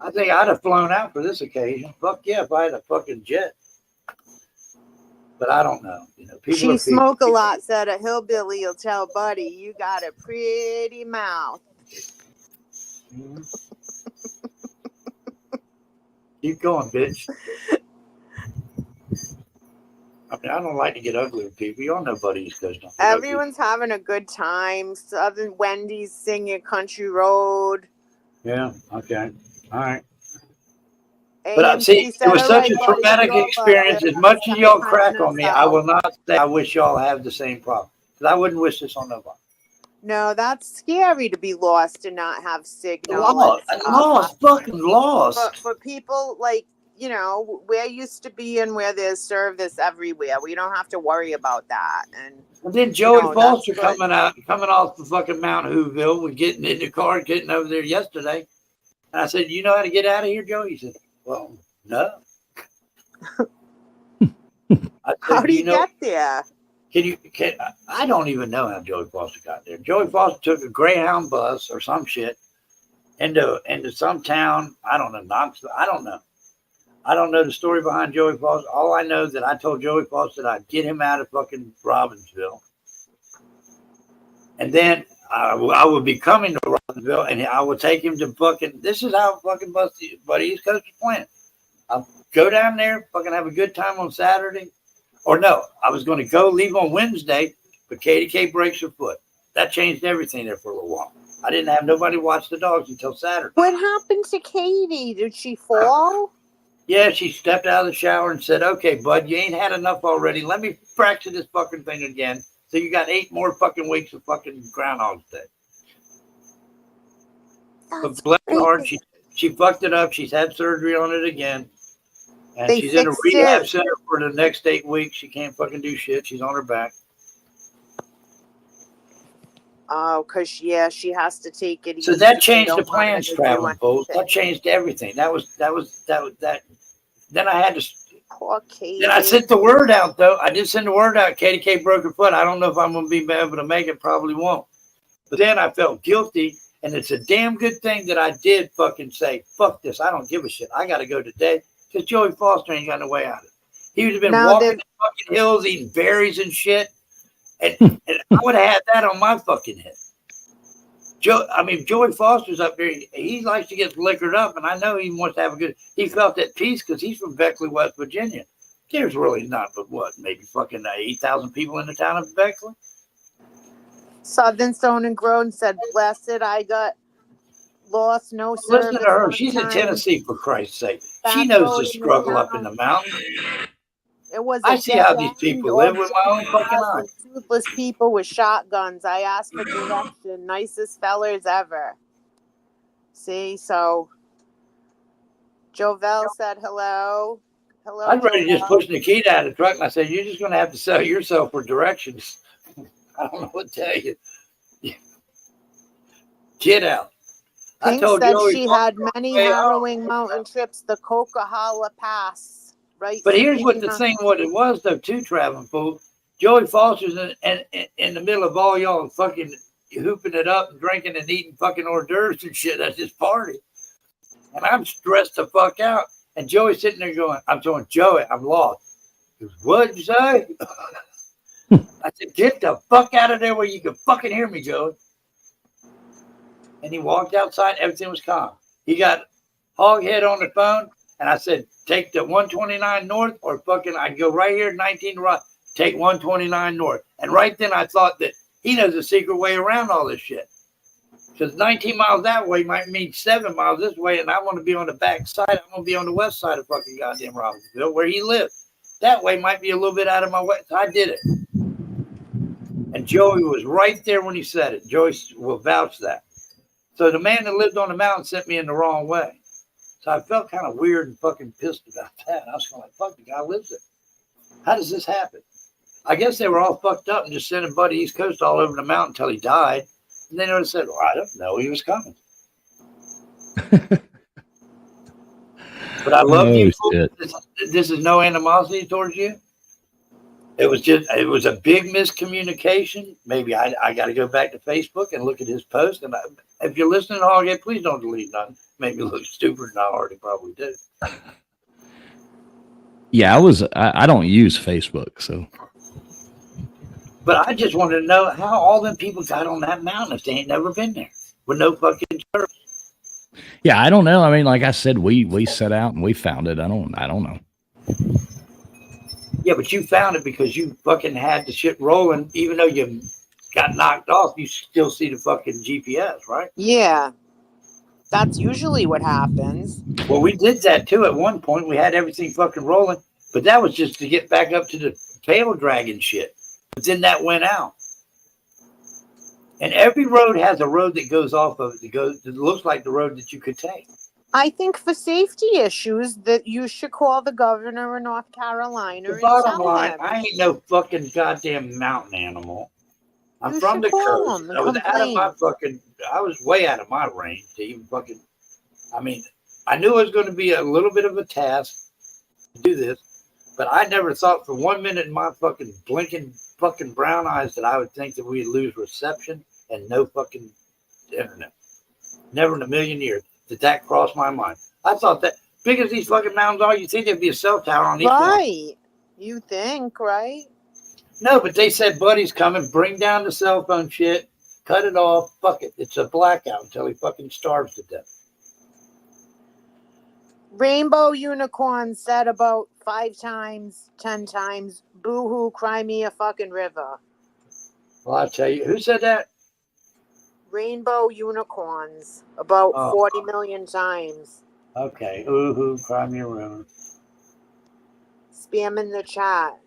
I think I'd have flown out for this occasion. Fuck yeah, if I had a fucking jet. But I don't know. You know, people. She smoke a lot. Said a hillbilly will tell Buddy, "You got a pretty mouth." Mm-hmm. Keep going, bitch. I mean, I don't like to get ugly with people. Y'all know Buddy East Coast. Everyone's having a good time. Southern Wendy's singing Country Road. Yeah, okay. All right. But see, it was such a traumatic experience. As much as y'all crack on me, I will not say I wish y'all have the same problem. Because I wouldn't wish this on nobody. No, that's scary to be lost and not have signal. Fucking lost. But for people like, you know, we're used to being where there's service everywhere. We don't have to worry about that. And then Joey Foster coming off the fucking Mount Whoville. We're getting in the car, getting over there yesterday. And I said, "You know how to get out of here, Joey?" He said, "Well, no." I said, how do you get there? I don't even know how Joey Foster got there. Joey Foster took a Greyhound bus or some shit into some town. I don't know, Knoxville. I don't know. I don't know the story behind Joey Foster. All I know is that I told Joey Foster that I'd get him out of fucking Robbinsville. And then I would be coming to Robbinsville and I would take him to fucking, this is how fucking Buddy East Coast was playing. I'll go down there, fucking have a good time on Saturday. Or no, I was going to go leave on Wednesday, but Katie K breaks her foot. That changed everything there for a little while. I didn't have nobody watch the dogs until Saturday. What happened to Katie? Did she fall? Yeah, she stepped out of the shower and said, "Okay, bud, you ain't had enough already. Let me fracture this fucking thing again. So you got 8 more fucking weeks of fucking Groundhog's Day." But bless her heart, she fucked it up. She's had surgery on it again. And she's in a rehab center for the next 8 weeks. She can't fucking do shit. She's on her back. Oh, because, she has to take it easy. So that changed the plans traveling, folks. That changed everything. That. Then I had to, Poor Katie. Then I sent the word out, though. I did send the word out. Katie K broke her foot. I don't know if I'm going to be able to make it. Probably won't. But then I felt guilty. And it's a damn good thing that I did fucking say, fuck this. I don't give a shit. I got to go today. Because Joey Foster ain't got no way out of it. He would have been walking the fucking hills, eating berries and shit. And I would have had that on my fucking head. Joey Foster's up there. He likes to get liquored up, and I know he wants to have a good. He felt at peace because he's from Beckley, West Virginia. There's really not, but what, maybe fucking 8,000 people in the town of Beckley. Southern Stone and Grown said, "Blessed, I got lost, no service." Listen to her. She's in Tennessee, for Christ's sake. She knows the struggle up in the mountains. It was. I see how these people live with my own fucking eyes. Toothless people with shotguns. I asked for direction. Nicest fellers ever. See, so Jovel said hello. Hello. I'd ready to just push Nikita out of the truck, and I said, "You're just going to have to sell yourself for directions." I don't know what to tell you. Get out. Pink said she had many harrowing mountain trips. The Coquihalla Pass. Right. But here's what the thing, what it was, though, too, traveling fool. Joey Foster's in the middle of all y'all fucking hooping it up and drinking and eating fucking hors d'oeuvres and shit at this party. And I'm stressed the fuck out. And Joey's sitting there going, I'm going, Joey, I'm lost. He goes, what'd you say? I said, get the fuck out of there where you can fucking hear me, Joey. And he walked outside. Everything was calm. He got Hoghead on the phone. And I said, take the 129 north or fucking, I'd go right here, 19 right, take 129 north. And right then I thought that he knows a secret way around all this shit. Because 19 miles that way might mean 7 miles this way. And I want to be on the back side. I'm going to be on the west side of fucking goddamn Robbinsville where he lived. That way might be a little bit out of my way. So I did it. And Joey was right there when he said it. Joey will vouch that. So the man that lived on the mountain sent me in the wrong way. So I felt kind of weird and fucking pissed about that. I was going like, fuck, the guy lives there. How does this happen? I guess they were all fucked up and just sending Buddy East Coast all over the mountain until he died. And then they said, well, I don't know. He was coming. But I love you. This is no animosity towards you. It was a big miscommunication. Maybe I got to go back to Facebook and look at his post. And if you're listening to Hoghead, please don't delete nothing. Make me look stupid, and I already probably do. Yeah, I don't use Facebook, so. But I just wanted to know how all them people got on that mountain if they ain't never been there with no fucking service. Yeah, I don't know. I mean, like I said, we set out and we found it. I don't know. Yeah, but you found it because you fucking had the shit rolling, even though you got knocked off. You still see the fucking GPS, right? Yeah. That's usually what happens. Well, we did that too at one point. We had everything fucking rolling, but that was just to get back up to the tail dragging shit. But then that went out. And every road has a road that goes off of it that looks like the road that you could take. I think for safety issues that you should call the governor of North Carolina. The bottom line, I ain't no fucking goddamn mountain animal. I'm from the coast. I was way out of my range to even fucking, I knew it was going to be a little bit of a task to do this, but I never thought for 1 minute in my fucking blinking fucking brown eyes that I would think that we'd lose reception and no fucking internet. Never in a million years did that cross my mind. I thought that big as these fucking mountains are, you'd think there'd be a cell tower on each one. Right. You think, right? No, but they said Buddy's coming, bring down the cell phone shit, cut it off, fuck it. It's a blackout until he fucking starves to death. Rainbow Unicorn said about 5 times, 10 times, boo-hoo, cry me a fucking river. Well, I'll tell you, who said that? Rainbow Unicorns about 40 million times. Okay, ooh-hoo, cry me a river. Spam in the chat.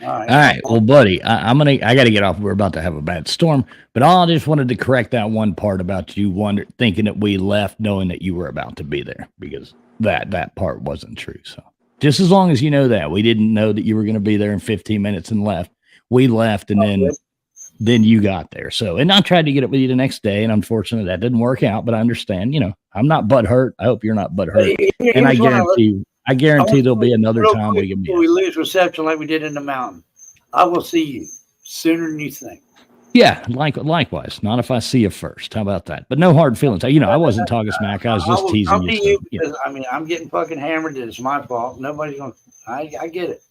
All right. Well, buddy, I got to get off. We're about to have a bad storm, but I just wanted to correct that one part about you thinking that we left knowing that you were about to be there, because that part wasn't true. So just as long as you know that we didn't know that you were going to be there in 15 minutes and left, we left. And then you got there. So, and I tried to get it with you the next day, and unfortunately that didn't work out, but I understand, I'm not butthurt. I hope you're not butthurt. And I guarantee I guarantee there'll be another Real time quick we can meet before up. we lose reception like we did in the mountain. I will see you sooner than you think. Yeah, likewise. Not if I see you first. How about that? But no hard feelings. You know, I wasn't talking smack. I was I just will teasing come you. to So, you you know. because I mean I'm getting fucking hammered and it's my fault. Nobody's gonna I get it.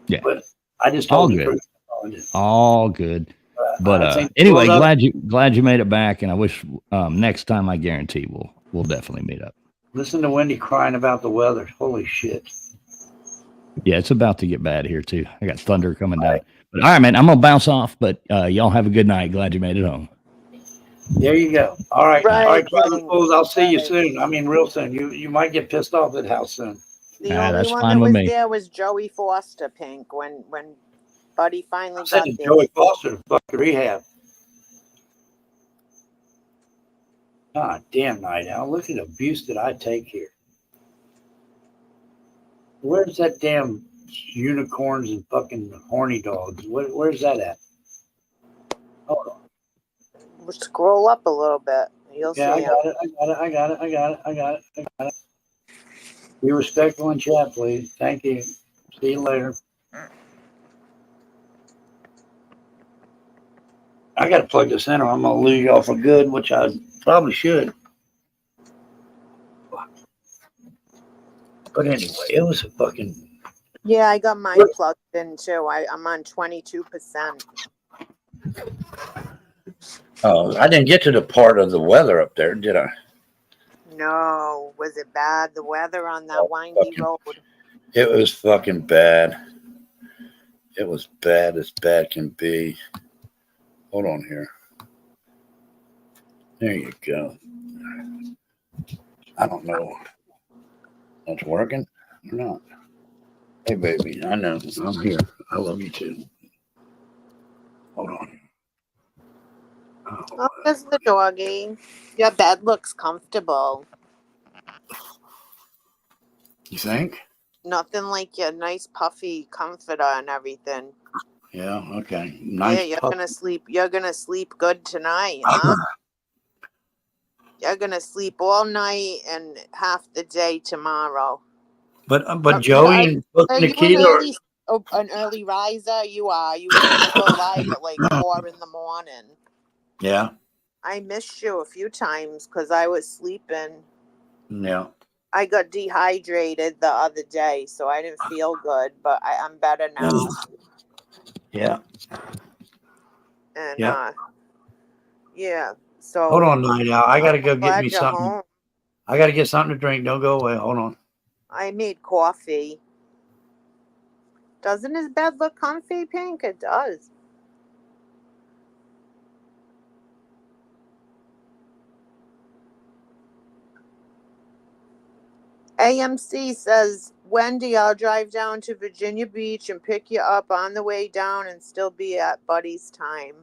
Yeah. But I just All told the good. truth. All good. But I think anyway, well, glad you made it back, and I wish next time I guarantee we'll definitely meet up. listen to Wendy crying about the weather. Holy shit. Yeah, it's about to get bad here too. I got thunder coming All down. right. But all right, man, I'm gonna bounce off. But y'all have a good night. Glad you made it home. There you go. All right. Right, All right, Travis Pink. Fools, I'll see you Right. soon. I mean real soon. You might get pissed off at how soon. The only That's one fine that with was me. there was Joey Foster, Pink, when Buddy finally I'm got sending there. Joey Foster to fucking rehab. God damn, Night Owl. Look at the abuse that I take here. Where's that damn unicorns and fucking horny dogs? Where's that at? Hold on. Scroll up a little bit. You'll Yeah, I see him. got it. I got it. Be respectful in chat, please. Thank you. See you later. I got to plug this in or I'm going to lose y'all for good, which I probably should. But anyway, it was a fucking... Yeah, I got mine plugged in too. I'm on 22%. Oh, I didn't get to the part of the weather up there, did I? No, was it bad? The weather on that windy road. It was fucking bad. It was bad as bad can be. Hold on here. There you go. I don't know. That's working or not. Hey, baby, I know. I'm here. I love you too. Hold on. Oh, there's the doggy. Your bed looks comfortable. You think? Nothing like your nice puffy comforter and everything. Yeah, okay. Nice. Yeah, you're gonna sleep good tonight, huh? You're gonna sleep all night and half the day tomorrow. But Joey and Are you Nikita an early riser? You are. You used to go live at like 4 in the morning. yeah. I missed you a few times because I was sleeping. Yeah. I got dehydrated the other day, so I didn't feel good, but I'm better now. Yeah. And Yeah. yeah. So Hold on, Night Owl. I gotta go get glad me you're something. home. I gotta get something to drink. Don't go away. Hold on. I made coffee. Doesn't his bed look comfy, Pink? It does. AMC says, Wendy, I'll drive down to Virginia Beach and pick you up on the way down and still be at Buddy's time.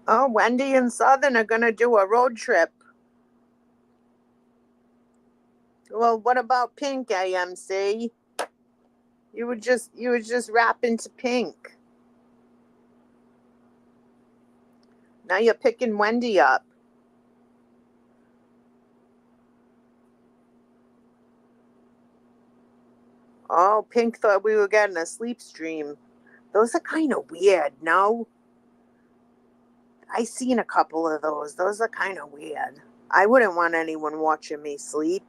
Oh, Wendy and Southern are going to do a road trip. Well, what about Pink, AMC? You would just wrap into Pink. Now you're picking Wendy up. Oh, Pink thought we were getting a sleep stream. Those are kind of weird, no? I seen a couple of those. Those are kind of weird. I wouldn't want anyone watching me sleep.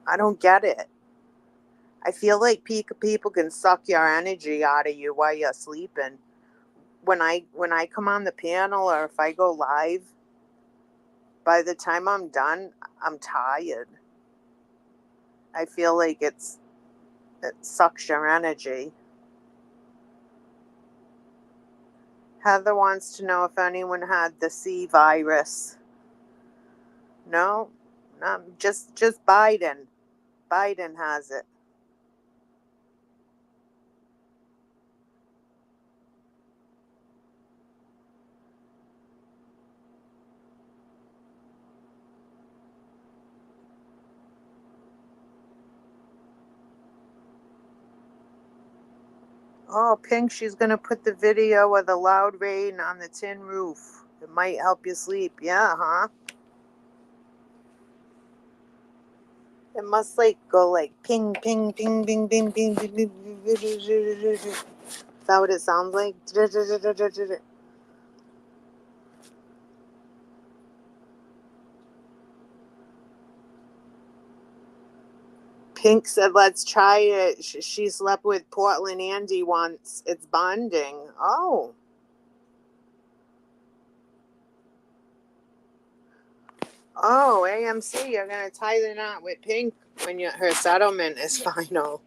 I don't get it. I feel like people can suck your energy out of you while you're sleeping. When I come on the panel or if I go live, by the time I'm done, I'm tired. I feel like it sucks your energy. Heather wants to know if anyone had the C virus. No, just Biden. Biden has it. Oh, Pink, she's going to put the video of the loud rain on the tin roof. It might help you sleep. Yeah, huh? It must like go like ping, ping, ping, ping, ping, ping, ping, ping, ping. Is that what it sounds like? Pink said, let's try it. She slept with Portland Andy once. It's bonding. Oh. Oh, AMC, you're going to tie the knot with Pink when her settlement is final.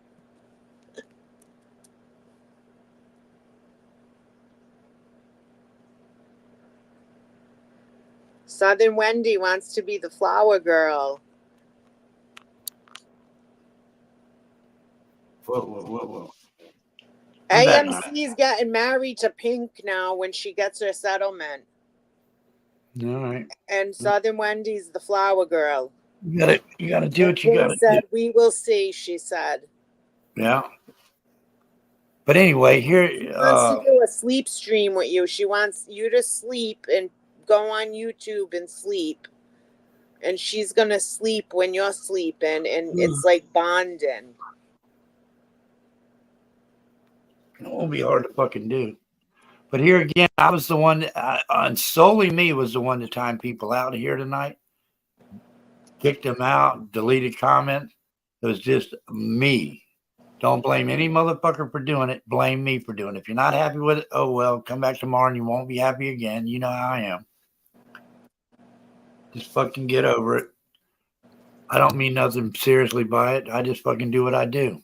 Southern Wendy wants to be the flower girl. Whoa. AMC's getting married to Pink now when she gets her settlement. All right. And Southern Wendy's the flower girl. You gotta do what you Pink gotta said, do. we will see, she said. Yeah. But anyway, here She wants to do a sleep stream with you. She wants you to sleep and go on YouTube and sleep. And she's gonna sleep when you're sleeping, and it's like bonding. it won't be hard to fucking do. But here again, I was the one, and solely me was the one to time people out here tonight. Kicked them out, deleted comments. It was just me. Don't blame any motherfucker for doing it. Blame me for doing it. If you're not happy with it, oh well, come back tomorrow and you won't be happy again. You know how I am. Just fucking get over it. I don't mean nothing seriously by it. I just fucking do what I do.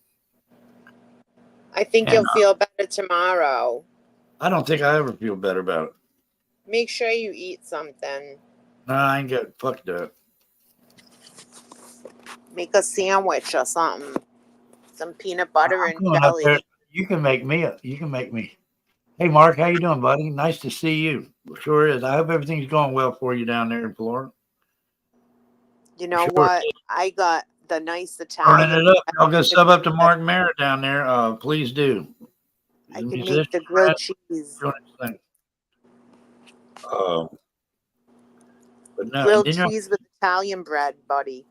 I think And you'll feel better tomorrow. I don't think I ever feel better about it. Make sure you eat something. No, I ain't got fucked up. Make a sandwich or something. Some peanut butter I'm and going up there. jelly. You can make me. Hey, Mark, how you doing, buddy? Nice to see you. Sure is. I hope everything's going well for you down there in Florida. You know Sure. what? I got the nice Turning Italian. it up. I'll go sub up to Mark Merritt down there. Please do. I can make the grilled cheese. But no, Grilled cheese with Italian bread, buddy.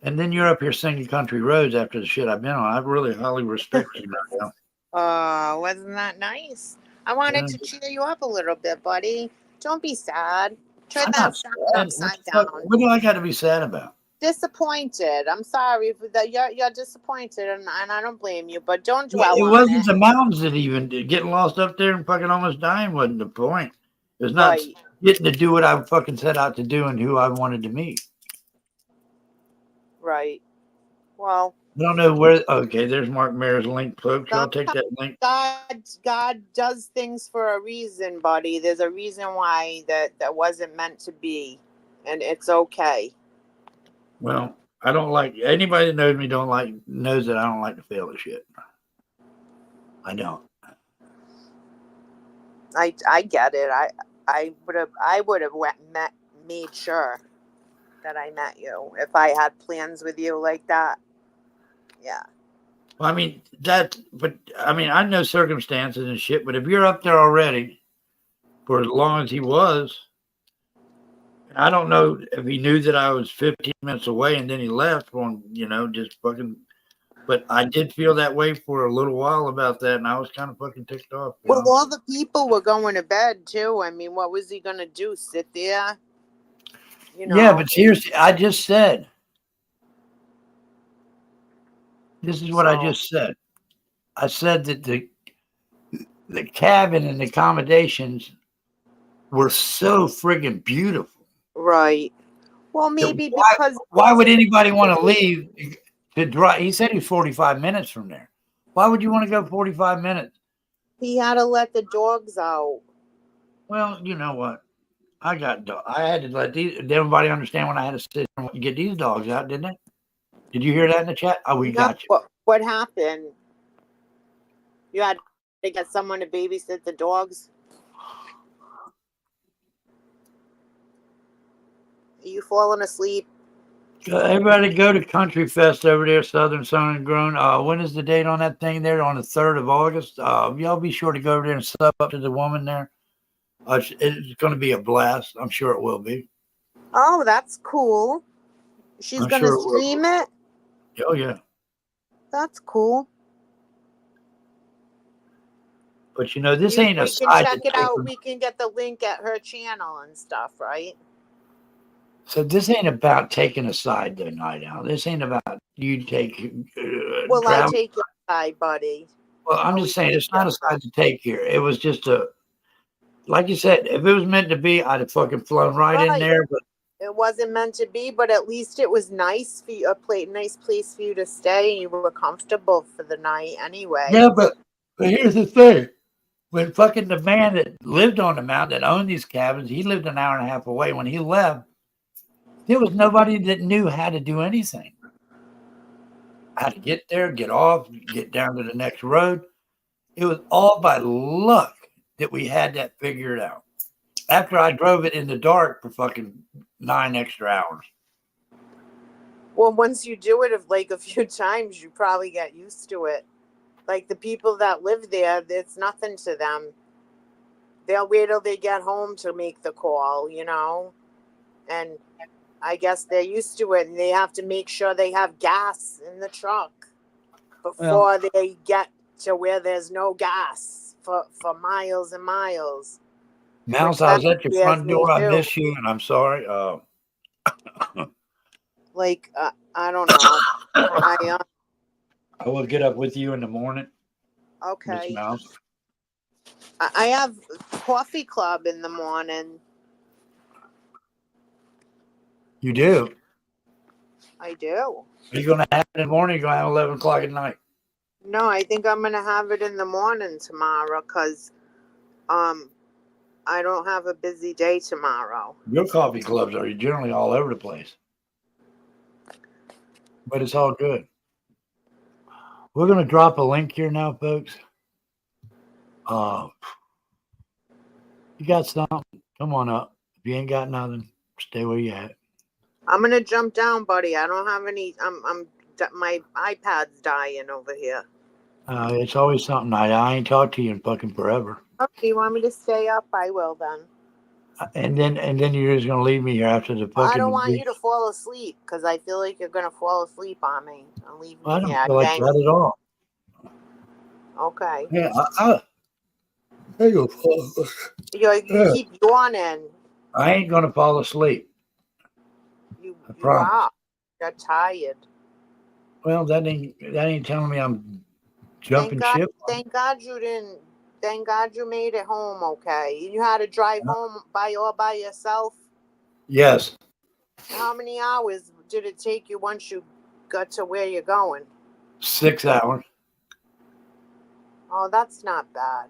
and then you're up here singing country roads after the shit I've been on. I really highly respect you right now. Wasn't that nice? I wanted to cheer you up a little bit, buddy. Don't be sad. Turn that sound upside down. What do I got to be sad about? Disappointed. I'm sorry for that. You're disappointed, and I don't blame you. But don't dwell on it. It wasn't the mountains that even did. Getting lost up there and fucking almost dying wasn't the point. It was not getting to do what I fucking set out to do and who I wanted to meet. Right. Well, I don't know where. Okay, there's Mark Mayer's link, folks. I'll take that link. God does things for a reason, buddy. There's a reason why that wasn't meant to be, and it's okay. Well, I don't like anybody that knows me. Knows that I don't like to fail at shit. I don't. I get it. I would have made sure that I met you if I had plans with you like that. Yeah. Well, I mean I know circumstances and shit, but if you're up there already for as long as he was, I don't know if he knew that I was 15 minutes away and then he left on, just fucking. But I did feel that way for a little while about that, and I was kind of fucking ticked off. Well, all the people were going to bed too. I mean, what was he gonna do? Sit there? Yeah, but seriously, I just said. This is what I just said. I said that the cabin and the accommodations were so friggin' beautiful. Right. Well, maybe because why would anybody want to leave to drive? He said he's 45 minutes from there. Why would you want to go 45 minutes? He had to let the dogs out. Well, you know what? I had to let did everybody understand when I had to sit and get these dogs out, didn't they? Did you hear that in the chat? Oh, we got you. What happened? You had to get someone to babysit the dogs? Are you falling asleep? Everybody go to Country Fest over there, Southern Sun and Grown. When is the date on that thing there? On the 3rd of August. Y'all be sure to go over there and sub up to the woman there. It's going to be a blast. I'm sure it will be. Oh, that's cool. She's I'm gonna sure it will. stream it. Oh, yeah. That's cool. But, you know, this ain't a We can side. check it out. We can get the link at her channel and stuff, right? So this ain't about taking a side the night out. This ain't about you take. Will I travel. take your side, buddy? Well, I'm just saying it's not a side to take here. It was just like you said, if it was meant to be, I'd have fucking flown right in there. But it wasn't meant to be, but at least it was nice for you, nice place for you to stay, and you were comfortable for the night anyway. Yeah, but here's the thing. When fucking the man that lived on the mountain that owned these cabins, he lived an hour and a half away. When he left, there was nobody that knew how to do anything. How to get there, get off, get down to the next road. It was all by luck that we had that figured out. After I drove it in the dark for fucking 9 extra hours. Well, once you do it like a few times, you probably get used to it. Like the people that live there, it's nothing to them. They'll wait till they get home to make the call, you know? And I guess they're used to it, and they have to make sure they have gas in the truck before they get to where there's no gas for miles and miles. Mouse, I was at your front door. I miss you, and I'm sorry. Like, I don't know. I will get up with you in the morning. Okay. Miss Mouse. I have coffee club in the morning. You do? I do. Are you going to have it in the morning? Or are you going to have 11 o'clock at night? No, I think I'm going to have it in the morning tomorrow because I don't have a busy day tomorrow. Your coffee clubs are generally all over the place. But it's all good. We're going to drop a link here now, folks. You got something? Come on up. If you ain't got nothing, stay where you at. I'm going to jump down, buddy. I don't have any. My iPad's dying over here. It's always something. I ain't talked to you in fucking forever. Okay, you want me to stay up? I will then. And then you're just gonna leave me here after the fucking. I don't want you to fall asleep because I feel like you're gonna fall asleep on me and leave me I don't here. feel like that at all. Okay. Yeah, I go. You keep yawning. I ain't gonna fall asleep. You promise. are. You're tired. Well, that ain't telling me I'm jumping ship. Thank God you didn't. Thank God you made it home okay. You had to drive home all by yourself? Yes. How many hours did it take you once you got to where you're going? 6 hours. Oh, that's not bad.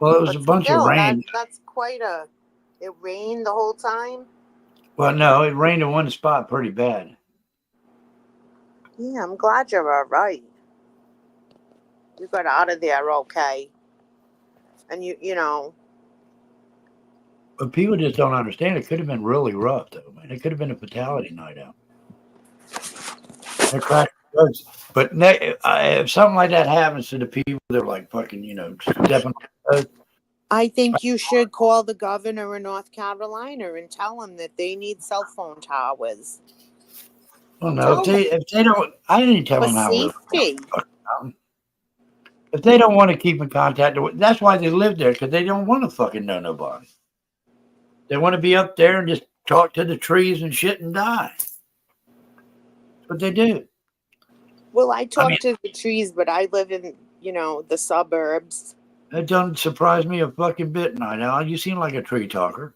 Well, it was a bunch of rain. That's quite a... It rained the whole time? Well, no, it rained in one spot pretty bad. Yeah, I'm glad you're all right. You got out of there okay. And you know... But people just don't understand. It could have been really rough, though, man. It could have been a fatality night out. They're cracking jokes. But if something like that happens to the people, they're like fucking, stepping on toes. I think you should call the governor of North Carolina and tell him that they need cell phone towers. Well, no, if they don't, I didn't tell them how to. If they don't want to keep in contact, that's why they live there, because they don't want to fucking know nobody. They want to be up there and just talk to the trees and shit and die. That's what they do. Well, I talk to the trees, but I live in, the suburbs. That doesn't surprise me a fucking bit, now. You seem like a tree talker.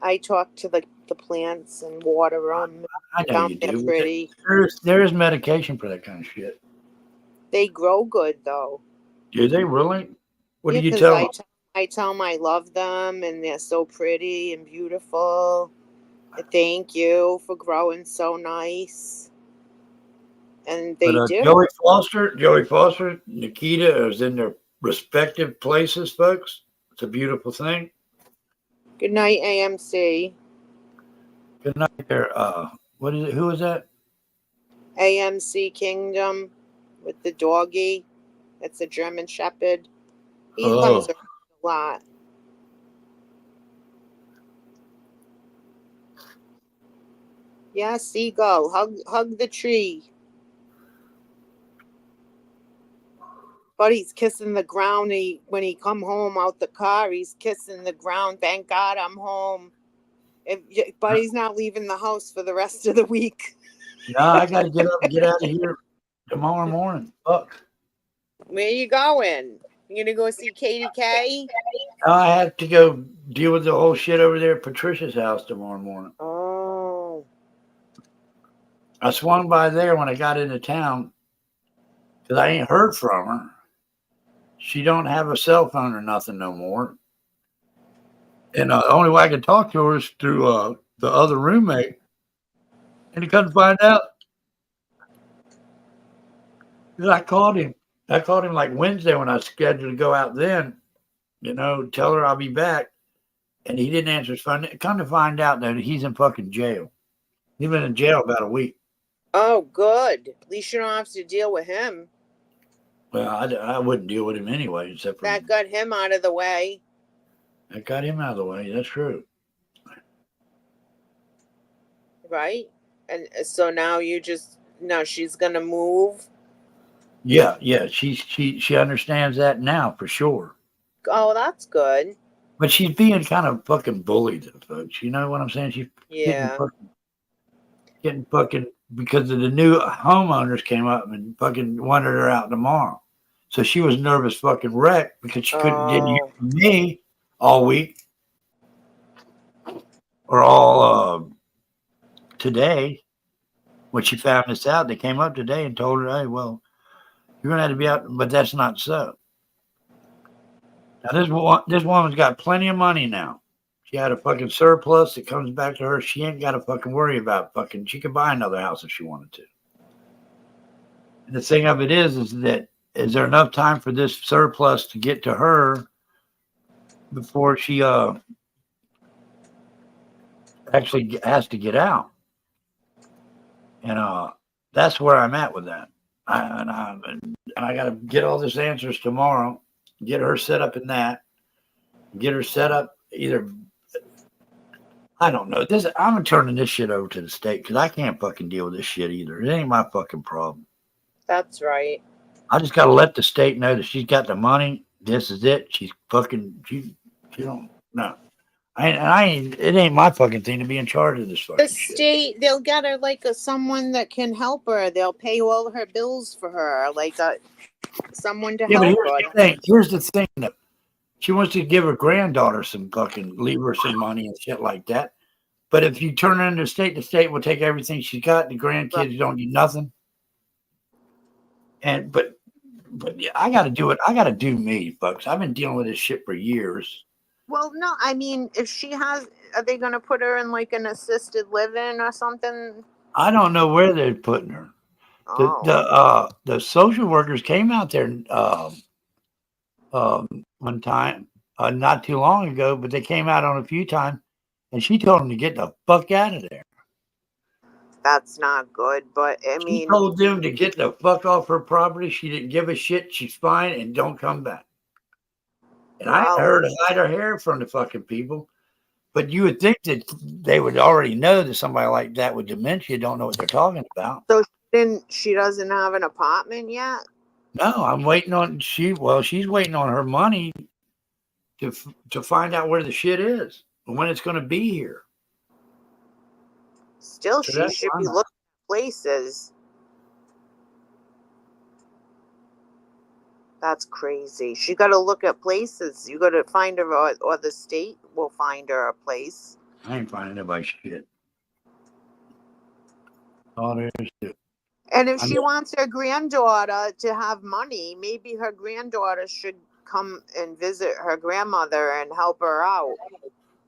I talk to the plants and water them. I know you do. Pretty. There is medication for that kind of shit. They grow good, though. Do they really? What do you tell them? I tell them I love them, and they're so pretty and beautiful. Thank you for growing so nice. And they do. Joey Foster, Nikita is in their respective places, folks. It's a beautiful thing. Good night, AMC. Good night there, What is it? Who is that? AMC Kingdom with the doggy. It's a German Shepherd. He comes Oh, around a lot. Yeah, seagull. Hug the tree. But he's kissing the ground. When he come home out the car, he's kissing the ground. Thank God I'm home. But he's not leaving the house for the rest of the week. no, I got to get up and get out of here tomorrow morning. Fuck. Where you going? You gonna go see Katie K? I have to go deal with the whole shit over there at Patricia's house tomorrow morning. Oh, I swung by there when I got into town because I ain't heard from her. She don't have a cell phone or nothing no more. And the only way I could talk to her is through the other roommate. And he couldn't find out. I called him. I called him like Wednesday when I was scheduled to go out then, tell her I'll be back. And he didn't answer his phone. Come to find out that he's in fucking jail. He's been in jail about a week. oh, good. At least you don't have to deal with him. Well, I wouldn't deal with him anyway, except for That got him out of the way. I got him out of the way. That's true. Right? And so now she's gonna move. Yeah. She understands that now for sure. Oh, that's good. But she's being kind of fucking bullied, folks. You know what I'm saying? She's Yeah. getting fucking because of the new homeowners came up and fucking wanted her out tomorrow. So she was nervous fucking wreck because she didn't hear from me all week or all today. When she found this out, they came up today and told her, hey, well, you're going to have to be out. But that's not so. Now, this woman's got plenty of money now. She had a fucking surplus that comes back to her. She ain't got to fucking worry about fucking. She could buy another house if she wanted to. And the thing of it is that is there enough time for this surplus to get to her before she actually has to get out? And that's where I'm at with that. And I got to get all this answers tomorrow. Get her set up in that. Get her set up either. I don't know. I'm turning this shit over to the state because I can't fucking deal with this shit either. It ain't my fucking problem. That's right. I just got to let the state know that she's got the money. This is it. She's fucking. She don't. No. It ain't my fucking thing to be in charge of this fucking The shit. state, they'll get her like someone that can help her. They'll pay all her bills for her, like someone to Yeah, but help her. here's the thing that she wants to give her granddaughter leave her some money and shit like that. But if you turn her into the state will take everything she's got. The grandkids don't get nothing. But yeah, I got to do it. I got to do me, folks. I've been dealing with this shit for years. Well, no, I mean, if she has, are they going to put her in like an assisted living or something? I don't know where they're putting her. The social workers came out there one time, not too long ago, but they came out on a few times, and she told them to get the fuck out of there. That's not good, but I mean, she told them to get the fuck off her property. She didn't give a shit. She's fine, and don't come back. And I heard her hide her hair from the fucking people. But you would think that they would already know that somebody like that with dementia don't know what they're talking about. So she doesn't have an apartment yet? No, I'm waiting on she's waiting on her money to find out where the shit is and when it's going to be here. Still, she should be looking at places. That's crazy. She got to look at places. You got to find her, or the state will find her a place. I ain't finding nobody shit. All there is to it. And if she wants her granddaughter to have money, maybe her granddaughter should come and visit her grandmother and help her out.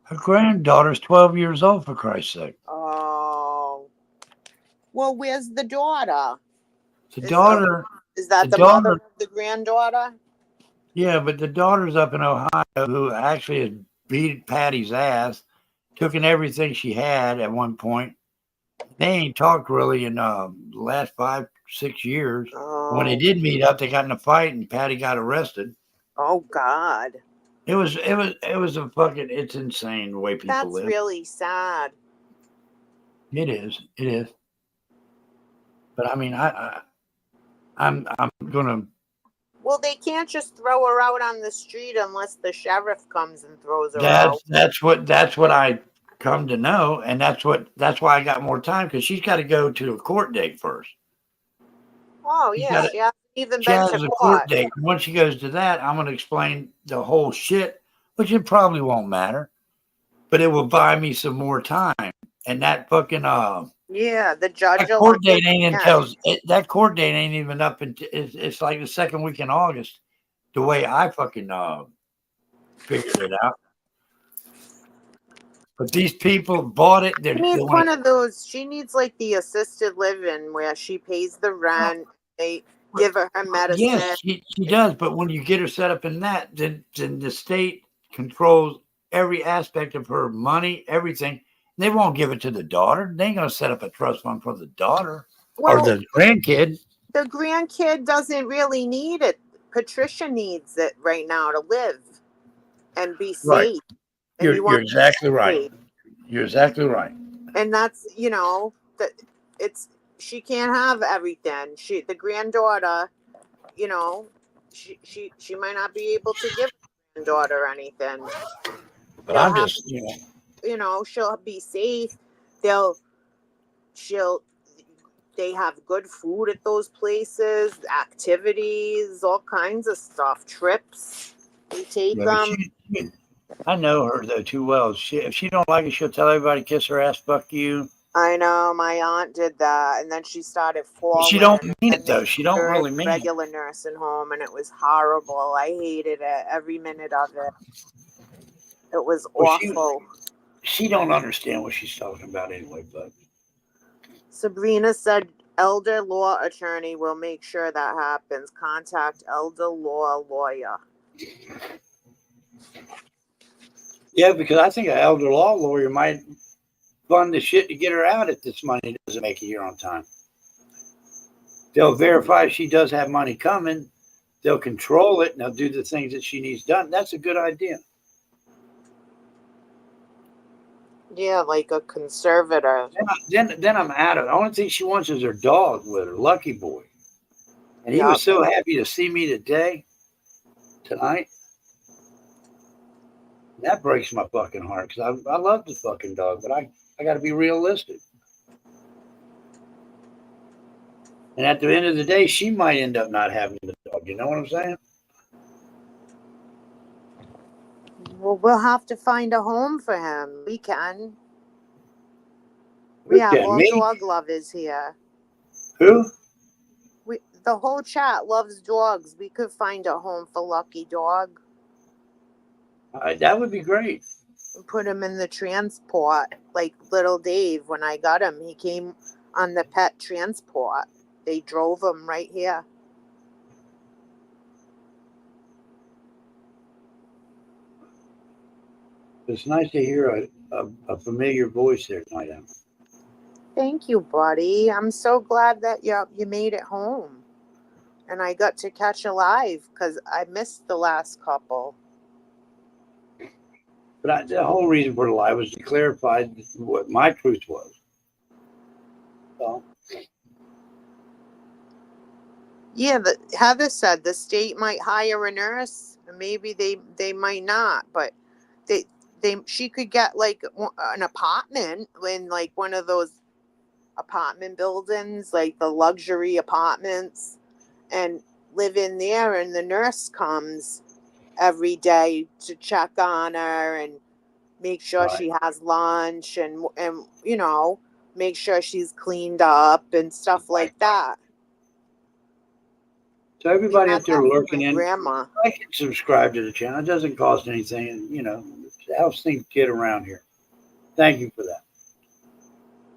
Her granddaughter's 12 years old, for Christ's sake. Oh. Well, where's the daughter? The daughter... Is that the mother of the granddaughter? Yeah, but the daughter's up in Ohio who actually has beat Patty's ass, took in everything she had at one point, They ain't talked really in the last 5-6 years. When they Oh, did meet up, they got in a fight and Patty got arrested. oh God. It was a fucking. It's insane the way people That's live. really sad. It is. But I mean, I'm gonna. Well, they can't just throw her out on the street unless the sheriff comes and throws her out. That's what I come to know, and that's why I got more time because she's got to go to a court date first. Oh, She's yeah. got She hasn't even She been has to a court court. date. Once she goes to that, I'm going to explain the whole shit, which it probably won't matter, but it will buy me some more time. And that fucking Yeah, the judge that will court date ain't understand. that court date ain't even up until it's like the second week in August. The way I fucking figured it out. But these people bought it. She needs one of those. She needs like the assisted living where she pays the rent. They give her medicine. Yes, she does. But when you get her set up in that, then the state controls every aspect of her money, everything. They won't give it to the daughter. They ain't gonna set up a trust fund for the daughter or the grandkid. The grandkid doesn't really need it. Patricia needs it right now to live and be safe. Right. And You're exactly right. safe. You're exactly right. And that's that she can't have everything. The granddaughter, she might not be able to give the granddaughter anything. But I'm just She'll be safe. They have good food at those places, activities, all kinds of stuff, trips. We take them. I know her though too well. If she don't like it, she'll tell everybody, kiss her ass, fuck you. I know my aunt did that, and then she started falling. She don't mean it though. She don't really mean it. Regular nursing home, and it was horrible. I hated it, every minute of it. It was awful. She don't understand what she's talking about anyway. But Sabrina said, elder law attorney will make sure that happens. Contact elder law lawyer. Yeah, because I think an elder law lawyer might fund the shit to get her out if this money doesn't make it here on time. They'll verify she does have money coming. They'll control it, and they'll do the things that she needs done. That's a good idea. Yeah, like a conservator. Then I'm out of it. The only thing she wants is her dog with her, Lucky Boy. And he was so happy to see me tonight. That breaks my fucking heart because I love the fucking dog, but I got to be realistic. And at the end of the day, she might end up not having the dog. You know what I'm saying? Well, we'll have to find a home for him. We can. We have all dog lovers here. Who? The whole chat loves dogs. We could find a home for Lucky Dog. That would be great. And put him in the transport, like little Dave. When I got him, he came on the pet transport. They drove him right here. It's nice to hear a familiar voice there tonight. Thank you, buddy. I'm so glad that you made it home. And I got to catch a live because I missed the last couple. But the whole reason for the live was to clarify what my truth was. So. Yeah, Heather said the state might hire a nurse. Maybe they might not, but she could get like an apartment in like one of those apartment buildings, like the luxury apartments, and live in there. And the nurse comes every day to check on her and make sure she has lunch and make sure she's cleaned up and stuff like that. So everybody up there lurking in, grandma. like and subscribe to the channel. It doesn't cost anything, and it helps things get around here. Thank you for that.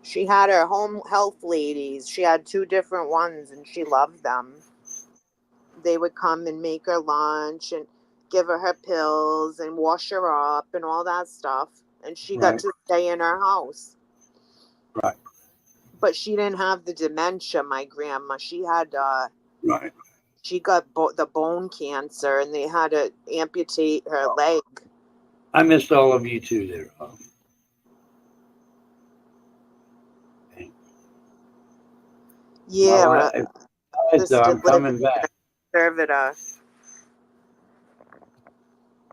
She had her home health ladies. She had 2 different ones, and she loved them. They would come and make her lunch and give her pills and wash her up and all that stuff. And she got to stay in her house. Right. but she didn't have the dementia. My grandma, she had Right. she got the bone cancer, and they had to amputate her leg. I missed all of you too there. Yeah, Well, I'm coming back. Servita.